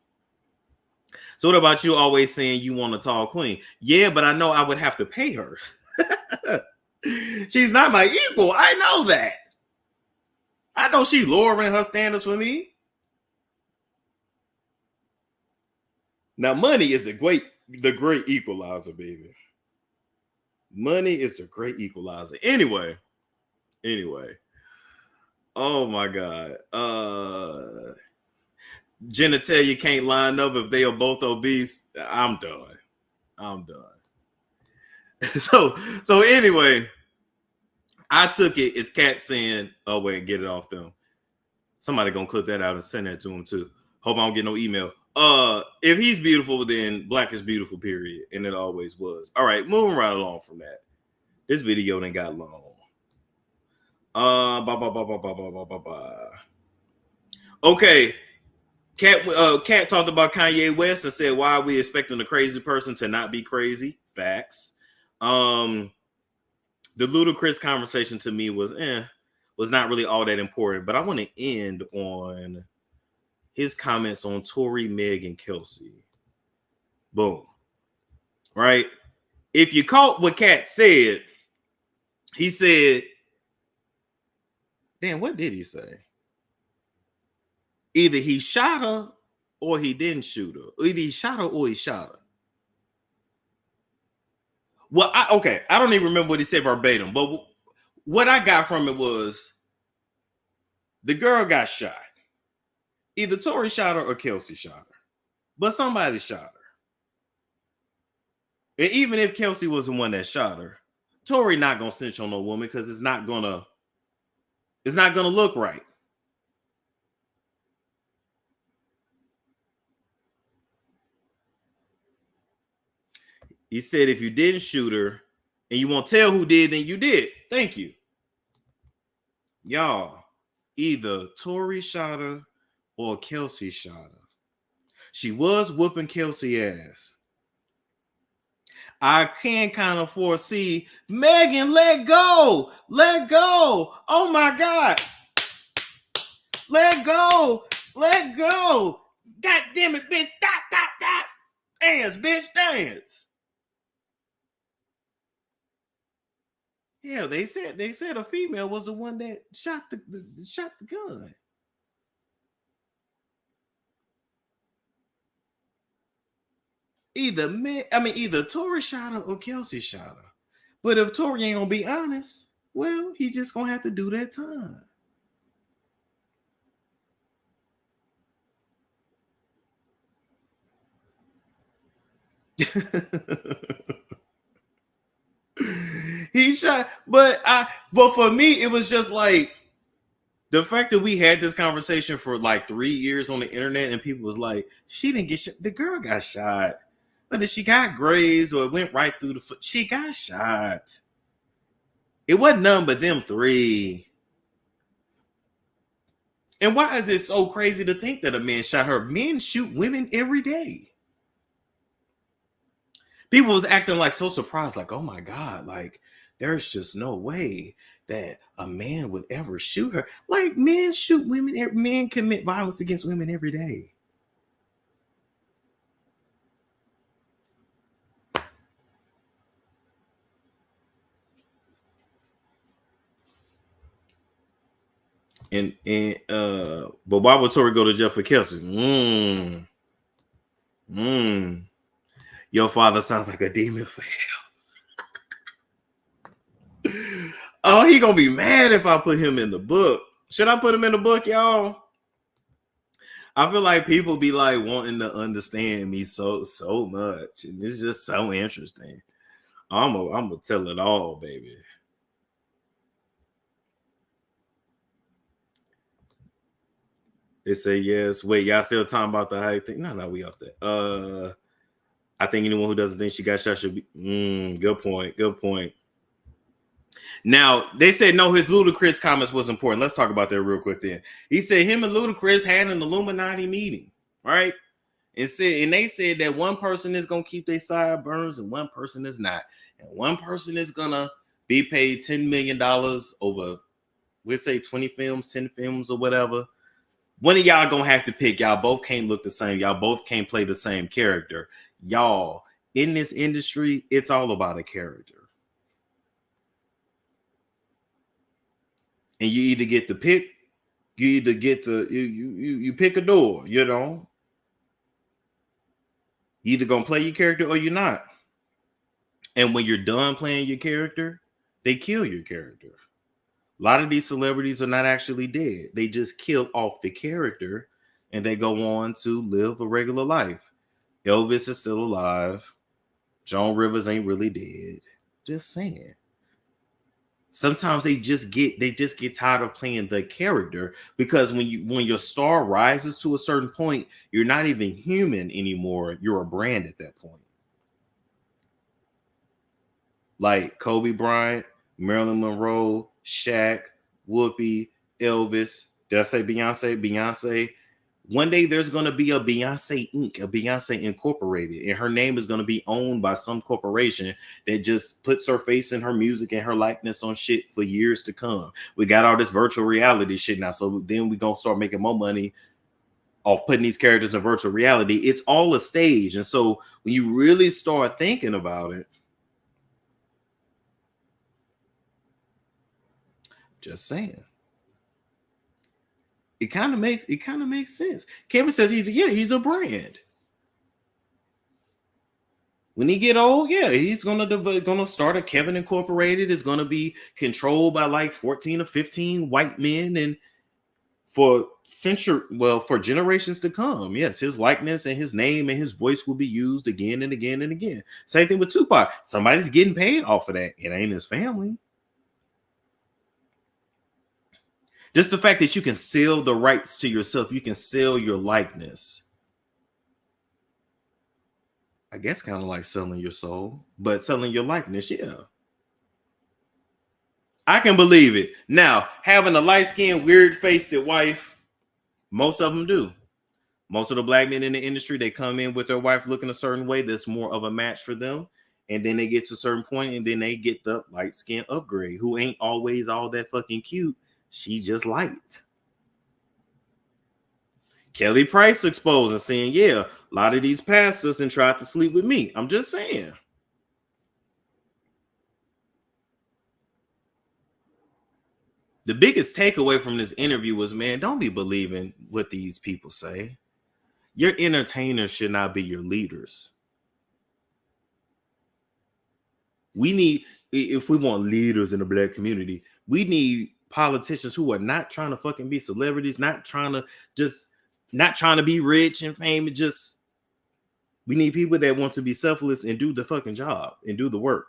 So what about you always saying you want a tall queen? Yeah, but I know I would have to pay her. She's not my equal. I know that. I know she's lowering her standards for me. Now, money is the great equalizer, baby. Money is the great equalizer. Anyway. Oh my God. Genitalia can't line up if they are both obese. I'm done. So anyway, I took it as Katt saying, oh wait, get it off them. Somebody gonna clip that out and send that to him too. Hope I don't get no email. If he's beautiful, then black is beautiful, period. And it always was. All right, moving right along from that. This video done got long. Okay. Katt talked about Kanye West and said, why are we expecting a crazy person to not be crazy? Facts. The ludicrous conversation to me was not really all that important, but I want to end on his comments on Tory, Meg, and Kelsey. Boom. Right? If you caught what Katt said, he said, damn, what did he say? Either he shot her or he didn't shoot her. Either he shot her or he shot her. Well, I don't even remember what he said verbatim, but what I got from it was the girl got shot. Either Tory shot her or Kelsey shot her. But somebody shot her. And even if Kelsey was the one that shot her, Tory not gonna snitch on no woman because it's not gonna look right. He said if you didn't shoot her and you won't tell who did, then you did. Thank you. Y'all, either Tory shot her or Kelsey shot her. She was whooping Kelsey ass. I can kind of foresee Megan, let go. Let go. Oh my God. Let go. Let go. God damn it, bitch. Stop. Dance, bitch, dance. Yeah, they said a female was the one that shot the gun. Either Tory shot her or Kelsey shot her. But if Tory ain't gonna be honest, well, he just gonna have to do that time. He shot, but for me, it was just like the fact that we had this conversation for like 3 years on the internet, and people was like, she didn't get shot. The girl got shot. Whether she got grazed or it went right through the foot, she got shot. It wasn't none but them three. And why is it so crazy to think that a man shot her? Men shoot women every day. People was acting like so surprised, like, oh my God, like there's just no way that a man would ever shoot her. Like men shoot women, men commit violence against women every day. But why would Tory go to jail for Kelsey? Your father sounds like a demon for hell. Oh, he gonna be mad if I put him in the book. Should I put him in the book, y'all? I feel like people be like wanting to understand me so much, and it's just so interesting. I'm gonna tell it all, baby. They say yes. Wait, y'all still talking about the height thing? No, we off that. I think anyone who doesn't think she got shot should be. Good point. Good point. Now they said no. His Ludacris comments was important. Let's talk about that real quick. Then he said him and Ludacris had an Illuminati meeting, right? And they said that one person is gonna keep their sideburns and one person is not, and one person is gonna be paid $10 million over, we'll say 20 films, 10 films, or whatever. One of y'all gonna have to pick. Y'all both can't look the same. Y'all both can't play the same character. Y'all, in this industry, it's all about a character. And you either get to pick, you either get to you pick a door, you know. You either gonna play your character or you're not. And when you're done playing your character, they kill your character. A lot of these celebrities are not actually dead. They just kill off the character and they go on to live a regular life. Elvis is still alive. Joan Rivers ain't really dead. Just saying. Sometimes they just get tired of playing the character, because when your star rises to a certain point, you're not even human anymore. You're a brand at that point. Like Kobe Bryant, Marilyn Monroe, Shaq, Whoopi, Elvis. Did I say Beyonce? Beyonce. One day there's going to be a Beyonce Inc., a Beyonce Incorporated, and her name is going to be owned by some corporation that just puts her face and her music and her likeness on shit for years to come. We got all this virtual reality shit now, so then we're going to start making more money off putting these characters in virtual reality. It's all a stage, and so when you really start thinking about it, just saying. It kind of makes sense. Kevin says he's a brand. When he get old, he's gonna start a Kevin Incorporated. It's gonna be controlled by like 14 or 15 white men, and for generations to come, yes, his likeness and his name and his voice will be used again and again and again. Same thing with Tupac. Somebody's getting paid off of that. It ain't his family. Just the fact that you can sell the rights to yourself, you can sell your likeness. I guess kind of like selling your soul, but selling your likeness, yeah. I can believe it. Now, having a light-skinned, weird-faced wife, most of them do. Most of the black men in the industry, they come in with their wife looking a certain way that's more of a match for them. And then they get to a certain point, and then they get the light-skin upgrade, who ain't always all that fucking cute. She just light. Kelly Price exposed and saying, a lot of these pastors and tried to sleep with me. I'm just saying. The biggest takeaway from this interview was, man, don't be believing what these people say. Your entertainers should not be your leaders. We need, if we want leaders in the black community, we need politicians who are not trying to fucking be celebrities, not trying to be rich and famous. We need people that want to be selfless and do the fucking job and do the work.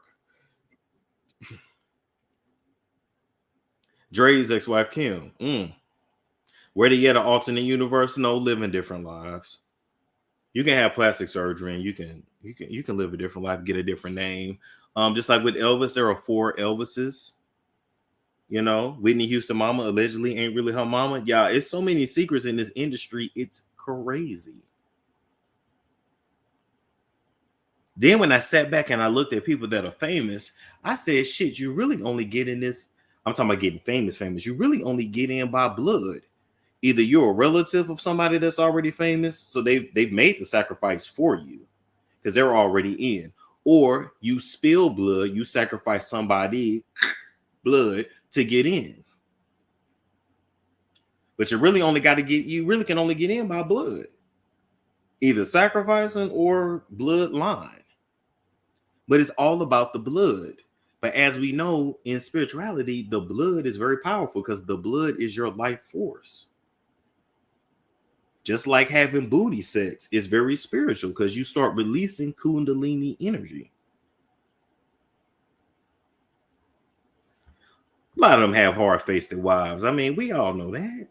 Dre's ex-wife Kim. Where they get an alternate universe? No, living different lives. You can have plastic surgery and you can live a different life, get a different name. Just like with Elvis, there are 4 Elvises. You know, Whitney Houston mama allegedly ain't really her mama. Yeah, it's so many secrets in this industry. It's crazy. Then when I sat back and I looked at people that are famous, I said, shit, you really only get in this. I'm talking about getting famous. You really only get in by blood. Either you're a relative of somebody that's already famous, so they've made the sacrifice for you because they're already in, or you spill blood, you sacrifice somebody blood to get in. But you really can only get in by blood, either sacrificing or bloodline. But it's all about the blood. But as we know in spirituality, the blood is very powerful because the blood is your life force. Just like having booty sex is very spiritual because you start releasing Kundalini energy. A lot of them have hard-faced wives. I mean, we all know that.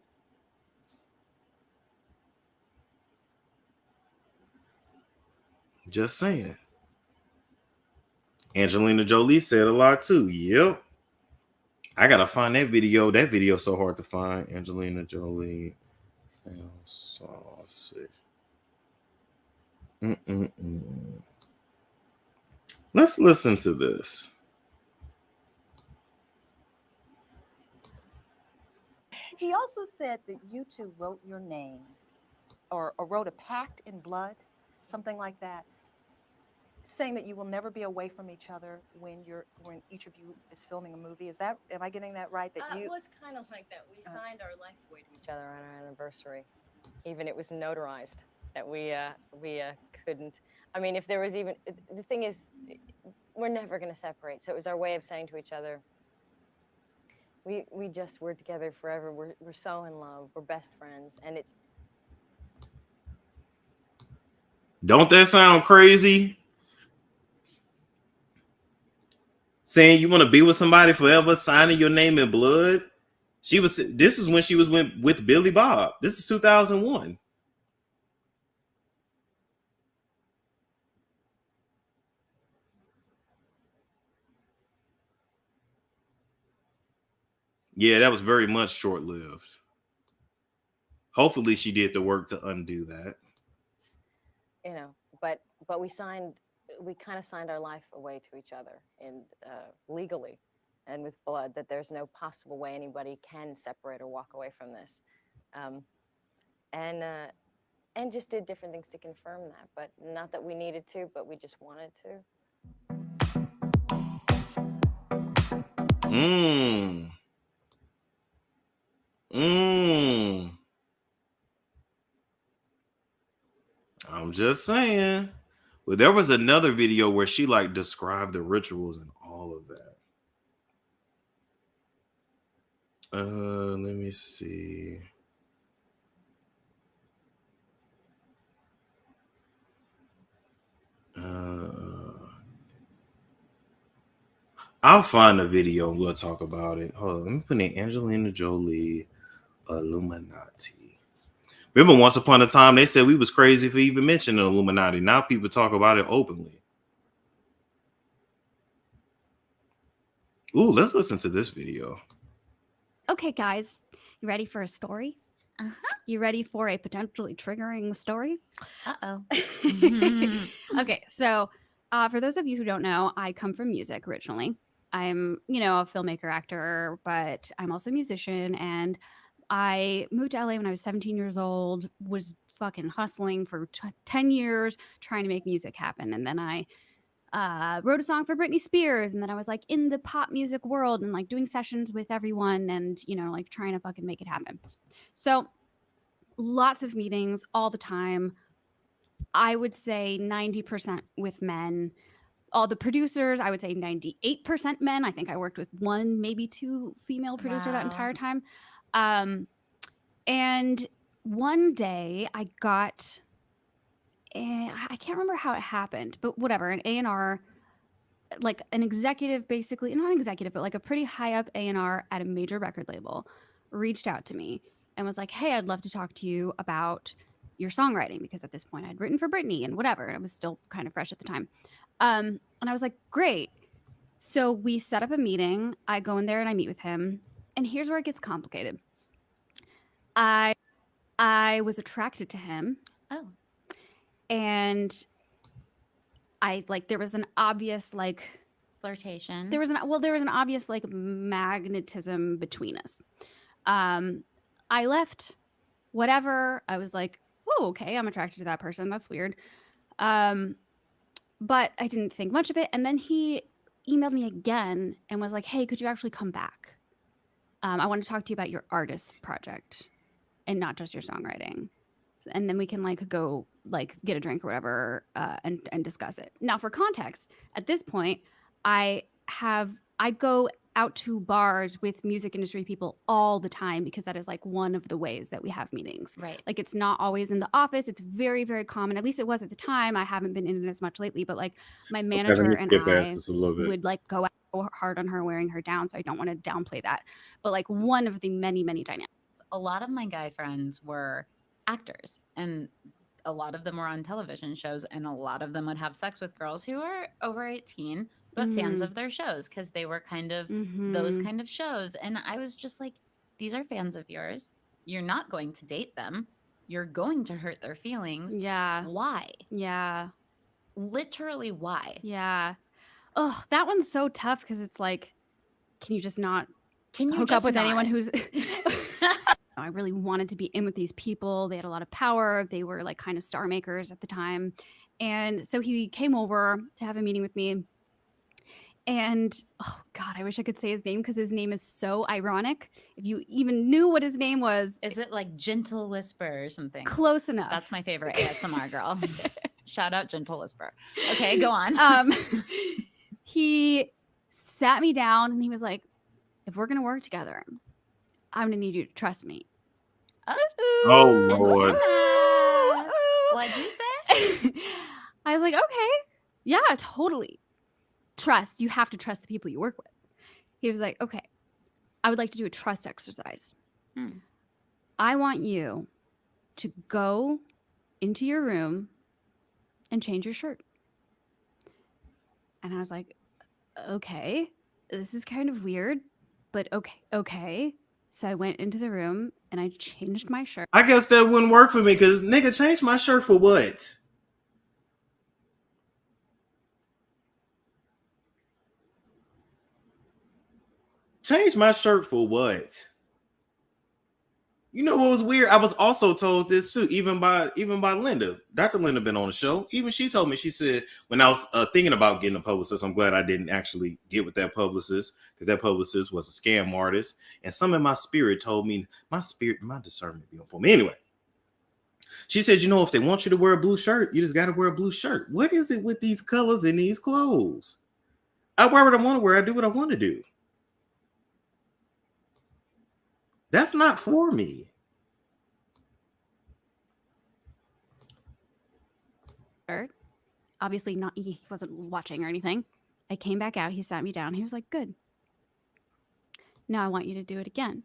Just saying. Angelina Jolie said a lot too. Yep. I gotta find that video. That video's so hard to find. Angelina Jolie. Let's listen to this. He also said that you two wrote your names or wrote a pact in blood, something like that, saying that you will never be away from each other when each of you is filming a movie. Is that, am I getting that right? That It was kind of like that. We signed our life away to each other on our anniversary. Even it was notarized that we couldn't. I mean, if there was even, the thing is, we're never going to separate. So it was our way of saying to each other, we just, we're together forever. We're so in love. We're best friends. And it's. Don't that sound crazy? Saying you want to be with somebody forever, signing your name in blood. This is when she was with Billy Bob. This is 2001. Yeah, that was very much short-lived. Hopefully she did the work to undo that. You know, but we kind of signed our life away to each other and legally and with blood, that there's no possible way anybody can separate or walk away from this. And just did different things to confirm that, but not that we needed to, but we just wanted to. I'm just saying. Well, there was another video where she like described the rituals and all of that. Let me see. I'll find a video and we'll talk about it. Hold on, let me put in Angelina Jolie, Illuminati. Remember, once upon a time, they said we was crazy for even mentioning Illuminati. Now people talk about it openly. Ooh, let's listen to this video. Okay, guys, you ready for a story? You ready for a potentially triggering story? Okay, so for those of you who don't know, I come from music originally. I'm, a filmmaker, actor, but I'm also a musician. And I moved to LA when I was 17 years old, was fucking hustling for 10 years trying to make music happen. And then I wrote a song for Britney Spears. And then I was like in the pop music world and like doing sessions with everyone and, like trying to fucking make it happen. So lots of meetings all the time. I would say 90% with men. All the producers, I would say 98% men. I think I worked with one, maybe two female producer that entire time. And one day I got, I can't remember how it happened, but whatever, an A&R, like an executive, basically, not an executive, but like a pretty high up A&R at a major record label reached out to me and was like, hey, I'd love to talk to you about your songwriting, because at this point I'd written for Britney and whatever. I was still kind of fresh at the time. And I was like, great. So we set up a meeting. I go in there and I meet with him. And here's where it gets complicated. I was attracted to him. Oh. And there was an obvious flirtation. There was an obvious magnetism between us. I left, whatever. I was like, oh, okay, I'm attracted to that person. That's weird. But I didn't think much of it. And then he emailed me again and was like, hey, could you actually come back? I want to talk to you about your artist project and not just your songwriting. And then we can go get a drink or whatever and discuss it. Now, for context, at this point, I go out to bars with music industry people all the time, because that is one of the ways that we have meetings. Right. It's not always in the office. It's very, very common. At least it was at the time. I haven't been in it as much lately, but my manager and I would go out hard on her, wearing her down. So I don't want to downplay that. But like one of the many, many dynamics. A lot of my guy friends were actors, and a lot of them were on television shows, and a lot of them would have sex with girls who are over 18, but fans of their shows because they were kind of those kind of shows. And I was just like, these are fans of yours. You're not going to date them. You're going to hurt their feelings. Yeah. Why? Yeah. Literally, why? Yeah. Oh, that one's so tough because it's like, can you just not Can you hook just up with anyone not? who's I really wanted to be in with these people. They had a lot of power. They were like kind of star makers at the time. And so he came over to have a meeting with me. And oh God, I wish I could say his name because his name is so ironic. If you even knew what his name was. Is it like Gentle Whisper or something? Close enough. That's my favorite ASMR girl. Shout out Gentle Whisper. Okay, go on. He sat me down and he was like, if we're going to work together, I'm going to need you to trust me. Oh, Lord. What'd you say? I was like, okay, yeah, totally. Trust. You have to trust the people you work with. He was like, okay, I would like to do a trust exercise. I want you to go into your room and change your shirt. And I was like, okay, this is kind of weird, but okay. So I went into the room and I changed my shirt. I guess that wouldn't work for me because nigga, change my shirt for what? Change my shirt for what? You know what was weird? I was also told this too, even by Linda. Dr. Linda been on the show. Even she told me, she said, when I was thinking about getting a publicist, I'm glad I didn't actually get with that publicist because that publicist was a scam artist. And some in my spirit told me, my discernment be on point. Anyway, she said, you know, if they want you to wear a blue shirt, you just got to wear a blue shirt. What is it with these colors and these clothes? I wear what I want to wear. I do what I want to do. That's not for me. Obviously not, he wasn't watching or anything. I came back out. He sat me down. He was like, good. Now I want you to do it again.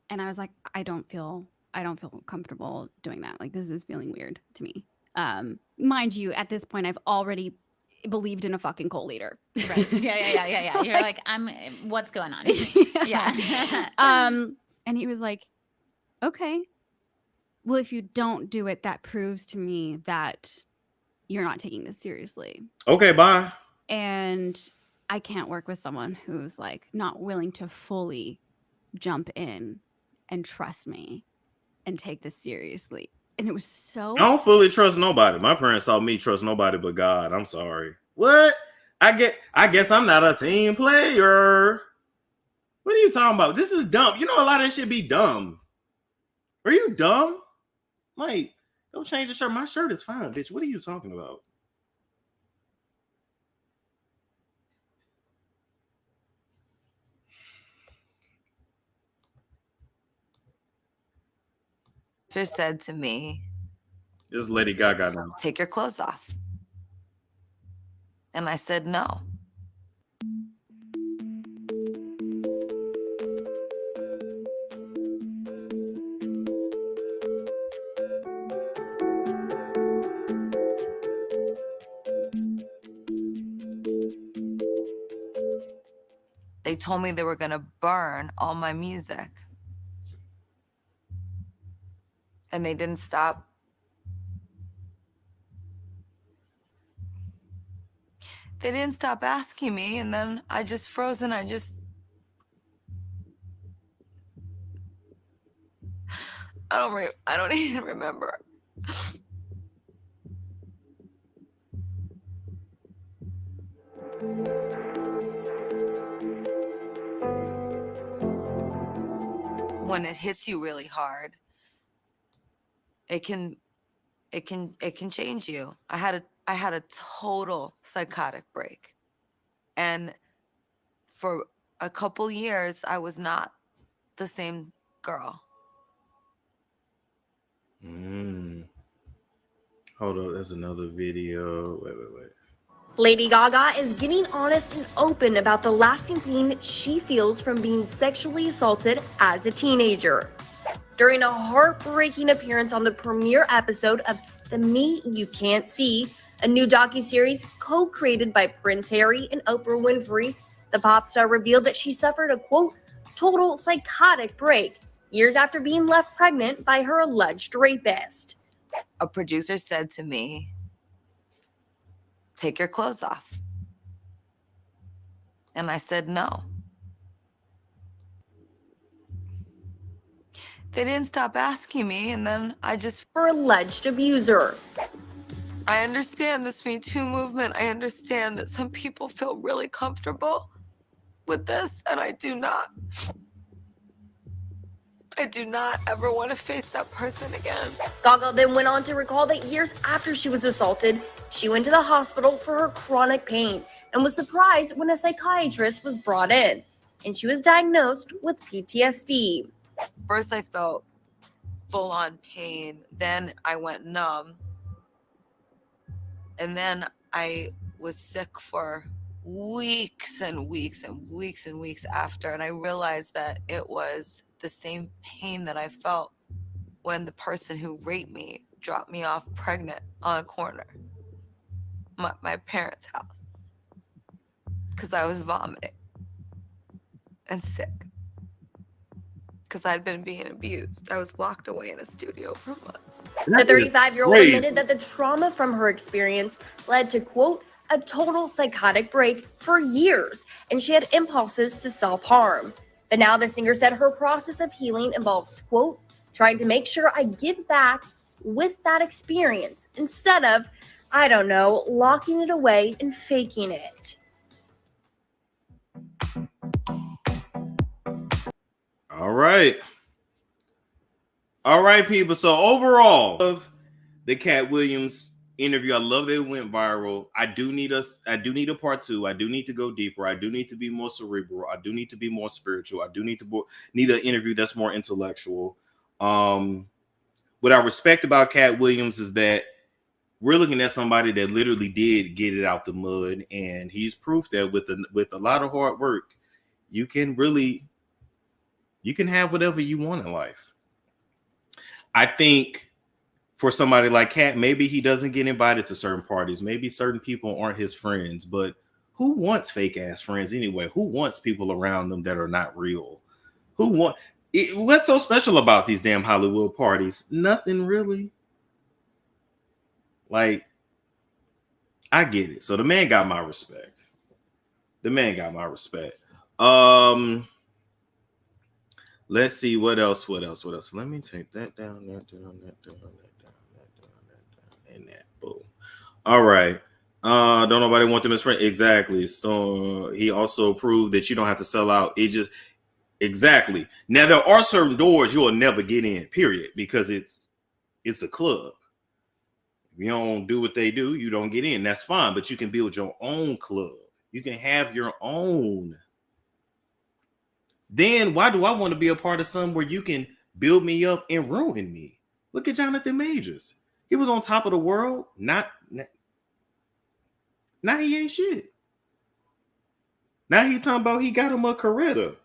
And I was like, I don't feel comfortable doing that. Like, this is feeling weird to me. Mind you, at this point, I've already believed in a fucking cult leader. Right. Yeah. You're like, what's going on? Yeah. And he was like, okay, well, if you don't do it, that proves to me that you're not taking this seriously. Okay, bye. And I can't work with someone who's like not willing to fully jump in and trust me and take this seriously. And it was so... I don't fully trust nobody. My parents taught me trust nobody but God. I'm sorry. What? I guess I'm not a team player. What are you talking about? This is dumb. You know, a lot of that shit be dumb. Are you dumb? Like, don't change the shirt. My shirt is fine, bitch. What are you talking about? Said to me, This is Lady Gaga now. take your clothes off. And I said no. They told me they were gonna burn all my music. And they didn't stop. They didn't stop asking me, and then I just froze and I don't even remember. When it hits you really hard, it can change you. I had a total psychotic break. And for a couple years, I was not the same girl. Hold on, there's another video. Wait. Lady Gaga is getting honest and open about the lasting pain she feels from being sexually assaulted as a teenager. During a heartbreaking appearance on the premiere episode of The Me You Can't See, a new docuseries co-created by Prince Harry and Oprah Winfrey, the pop star revealed that she suffered a, quote, total psychotic break years after being left pregnant by her alleged rapist. A producer said to me, "Take your clothes off." And I said no. They didn't stop asking me, and then I just... Her alleged abuser. I understand this Me Too movement. I understand that some people feel really comfortable with this, and I do not. I do not ever want to face that person again. Gaga then went on to recall that years after she was assaulted, she went to the hospital for her chronic pain and was surprised when a psychiatrist was brought in, and she was diagnosed with PTSD. First, I felt full-on pain. Then I went numb. And then I was sick for weeks and weeks and weeks and weeks after. And I realized that it was the same pain that I felt when the person who raped me dropped me off pregnant on a corner, my parents' house, because I was vomiting and sick. Because I'd been being abused. I was locked away in a studio for months. The 35-year-old admitted that the trauma from her experience led to, quote, a total psychotic break for years, and she had impulses to self-harm. But now the singer said her process of healing involves, quote, trying to make sure I give back with that experience instead of, I don't know, locking it away and faking it. All right. All right, people. So overall, of the Katt Williams interview, I love that it went viral. I do need a part 2. I do need to go deeper. I do need to be more cerebral. I do need to be more spiritual. I do need an interview that's more intellectual. What I respect about Katt Williams is that we're looking at somebody that literally did get it out the mud, and he's proof that with a lot of hard work, you can have whatever you want in life. I think for somebody like Katt, maybe he doesn't get invited to certain parties. Maybe certain people aren't his friends, but who wants fake ass friends anyway? Who wants people around them that are not real? What's so special about these damn Hollywood parties? Nothing really. Like, I get it. So the man got my respect. Let's see what else. Let me take that down, and that. Boom. All right. Don't nobody want them as friends. Exactly. So he also proved that you don't have to sell out. Exactly. Now there are certain doors you will never get in, period, because it's a club. If you don't do what they do, you don't get in. That's fine, but you can build your own club. You can have your own. Then why do I want to be a part of something where you can build me up and ruin me? Look at Jonathan Majors. He was on top of the world. Now he ain't shit. Now he talking about he got him a Coretta.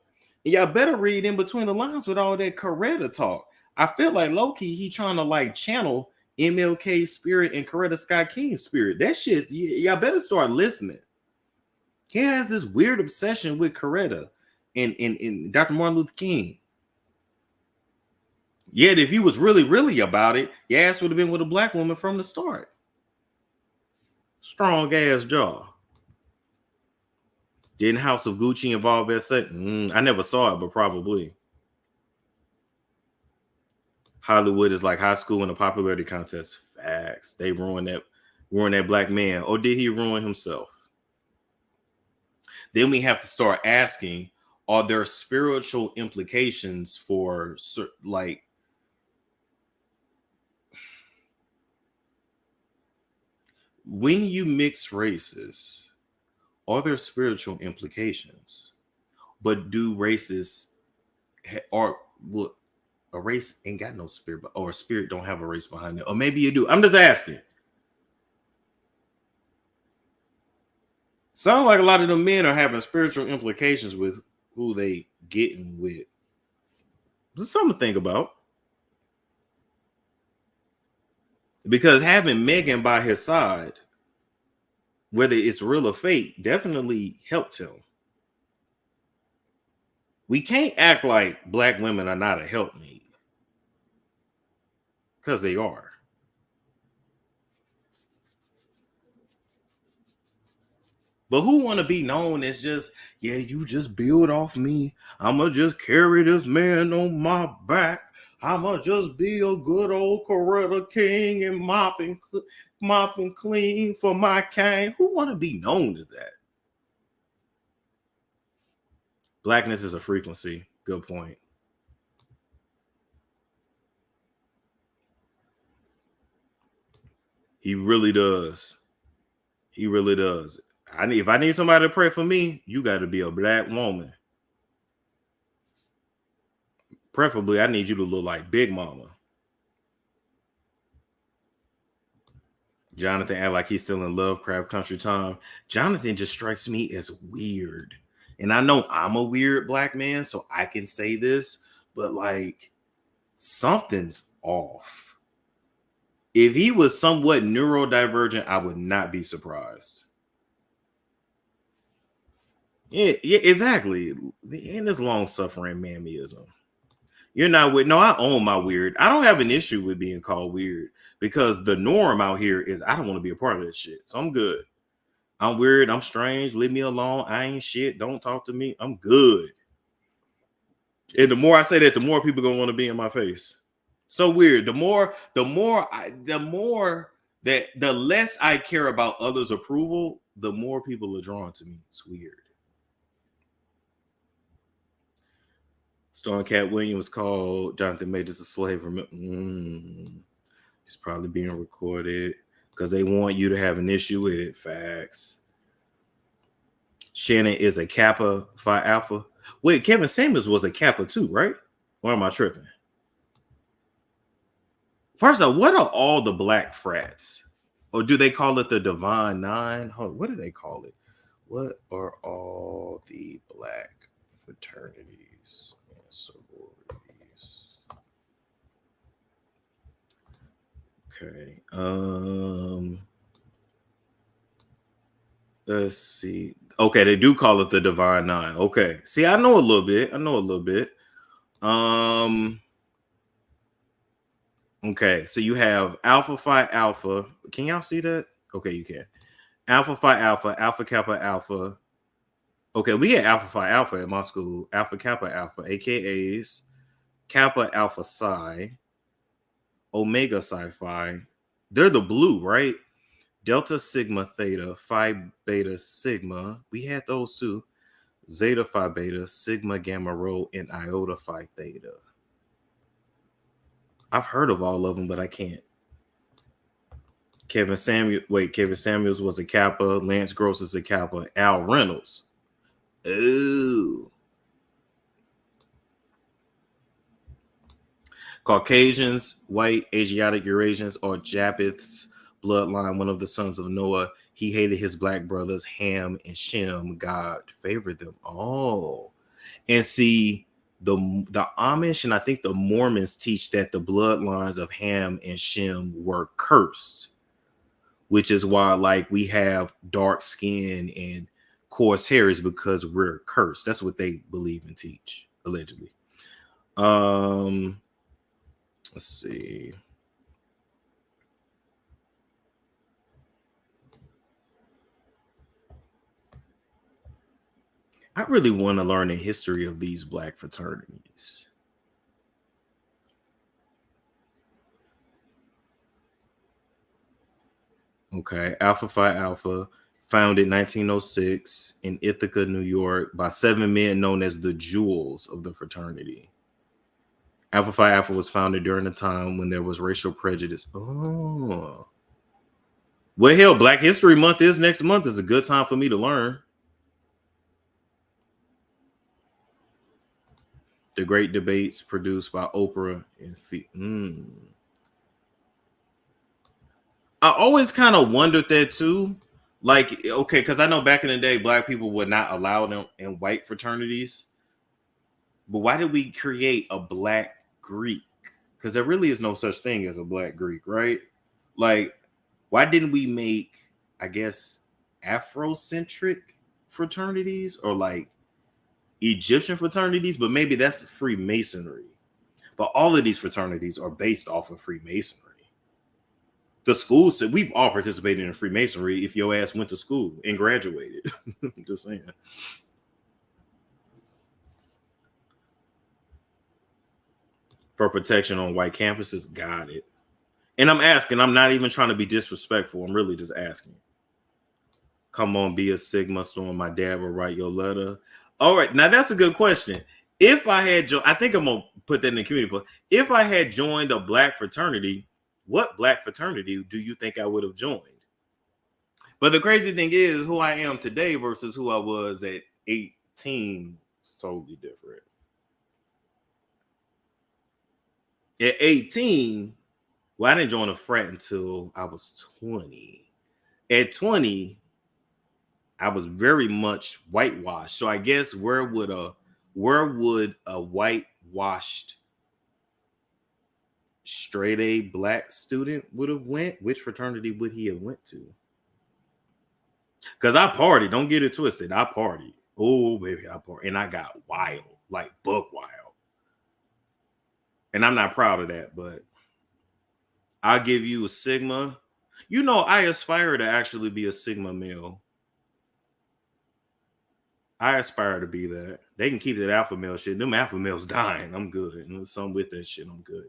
Y'all better read in between the lines with all that Coretta talk. I feel like low-key he trying to like channel MLK spirit and Coretta Scott King spirit. That shit, y'all better start listening. He has this weird obsession with Coretta and Dr. Martin Luther King. Yet if he was really about it, your ass would have been with a black woman from the start. Strong ass jaw. Didn't House of Gucci involve that set? I never saw it, but probably. Hollywood is like high school in a popularity contest. Facts. They ruined that black man. Or did he ruin himself? Then we have to start asking, are there spiritual implications for like when you mix races? Are there spiritual implications? But do races or what? A race ain't got no spirit, or a spirit don't have a race behind it, or maybe you do. I'm just asking. Sound like a lot of them men are having spiritual implications with who they getting with. This is something to think about. Because having Megan by his side, whether it's real or fake, definitely helped him. We can't act like black women are not a helpmeet. Because they are. But who want to be known as just, yeah, you just build off me. I'ma just carry this man on my back. I'ma just be a good old Coretta King and mopping clean for my king. Who want to be known as that? Blackness is a frequency. Good point. He really does. He really does. If I need somebody to pray for me, you got to be a black woman. Preferably, I need you to look like Big Mama. Jonathan act like he's still in Lovecraft Country Time. Jonathan just strikes me as weird. And I know I'm a weird black man, so I can say this, but like something's off. If he was somewhat neurodivergent, I would not be surprised. Yeah, exactly. And this long-suffering mammyism. You're not with. No, I own my weird. I don't have an issue with being called weird because the norm out here is I don't want to be a part of that shit. So I'm good. I'm weird. I'm strange. Leave me alone. I ain't shit. Don't talk to me. I'm good. And the more I say that, the more people gonna want to be in my face. So weird. The less I care about others' approval, the more people are drawn to me. It's weird. Starring Katt Williams called Jonathan Majors a slave. He's probably being recorded because they want you to have an issue with it. Facts. Shannon is a Kappa Phi Alpha. Wait, Kevin Samuels was a Kappa too, right? Or am I tripping? First of all, what are all the black frats? Or do they call it the Divine Nine? What do they call it? What are all the black fraternities and sororities? Okay. Let's see. Okay, they do call it the Divine Nine. Okay. See, I know a little bit. Okay, so you have Alpha Phi Alpha. Can y'all see that? Okay, you can. Alpha Phi Alpha, Alpha Kappa Alpha. Okay, we had Alpha Phi Alpha at my school. Alpha Kappa Alpha, AKAs. Kappa Alpha Psi. Omega Psi Phi. They're the blue, right? Delta Sigma Theta, Phi Beta Sigma. We had those too. Zeta Phi Beta, Sigma Gamma Rho, and Iota Phi Theta. I've heard of all of them, but I can't. Kevin Samuels was a Kappa. Lance Gross is a Kappa. Al Reynolds. Ooh. Caucasians, white, Asiatic, Eurasians, or Japheth's bloodline, one of the sons of Noah. He hated his black brothers, Ham and Shem. God favored them. Oh. And see, the Amish and I think the Mormons teach that the bloodlines of Ham and Shem were cursed, which is why like we have dark skin and coarse hair is because we're cursed. That's what they believe and teach, allegedly. Let's see. I really want to learn the history of these black fraternities. Okay, Alpha Phi Alpha, founded 1906 in Ithaca, New York, by 7 men known as the Jewels of the fraternity. Alpha Phi Alpha was founded during a time when there was racial prejudice. Oh. Well, hell, Black History Month is next month. Is a good time for me to learn. The Great Debates produced by Oprah and I always kind of wondered that too. Like, okay, because I know back in the day, black people were not allowed in white fraternities. But why did we create a black Greek? Because there really is no such thing as a black Greek, right? Like, why didn't we make, I guess, Afrocentric fraternities or like Egyptian fraternities? But maybe that's Freemasonry. But all of these fraternities are based off of Freemasonry. The schools said we've all participated in Freemasonry if your ass went to school and graduated. Just saying. For protection on white campuses, got it. And I'm asking, I'm not even trying to be disrespectful. I'm really just asking. Come on, be a Sigma storm. My dad will write your letter. All right, now that's a good question. If I had joined, I think I'm gonna put that in the community. But if I had joined a black fraternity, what black fraternity do you think I would have joined? But the crazy thing is, who I am today versus who I was at 18 is totally different. At 18, well, I didn't join a frat until I was 20. At 20, I was very much whitewashed. So I guess where would a whitewashed straight A black student would have went? Which fraternity would he have went to? Because I partied. Don't get it twisted. I partied. Oh, baby, I partied. And I got wild, like buck wild. And I'm not proud of that, but I'll give you a Sigma. You know, I aspire to actually be a Sigma male. I aspire to be that. They can keep that alpha male shit. Them alpha males dying. I'm good. And there's some with that shit. I'm good.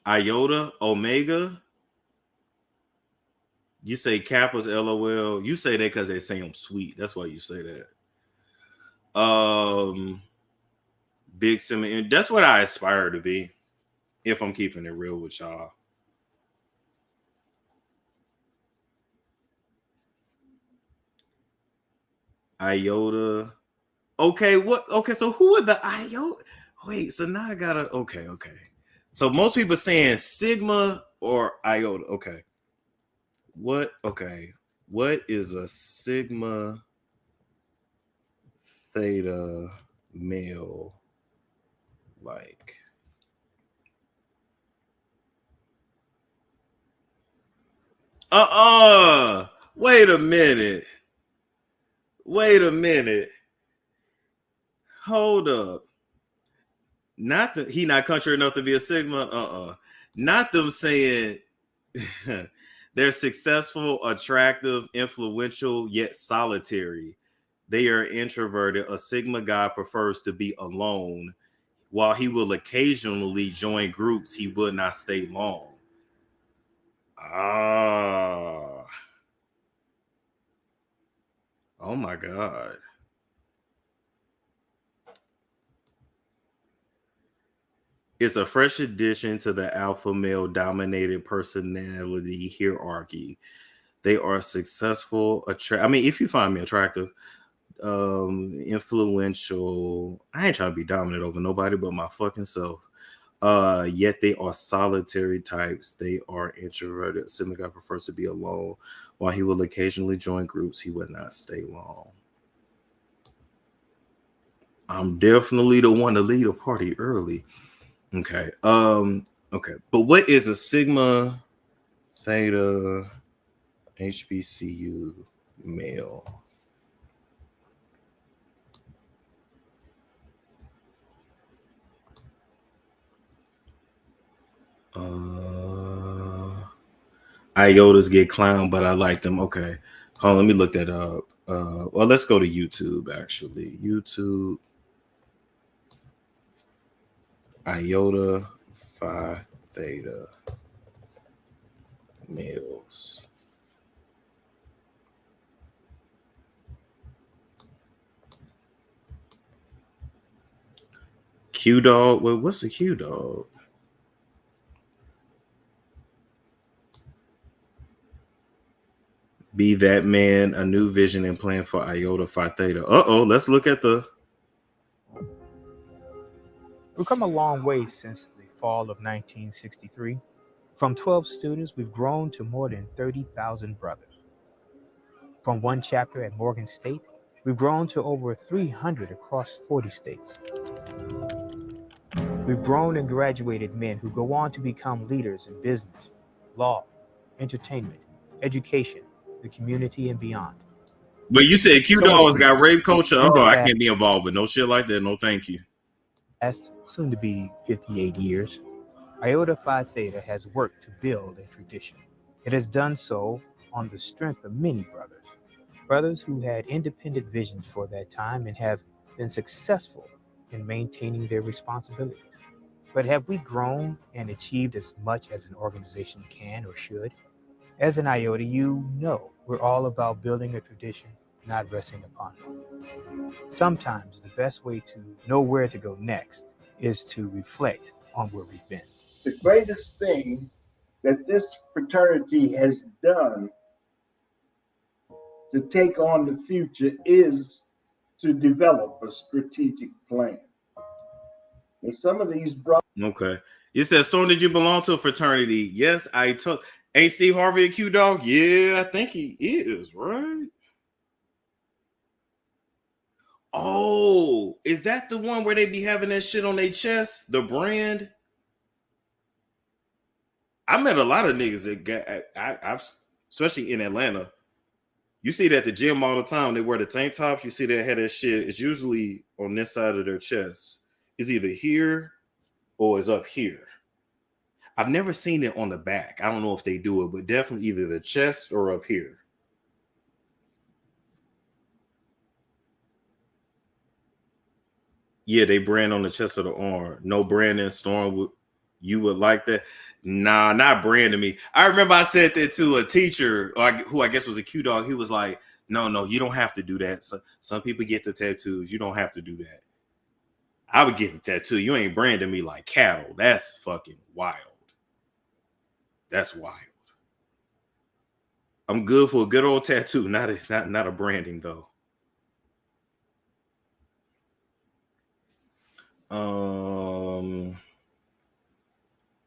Iota, Omega. You say Kappa's LOL. You say that because they say I'm sweet. That's why you say that. Big Simon. That's what I aspire to be. If I'm keeping it real with y'all. Iota. Okay, what? Okay, so who are the Iota? Wait, so now I gotta. Okay. So most people saying Sigma or Iota. Okay. What? Okay. What is a Sigma Theta male like? Wait a minute. Hold up. Not that he not country enough to be a Sigma. Not them saying they're successful, attractive, influential, yet solitary. They are introverted. A Sigma guy prefers to be alone. While he will occasionally join groups, he would not stay long. Oh my God. It's a fresh addition to the alpha male dominated personality hierarchy. They are successful, if you find me attractive, influential. I ain't trying to be dominant over nobody but my fucking self. Yet they are solitary types. They are introverted. Sigma guy prefers to be alone. While he will occasionally join groups, he would not stay long. I'm definitely the one to lead a party early. Okay. Okay. But what is a Sigma Theta HBCU male? Iotas get clowned, but I like them. Okay. Hold on, let me look that up. Well, let's go to YouTube, actually. YouTube. Iota Phi Theta males. Q dog. Well, what's a Q dog? Be that man, a new vision and plan for Iota Phi Theta. Let's look at the. We've come a long way since the fall of 1963. From 12 students, we've grown to more than 30,000 brothers. From one chapter at Morgan State, we've grown to over 300 across 40 states. We've grown and graduated men who go on to become leaders in business, law, entertainment, education, the community, and beyond. But you said Q Some of Dogs got these rape culture. in the Oh, I past, can't be involved with no shit like that. No, thank you. soon to be 58 years, Iota Phi Theta has worked to build a tradition. It has done so on the strength of many brothers who had independent visions for that time and have been successful in maintaining their responsibilities. But have we grown and achieved as much as an organization can or should? As an Iota, you know we're all about building a tradition, not resting upon it. Sometimes the best way to know where to go next is to reflect on where we've been. The greatest thing that this fraternity has done to take on the future is to develop a strategic plan. And some of these brothers. Okay. You said, Storm, did you belong to a fraternity? Yes, I took. Ain't Steve Harvey a Q Dog? Yeah, I think he is, right? Oh, is that the one where they be having that shit on their chest? The brand? I met a lot of niggas that got, I've especially in Atlanta. You see that at the gym all the time. They wear the tank tops. You see they had that shit. It's usually on this side of their chest. It's either here or it's up here. I've never seen it on the back. I don't know if they do it, but definitely either the chest or up here. Yeah, they brand on the chest of the arm. No branding. Storm, you would like that? Nah, not branding me. I remember I said that to a teacher who I guess was a Q Dog. He was like, no, you don't have to do that. So, some people get the tattoos. You don't have to do that. I would get the tattoo. You ain't branding me like cattle. That's fucking wild. That's wild. I'm good for a good old tattoo, not a branding though.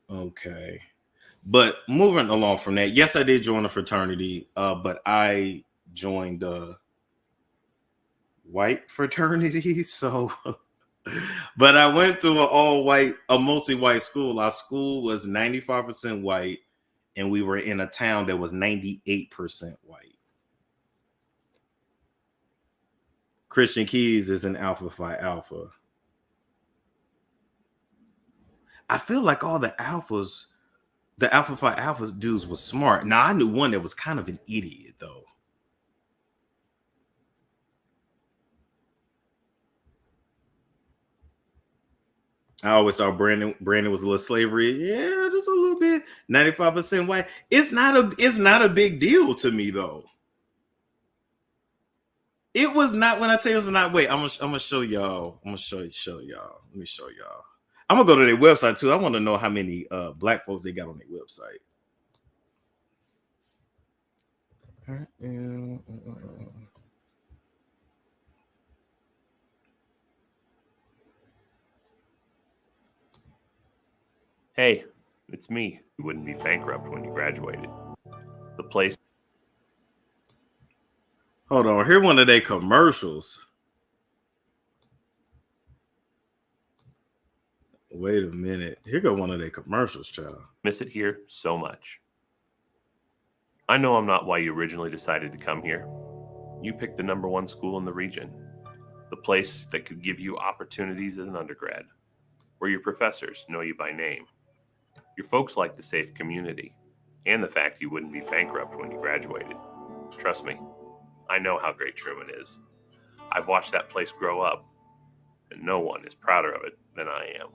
Okay. But moving along from that, yes, I did join a fraternity, but I joined the white fraternity. So, but I went to an all-white, a mostly white school. Our school was 95% white, and we were in a town that was 98% white. Christian Keys is an Alpha Phi Alpha. I feel like all the Alphas, the Alpha Phi Alphas dudes was smart. Now, I knew one that was kind of an idiot, though. I always thought Brandon was a little slavery. Yeah, just a little bit. 95% white. It's not a big deal to me, though. It was not. When I tell you it's not. Wait, I'm gonna show y'all. I'm gonna show y'all. Let me show y'all. I'm gonna go to their website too. I want to know how many black folks they got on their website. Hey, it's me. You wouldn't be bankrupt when you graduated. The place. Hold on. Here's one of their commercials. Wait a minute. Here go one of their commercials, child. Miss it here so much. I know I'm not why you originally decided to come here. You picked the #1 school in the region. The place that could give you opportunities as an undergrad. Where your professors know you by name. Your folks like the safe community. And the fact you wouldn't be bankrupt when you graduated. Trust me, I know how great Truman is. I've watched that place grow up. And no one is prouder of it than I am.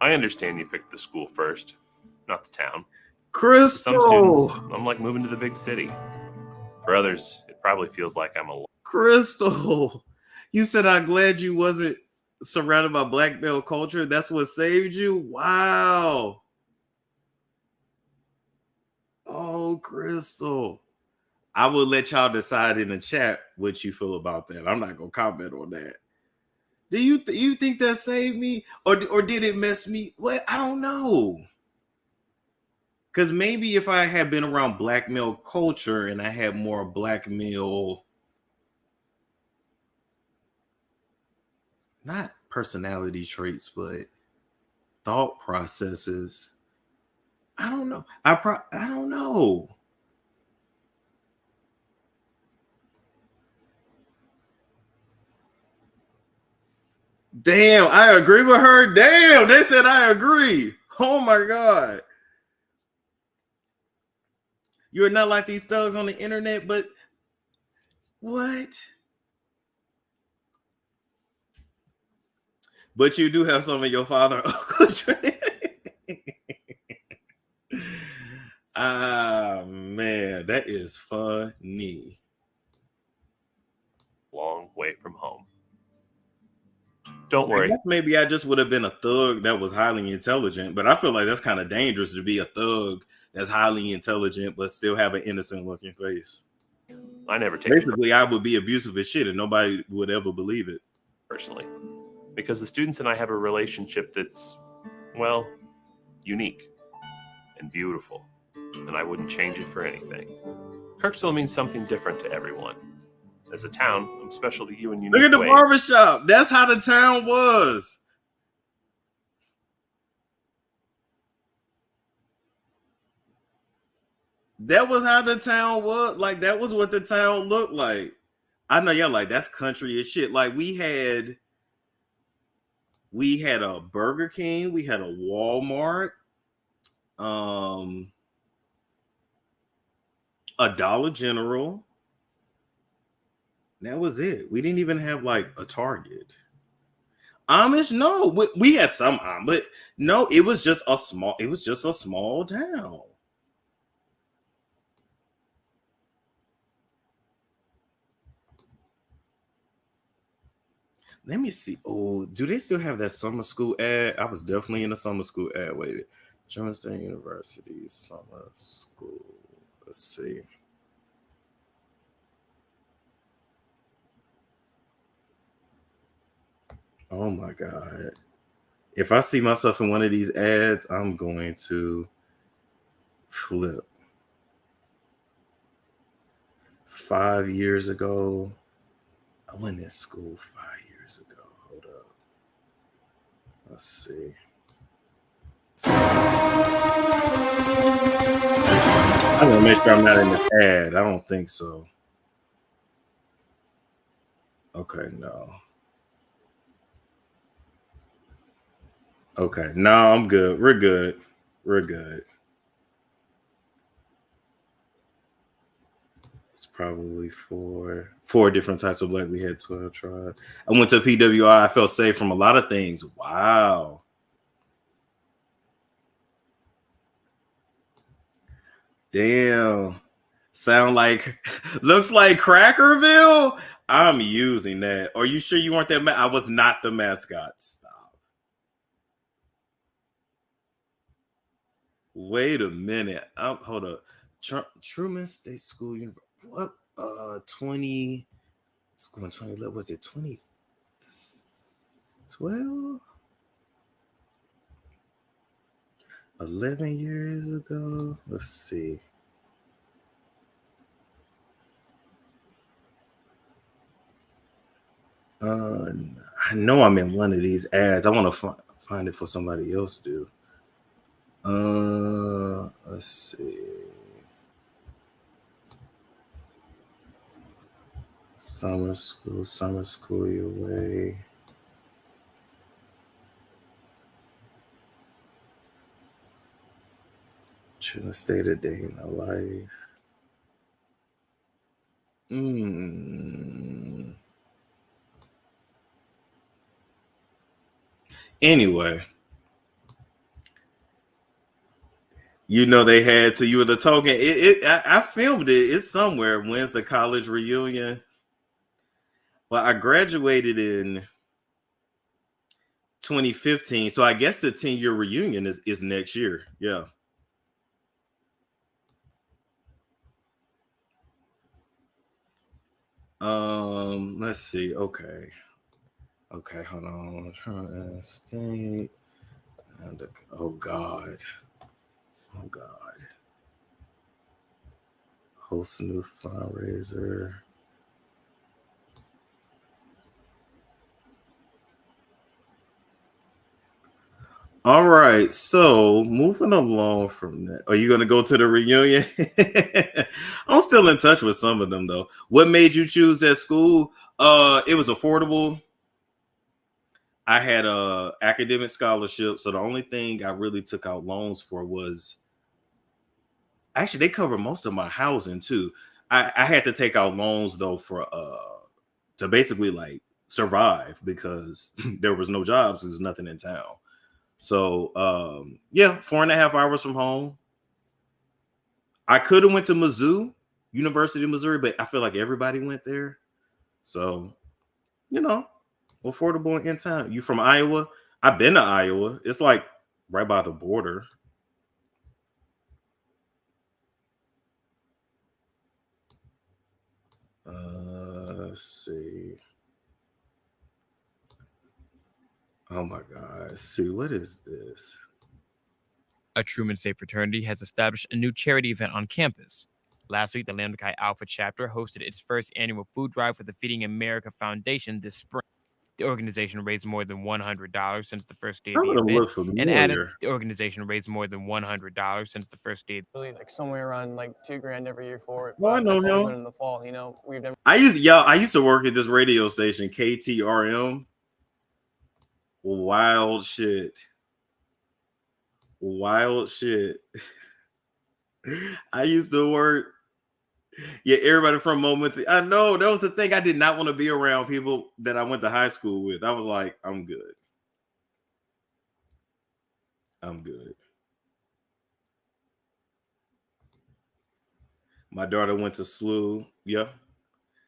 I understand you picked the school first, not the town. Crystal. For some students, I'm like moving to the big city. For others, it probably feels like I'm alone. Crystal, you said I'm glad you wasn't surrounded by black male culture. That's what saved you? Wow. Oh, Crystal. I will let y'all decide in the chat what you feel about that. I'm not gonna comment on that. Do you think that saved me, or did it mess me? Well, I don't know. Because maybe if I had been around black male culture and I had more black male, not personality traits, but thought processes. I don't know. I don't know. Damn, I agree with her. Damn, they said I agree. Oh my God. You're not like these thugs on the internet, but what? But you do have some of your father uncle traits. Ah, man, that is funny. Long way from home. Don't worry. I guess maybe I just would have been a thug that was highly intelligent, but I feel like that's kind of dangerous to be a thug that's highly intelligent but still have an innocent looking face. I never take Basically, I would be abusive as shit and nobody would ever believe it. Personally, because the students and I have a relationship that's, well, unique and beautiful, and I wouldn't change it for anything. Kirksville means something different to everyone. As a town, I'm special to you in unique ways. Look at the barbershop. That's how the town was. That was how the town was. Like, that was what the town looked like. I know y'all like, that's country as shit. Like, we had a Burger King, we had a Walmart, a Dollar General. That was it. We didn't even have like a Target. Amish, no. We had some Amish, but no, it was just a small town. Let me see. Oh, do they still have that summer school ad? I was definitely in a summer school ad. Wait, German State University summer school. Let's see. Oh my God. If I see myself in one of these ads, I'm going to flip. 5 years ago, I went in school 5 years ago. Hold up. Let's see. I'm gonna make sure I'm not in the ad. I don't think so. Okay, no. Okay, no, I'm good. We're good. We're good. It's probably four different types of black. We had 12 tribes. I went to PWI. I felt safe from a lot of things. Wow. Damn. Sound like, looks like Crackerville. I'm using that. Are you sure you weren't that? I was not the mascot. Stop. Wait a minute. Hold up. Truman State School University. What? 20. It's going 20. Was it 2012? 11 years ago. Let's see. I know I'm in one of these ads. I want to find it for somebody else to do. Let's see. Summer school your way. Shouldn't stay a day in a life. Anyway, you know they had to. You were the token. I filmed it. It's somewhere. When's the college reunion? Well, I graduated in 2015, so I guess the 10-year reunion is next year. Yeah. Let's see. Okay, hold on. State. Oh God. Oh God. Host new fundraiser. All right, so moving along from that, are you going to go to the reunion? I'm still in touch with some of them though. What made you choose that school? It was affordable. I had a academic scholarship, so the only thing I really took out loans for was actually they cover most of my housing too. I had to take out loans though for to basically like survive because there was no jobs, there's nothing in town. So yeah, 4.5 hours from home. I could have went to Mizzou, University of Missouri, but I feel like everybody went there. So, you know, affordable in town. You from Iowa? I've been to Iowa. It's like right by the border. Let's see. Oh my God. Let's see, what is this? A Truman State fraternity has established a new charity event on campus. Last week, the Lambda Chi Alpha chapter hosted its first annual food drive for the Feeding America Foundation this spring. The organization raised more than $100 since the first day of Some the of them event, look familiar. and added the organization raised more than $100 since the first day. Really, like somewhere around like $2,000 every year for it. Well, I know that's always him. been in the fall. You know, we've never. I used to work at this radio station, KTRM. Wild shit. I used to work. Yeah, everybody from Moment. I know that was the thing. I did not want to be around people that I went to high school with. I was like, I'm good. My daughter went to SLU. Yeah.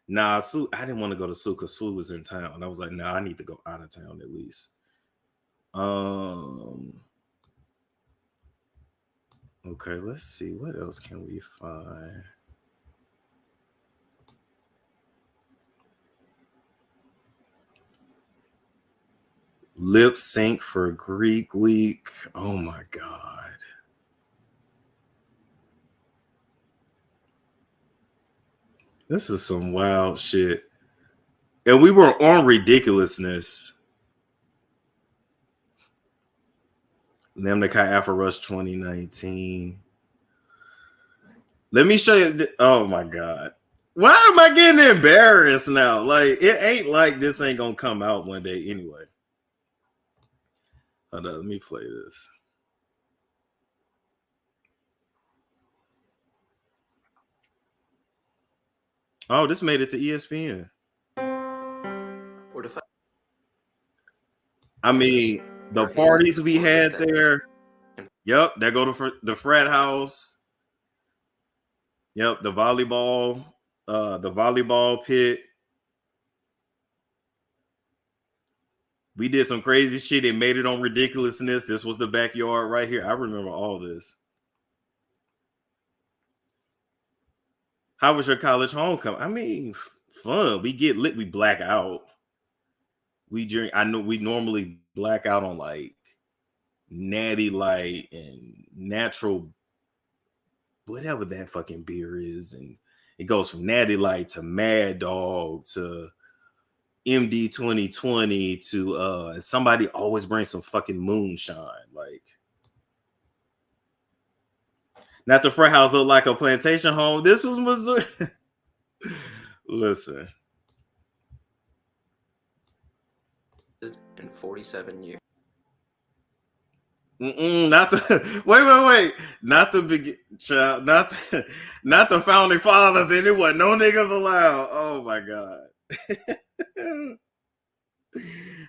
Nah, SLU, I didn't want to go to SLU because SLU was in town. And I was like, nah, I need to go out of town at least. Okay, let's see. What else can we find? Lip sync for Greek week. Oh my God. This is some wild shit. And we were on ridiculousness. Lambda Chi Alpha Rush 2019. Let me show you. Oh my God. Why am I getting embarrassed now? Like, it ain't like this ain't gonna come out one day anyway. Hold on, let me play this. Oh, this made it to ESPN. I mean, the parties we had there. Yep, that go to the frat house. Yep, the volleyball pit. We did some crazy shit. It made it on ridiculousness. This was the backyard right here. I remember all this. How was your college homecoming? I mean, fun. We get lit. We black out. We drink. I know we normally black out on like Natty Light and natural, whatever that fucking beer is, and it goes from Natty Light to Mad Dog to MD 2020 to somebody always brings some fucking moonshine. Like, not the frat house looked like a plantation home. This was Missouri. Listen. In 47 years. Not the wait. Not the big child. Not the founding fathers. And it wasn't no niggas allowed. Oh my God.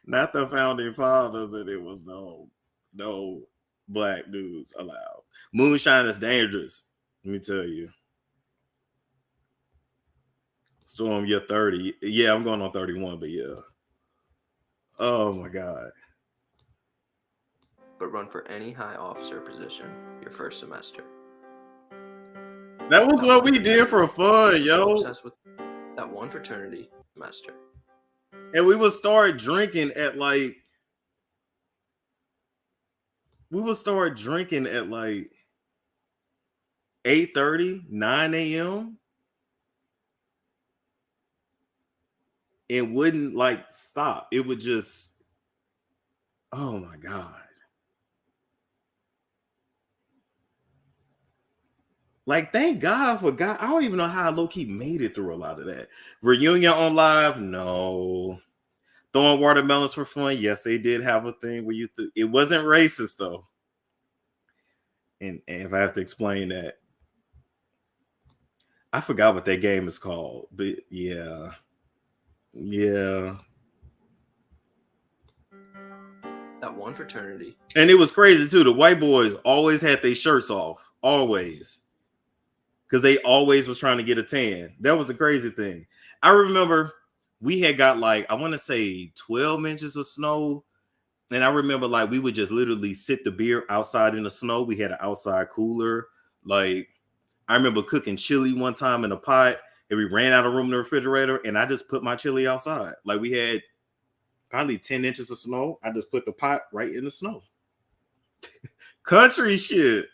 Not the founding fathers, and it was no black dudes allowed. Moonshine is dangerous. Let me tell you. Storm, you're 30. Yeah, I'm going on 31, but yeah. Oh my God. But run for any high officer position your first semester. That was what we did for fun, yo. Obsessed with that one fraternity semester. And we would start drinking at like 5 8:30, 9 a.m. It wouldn't like stop. It would just, oh my God. Like, thank God for God. I don't even know how low-key made it through a lot of that. Reunion on live? No. Throwing watermelons for fun? Yes, they did have a thing where it wasn't racist though. And if I have to explain that, I forgot what that game is called, but yeah. That one fraternity. And it was crazy too. The white boys always had their shirts off, always, because they always was trying to get a tan. That was a crazy thing. I remember we had got like, I want to say 12 inches of snow. And I remember like we would just literally sit the beer outside in the snow. We had an outside cooler. Like, I remember cooking chili one time in a pot and we ran out of room in the refrigerator and I just put my chili outside. Like, we had probably 10 inches of snow. I just put the pot right in the snow. Country shit.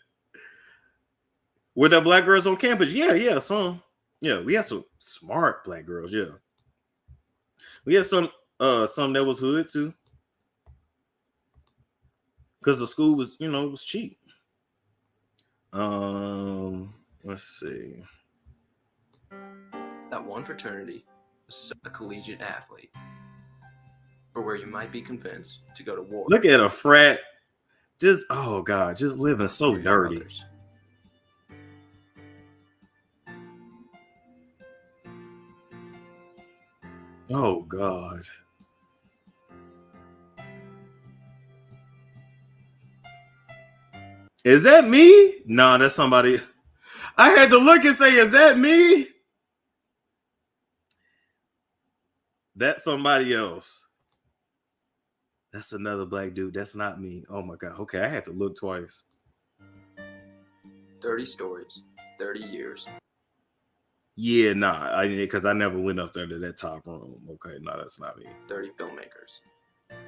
Were there black girls on campus? Yeah, some. Yeah, we had some smart black girls, yeah. We had some that was hood too. Because the school was, it was cheap. Let's see. That one fraternity was a collegiate athlete, or where you might be convinced to go to war. Look at a frat. Just, oh God, just living so dirty. Others. Oh God. Is that me? No, that's somebody. I had to look and say, is that me? That's somebody else. That's another black dude. That's not me. Oh my God. Okay, I had to look twice. 30 stories, 30 years. Yeah, nah, because I never went up there to that top room. Okay, no, that's not me. 30 filmmakers.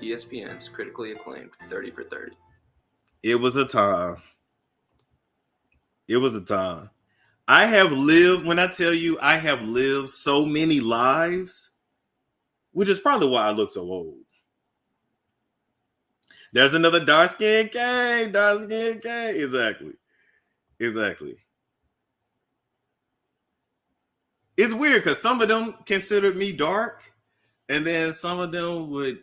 ESPN's critically acclaimed 30 for 30. It was a time. It was a time. I have lived, when I tell you I have lived so many lives, which is probably why I look so old. There's another dark-skinned gang. Exactly. It's weird because some of them considered me dark, and then some of them would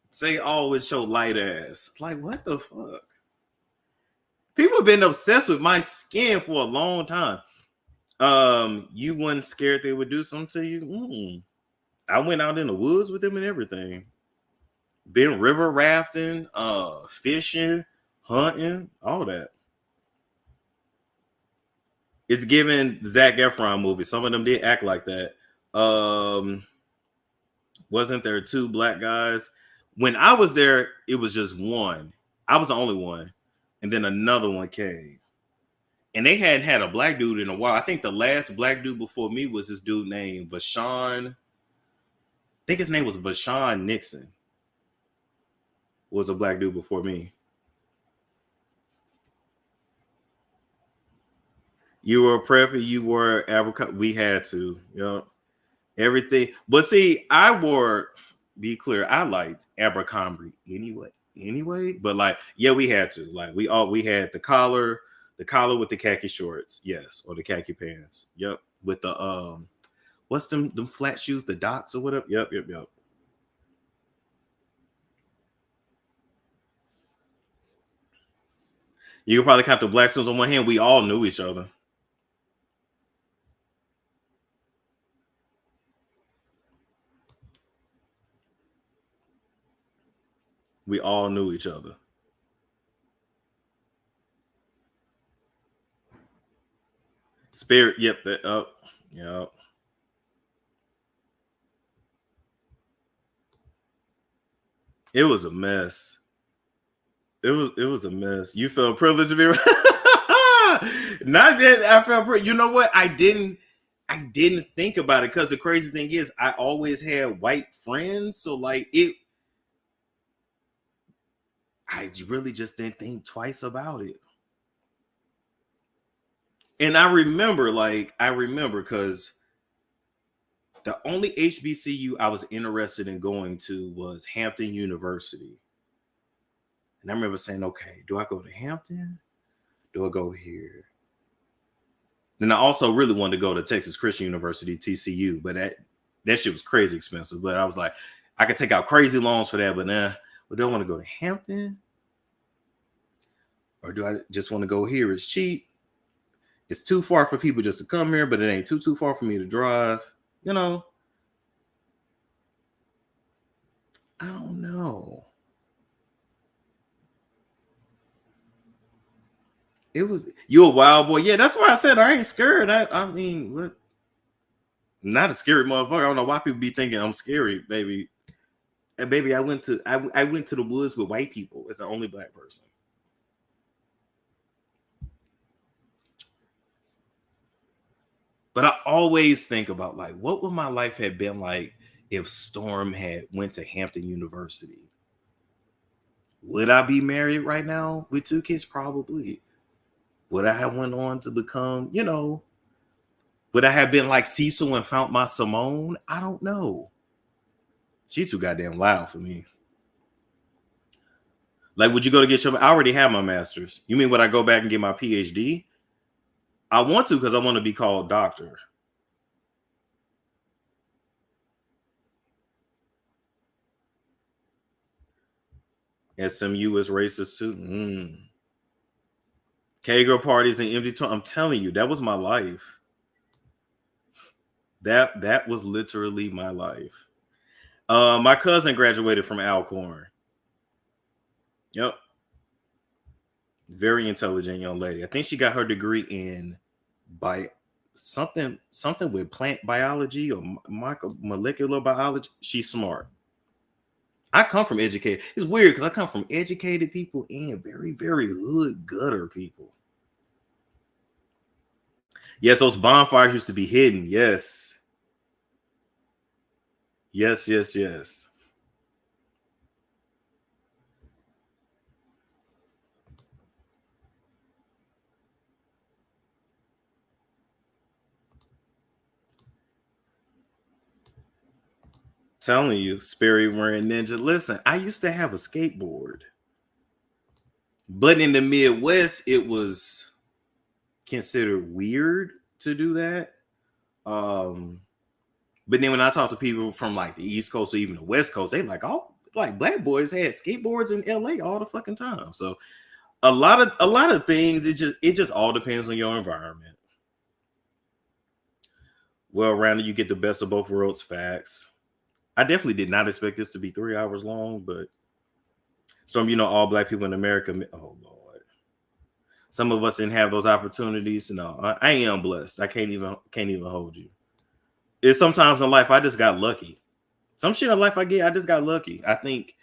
say, oh, with your light ass. Like, what the fuck? People have been obsessed with my skin for a long time. You weren't scared they would do something to you? I went out in the woods with them and everything. Been river rafting, fishing, hunting, all that. It's given Zac Efron movie. Some of them did act like that. Wasn't there 2 black guys? When I was there, it was just one. I was the only one. And then another one came. And they hadn't had a black dude in a while. I think the last black dude before me was this dude named Vashawn. I think his name was Vashawn Nixon. Was a black dude before me. You were a prepper, you were Abercrombie. We had to, everything. But see, be clear, I liked Abercrombie anyway. But like, yeah, we had to. Like, we had the collar with the khaki shorts, yes, or the khaki pants, yep. With the what's them flat shoes, the Docs or whatever, yep. You could probably count the black students on one hand. We all knew each other. We all knew each other. Spirit, yep, that up, yep. It was a mess. It was a mess. You felt privileged to be not that I felt privileged. You know what? I didn't think about it because the crazy thing is I always had white friends. So like I really just didn't think twice about it. And I remember because the only HBCU I was interested in going to was Hampton University. And I remember saying, okay, do I go to Hampton? Do I go here? Then I also really wanted to go to Texas Christian University, TCU, but that shit was crazy expensive. But I was like, I could take out crazy loans for that, but do I want to go to Hampton? Or do I just want to go here? It's cheap. It's too far for people just to come here, but it ain't too far for me to drive. You know, I don't know. It was, you a wild boy. Yeah, that's why I said I ain't scared. I mean, what? Not a scary motherfucker. I don't know why people be thinking I'm scary, baby. And baby, I went to the woods with white people as the only black person. But I always think about, like, what would my life have been like if Storm had went to Hampton University? Would I be married right now with 2 kids? Probably. Would I have went on to become, would I have been like Cecil and found my Simone? I don't know. She's too goddamn loud for me. Like, would you go to get your, I already have my master's. You mean would I go back and get my PhD? I want to, because I want to be called doctor. SMU is racist too. K-girl parties and empty tour. I'm telling you, that was my life. That was literally my life. My cousin graduated from Alcorn. Yep. Very intelligent young lady. I think she got her degree in something with plant biology or molecular biology. She's smart. I come from educated. It's weird because I come from educated people and very, very hood gutter people. Yes, those bonfires used to be hidden. Yes. Yes, yes, yes. Telling you, Sperry wearing ninja. Listen, I used to have a skateboard. But in the Midwest, it was considered weird to do that. But then when I talk to people from like the East Coast or even the West Coast, they like, all like black boys had skateboards in LA all the fucking time. So a lot of things, it just all depends on your environment. Well rounded, you get the best of both worlds. Facts. I definitely did not expect this to be 3 hours long, but Storm, all black people in America. Oh Lord, some of us didn't have those opportunities. No, I am blessed. I can't even hold you. It's sometimes in life I just got lucky. Some shit in life I just got lucky. I think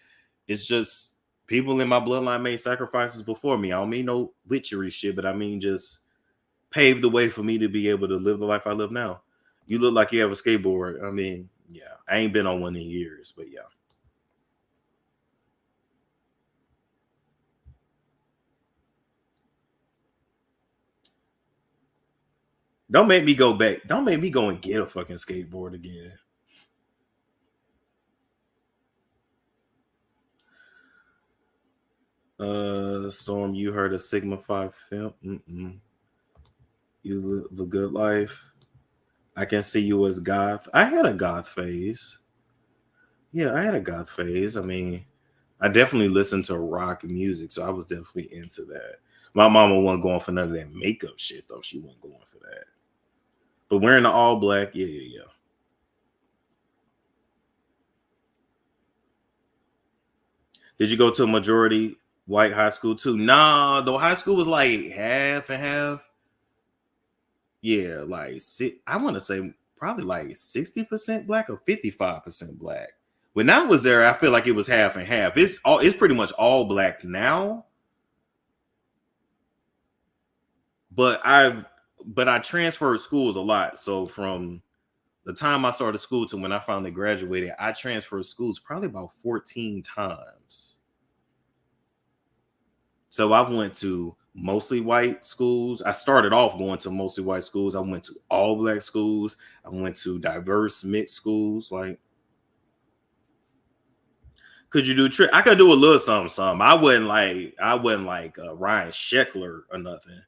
it's just people in my bloodline made sacrifices before me. I don't mean no witchery shit, but I mean just paved the way for me to be able to live the life I live now. You look like you have a skateboard. I mean, yeah, I ain't been on one in years, but yeah. Don't make me go back. Don't make me go and get a fucking skateboard again. Storm, you heard a Sigma 5 film? You live a good life. I can see you as goth. I had a goth phase. Yeah, I had a goth phase. I mean, I definitely listened to rock music, so I was definitely into that. My mama wasn't going for none of that makeup shit, though. She wasn't going for that. But wearing the all black, yeah. Did you go to a majority white high school too? Nah, the high school was like half and half. Yeah, like I want to say probably like 60% black or 55% black. When I was there, I feel like it was half and half. It's pretty much all black now. But I transferred schools a lot. So from the time I started school to when I finally graduated, I transferred schools probably about 14 times. So I've went to mostly white schools. I started off going to mostly white schools. I went to all black schools. I went to diverse mixed schools. Like, could you do I could do a little something. I wasn't like Ryan Sheckler or nothing.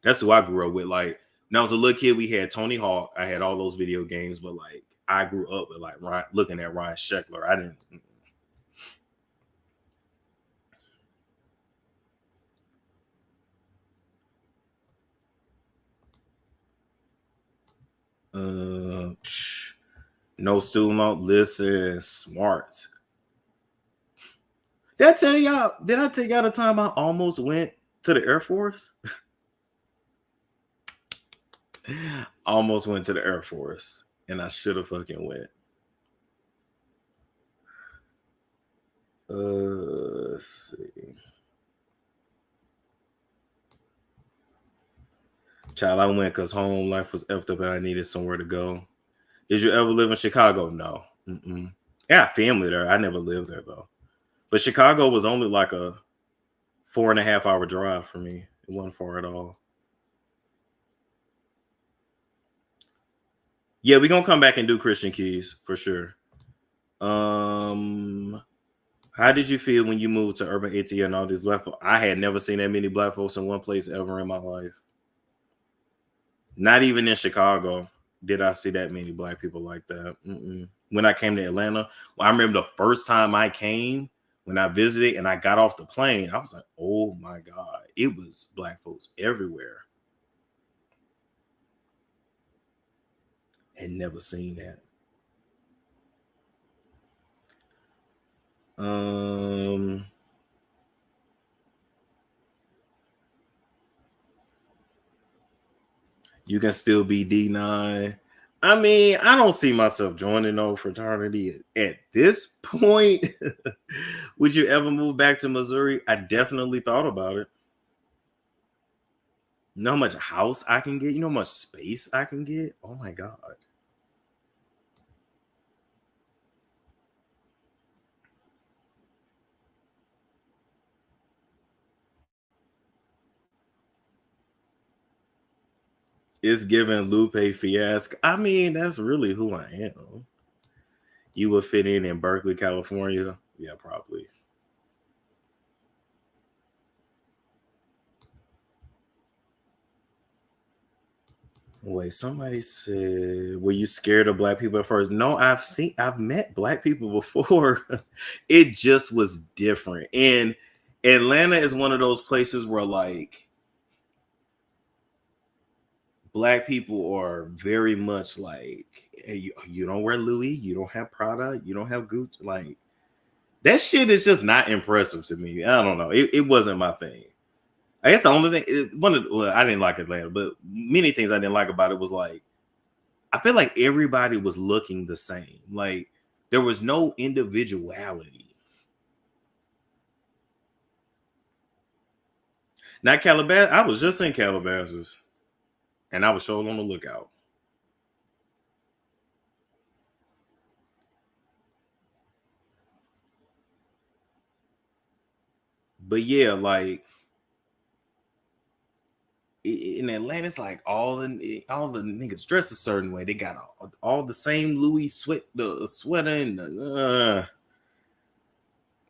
That's who I grew up with. Like, when I was a little kid, we had Tony Hawk. I had all those video games, but like I grew up with like looking at Ryan Sheckler. I didn't. No student loan. Listen, smart. Did I tell y'all the time I almost went to the Air Force? Almost went to the Air Force, and I should have fucking went. Let's see. Child, I went because home life was effed up and I needed somewhere to go. Did you ever live in Chicago? No. Mm-mm. Yeah, family there. I never lived there though. But Chicago was only like a 4.5 hour drive for me. It wasn't far at all. Yeah, we're gonna come back and do Christian Keys for sure. How did you feel when you moved to urban ATL and all these black folks? I had never seen that many black folks in one place ever in my life. Not even in Chicago did I see that many black people like that. Mm-mm. When I came to Atlanta, I remember the first time I came, when I visited and I got off the plane, I was like, oh my God, it was black folks everywhere. Had never seen that. You can still be D9. I mean, I don't see myself joining no fraternity at this point. Would you ever move back to Missouri? I definitely thought about it. You know how much house I can get? You know how much space I can get? Oh my God. It's giving Lupe Fiasco. I mean, that's really who I am. You would fit in Berkeley, California? Yeah, probably. Wait, somebody said, were you scared of black people at first? No, I've met black people before. It just was different. And Atlanta is one of those places where like black people are very much like, hey, you don't wear Louis, you don't have Prada, you don't have Gucci. Like, that shit is just not impressive to me. I don't know. It wasn't my thing. I guess the only thing, I didn't like Atlanta, but many things I didn't like about it was like, I feel like everybody was looking the same. Like, there was no individuality. Not Calabasas. I was just in Calabasas, and I was sure on the lookout. But yeah, like in Atlanta, it's like all the niggas dress a certain way. They got all the same Louis sweater and the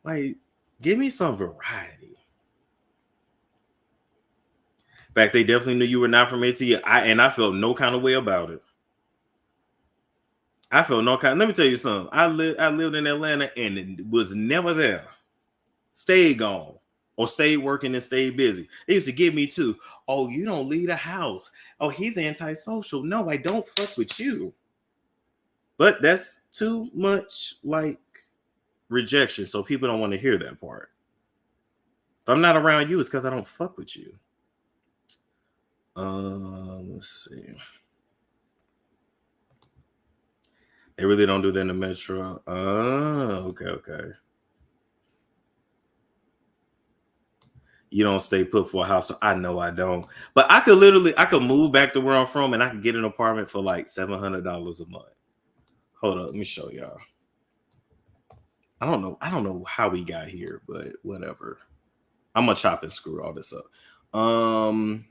like. Give me some variety. In fact, they definitely knew you were not from ATL. I felt no kind of way about it. I felt no kind. Let me tell you something. I lived in Atlanta and it was never there. Stayed gone or stayed working and stayed busy. They used to give me too. Oh, you don't leave the house. Oh, he's antisocial. No, I don't fuck with you. But that's too much like rejection, so people don't want to hear that part. If I'm not around you, it's because I don't fuck with you. Let's see. They really don't do that in the metro. Oh, okay. You don't stay put for a house. I know I don't. But I could move back to where I'm from and I could get an apartment for like $700 a month. Hold up, let me show y'all. I don't know how we got here, but whatever. I'm gonna chop and screw all this up. Let's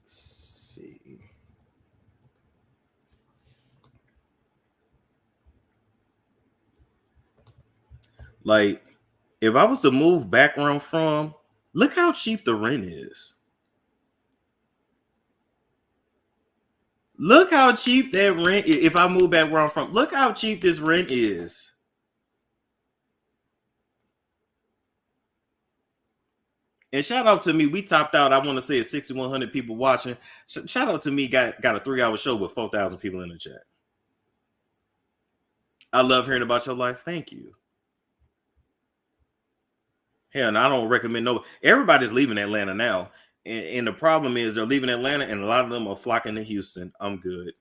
see. Like, if I was to move back where I'm from, look how cheap the rent is. Look how cheap that rent is. If I move back where I'm from, look how cheap this rent is. And shout out to me. We topped out, I want to say, it's 6,100 people watching. Shout out to me. Got a 3-hour show with 4,000 people in the chat. I love hearing about your life. Thank you. Hell, and I don't recommend no. Everybody's leaving Atlanta now. And the problem is they're leaving Atlanta and a lot of them are flocking to Houston. I'm good.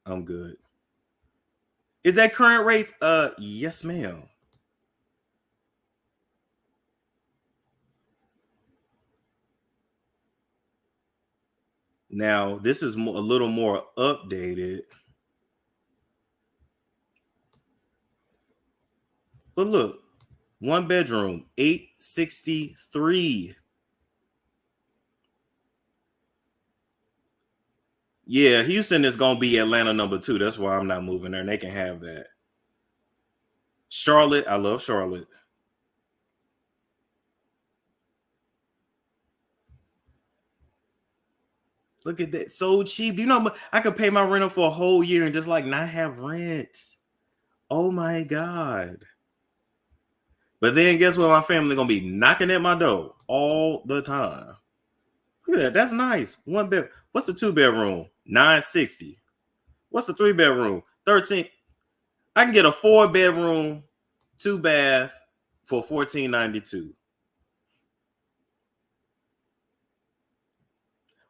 I'm good. Is that current rates? Yes, ma'am. Now, this is a little more updated. But look, 1 bedroom, $863. Yeah, Houston is going to be Atlanta number 2. That's why I'm not moving there. And they can have that. Charlotte, I love Charlotte. Look at that. So cheap. Do you know I could pay my rental for a whole year and just like not have rent. Oh my God. But then guess what? My family going to be knocking at my door all the time. Look at that. That's nice. 1 bed. What's the 2-bedroom? $960. What's the 3-bedroom? $13. I can get a 4-bedroom, 2-bath for $14.92.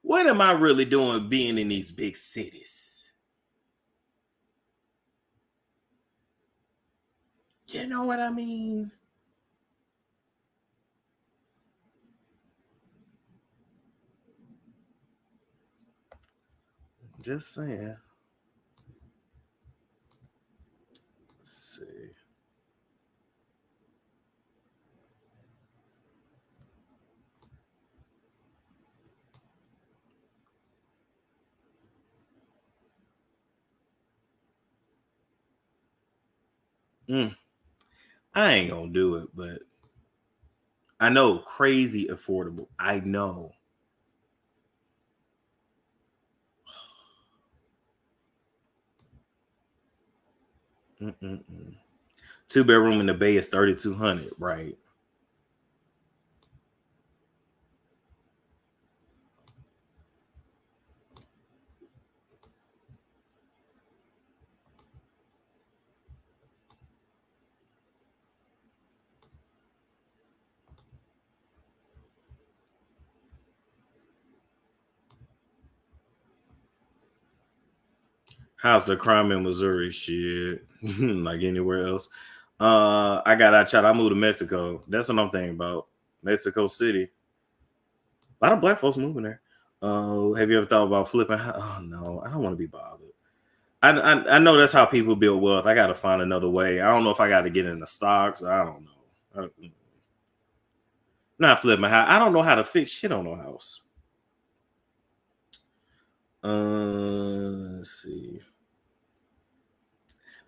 What am I really doing being in these big cities? You know what I mean? Just saying. Let's see. I ain't gonna do it, but I know crazy affordable. I know. Mm-mm-mm. 2-bedroom in the Bay is $3,200, right? How's the crime in Missouri? Shit. Like anywhere else. I got out shot. I moved to Mexico. That's what I'm thinking about. Mexico City. A lot of black folks moving there. Have you ever thought about flipping? Oh no, I don't want to be bothered. I know that's how people build wealth. I got to find another way. I don't know if I got to get into stocks. I don't know. Not flipping my house. I don't know how to fix shit on no house. Let's see.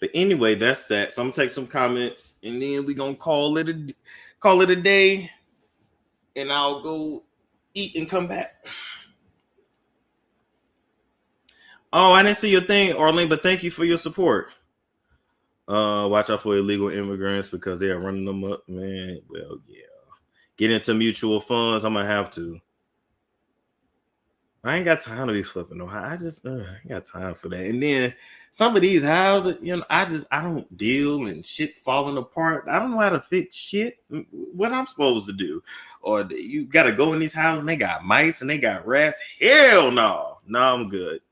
But anyway, that's that. So I'm gonna take some comments and then we're gonna call it a day. And I'll go eat and come back. Oh, I didn't see your thing, Arlene, but thank you for your support. Watch out for illegal immigrants because they are running them up, man. Well, yeah. Get into mutual funds. I'm gonna have to. I ain't got time to be flipping no house. I ain't got time for that. And then some of these houses, I don't deal and shit falling apart. I don't know how to fix shit. What I'm supposed to do? Or you got to go in these houses and they got mice and they got rats. Hell no. No, I'm good.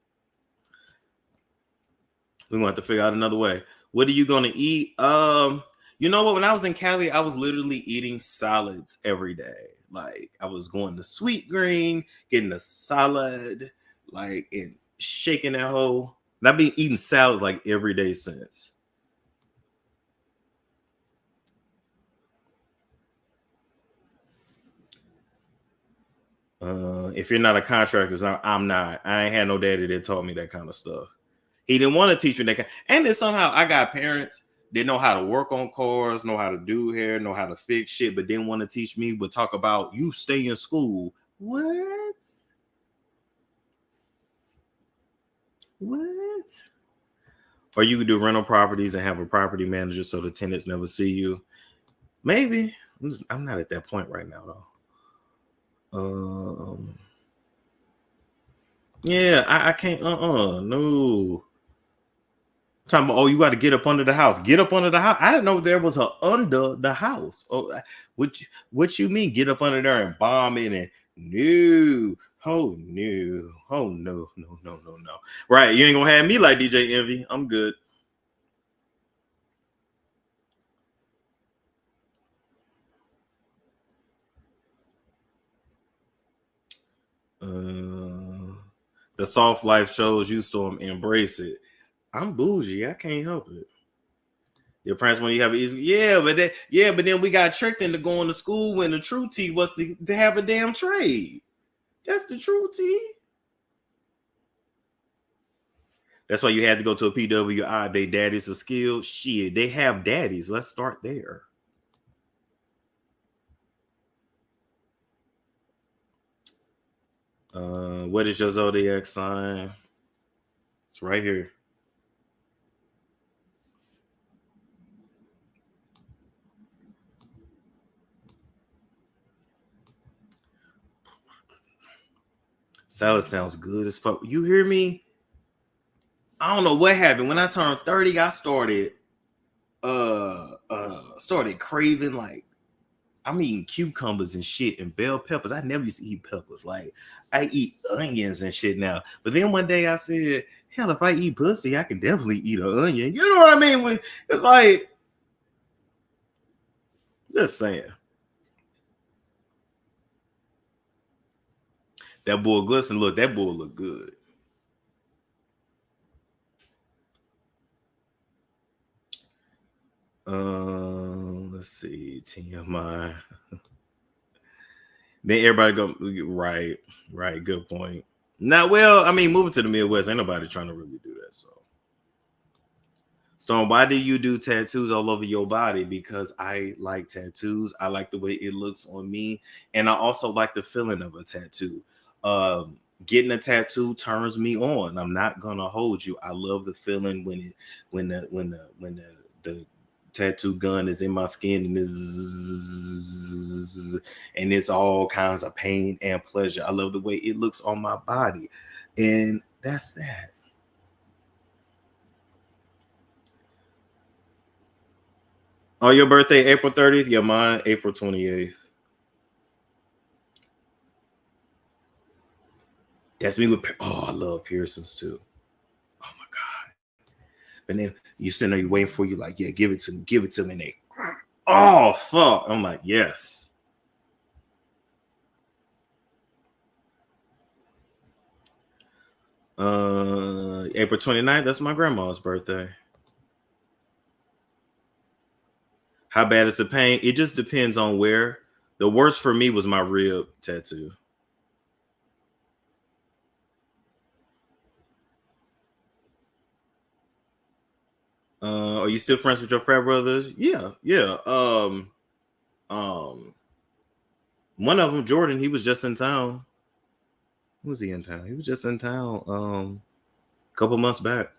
We're going to have to figure out another way. What are you going to eat? You know what? When I was in Cali, I was literally eating salads every day. Like I was going to Sweet Green, getting a salad, like and shaking that whole. And I've been eating salads like every day since. If you're not a contractor, I'm not. I ain't had no daddy that taught me that kind of stuff. He didn't want to teach me that kind. And then somehow I got parents that know how to work on cars, know how to do hair, know how to fix shit, but didn't want to teach me. But talk about you stay in school. What? Or you could do rental properties and have a property manager so the tenants never see you. Maybe. I'm not at that point right now though. Yeah, I can't. No. Talking about, oh, you got to get up under the house. Get up under the house. I didn't know there was a under the house. Oh, what you mean? Get up under there and bomb it? And no. Oh no. Oh no. No. Right, you ain't gonna have me like DJ Envy. I'm good. The soft life shows you, Storm. Embrace it. I'm bougie. I can't help it. Your parents want you to have it easy. But then we got tricked into going to school when the true T was to have a damn trade. That's the true T. That's why you had to go to a PWI. They daddies are skilled. Shit, they have daddies. Let's start there. What is your zodiac sign? It's right here. Salad sounds good as fuck. You hear me? I don't know what happened. When I turned 30, I started craving, like, I'm eating cucumbers and shit and bell peppers. I never used to eat peppers. Like, I eat onions and shit now. But then one day I said, hell, if I eat pussy, I can definitely eat an onion. You know what I mean? It's like, just saying. That bull glisten, look, that bull look good. Let's see, TMI. Then everybody go right. Good point. Now, well, I mean, moving to the Midwest, ain't nobody trying to really do that. So, Storm, why do you do tattoos all over your body? Because I like tattoos. I like the way it looks on me, and I also like the feeling of a tattoo. Getting a tattoo turns me on. I'm not gonna hold you. I love the feeling when the tattoo gun is in my skin and it's all kinds of pain and pleasure. I love the way it looks on my body, and that's that. Oh, your birthday April 30th? Yeah, mine April 28th. That's me with. Oh, I love piercings too. Oh my god! And then you sitting there, you waiting for you, like, yeah, give it to me. And they, oh fuck! I'm like, yes. April 29th. That's my grandma's birthday. How bad is the pain? It just depends on where. The worst for me was my rib tattoo. Are you still friends with your frat brothers? Yeah. One of them, Jordan, he was just in town. When was he in town? He was just in town a couple months back.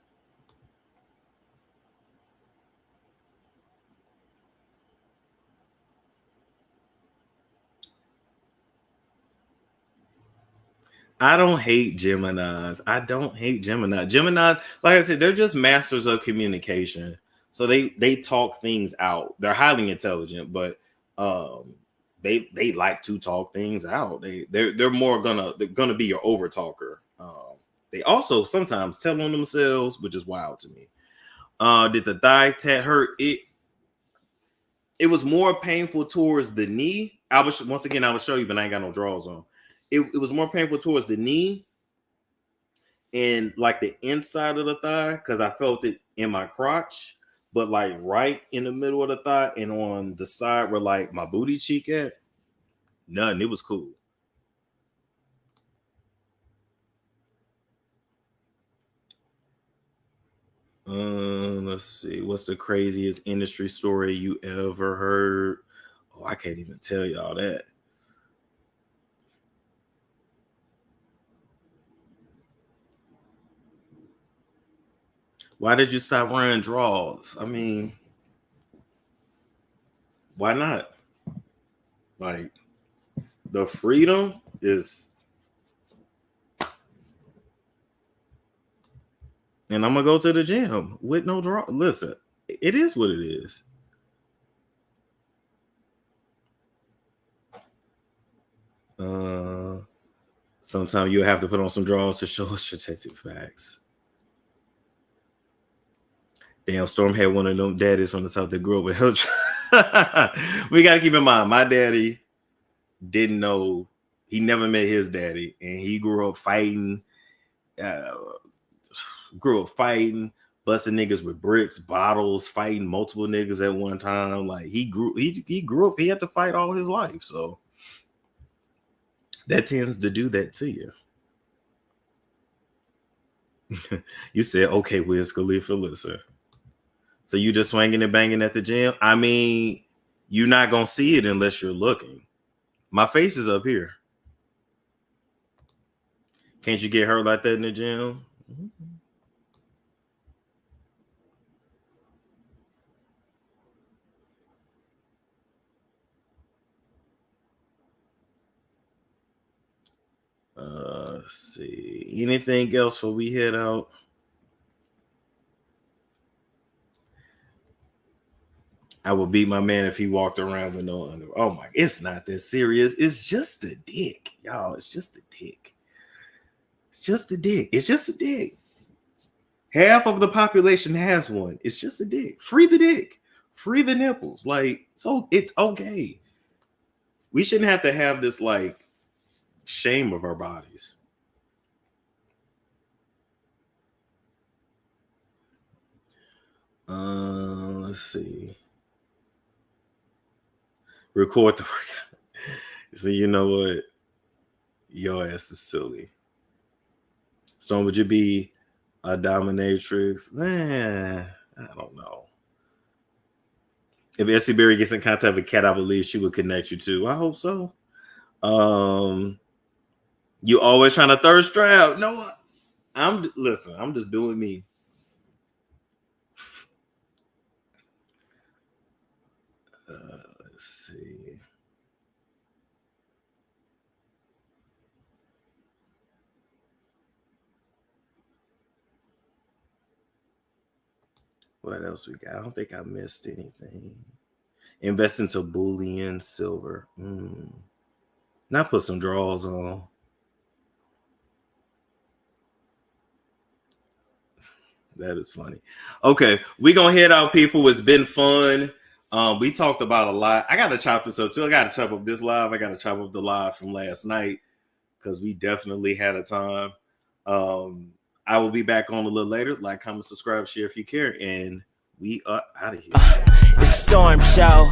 I don't hate Geminis. Gemini, like I said, they're just masters of communication. So they talk things out. They're highly intelligent, but they like to talk things out. They're gonna be your over talker. They also sometimes tell on themselves, which is wild to me. Did the thigh tat hurt? It was more painful towards the knee. I will show you, but I ain't got no drawers on. It was more painful towards the knee and like the inside of the thigh because I felt it in my crotch, but like right in the middle of the thigh and on the side where like my booty cheek at, none. It was cool. Let's see. What's the craziest industry story you ever heard? Oh, I can't even tell y'all that. Why did you stop wearing drawers? I mean, why not? Like, the freedom is, and I'm gonna go to the gym with no draw. Listen, it is what it is. Sometimes you'll have to put on some drawers to show us strategic facts. Damn, Storm had one of them daddies from the South that grew up with health. We got to keep in mind, my daddy didn't know, he never met his daddy, and he grew up fighting, busting niggas with bricks, bottles, fighting multiple niggas at one time. Like, he grew up, he had to fight all his life. So that tends to do that to you. You said, okay, Wiz Khalifa, listen. So you just swinging and banging at the gym? I mean, you're not going to see it unless you're looking. My face is up here. Can't you get hurt like that in the gym? Let's see. Anything else before we head out? I would beat my man if he walked around with no under. Oh my, it's not that serious. It's just a dick, y'all. It's just a dick. It's just a dick. It's just a dick. Half of the population has one. It's just a dick. Free the dick. Free the nipples. Like, so it's okay. We shouldn't have to have this like shame of our bodies. Let's see. Record the workout. So you know what? Your ass is silly. Stone, would you be a dominatrix? I don't know. If Essie Berry gets in contact with Katt, I believe she would connect you too. I hope so. You always trying to thirst trap. No, listen, I'm just doing me. Let's see. What else we got? I don't think I missed anything. Invest into bullion, silver. Now put some draws on. That is funny. Okay, we gonna head out, people. It's been fun. We talked about a lot. I gotta chop this up too. I gotta chop up this live. I gotta chop up the live from last night because we definitely had a time. I will be back on a little later. Like, comment, subscribe, share if you care, and we are out of here. It's Storm Show.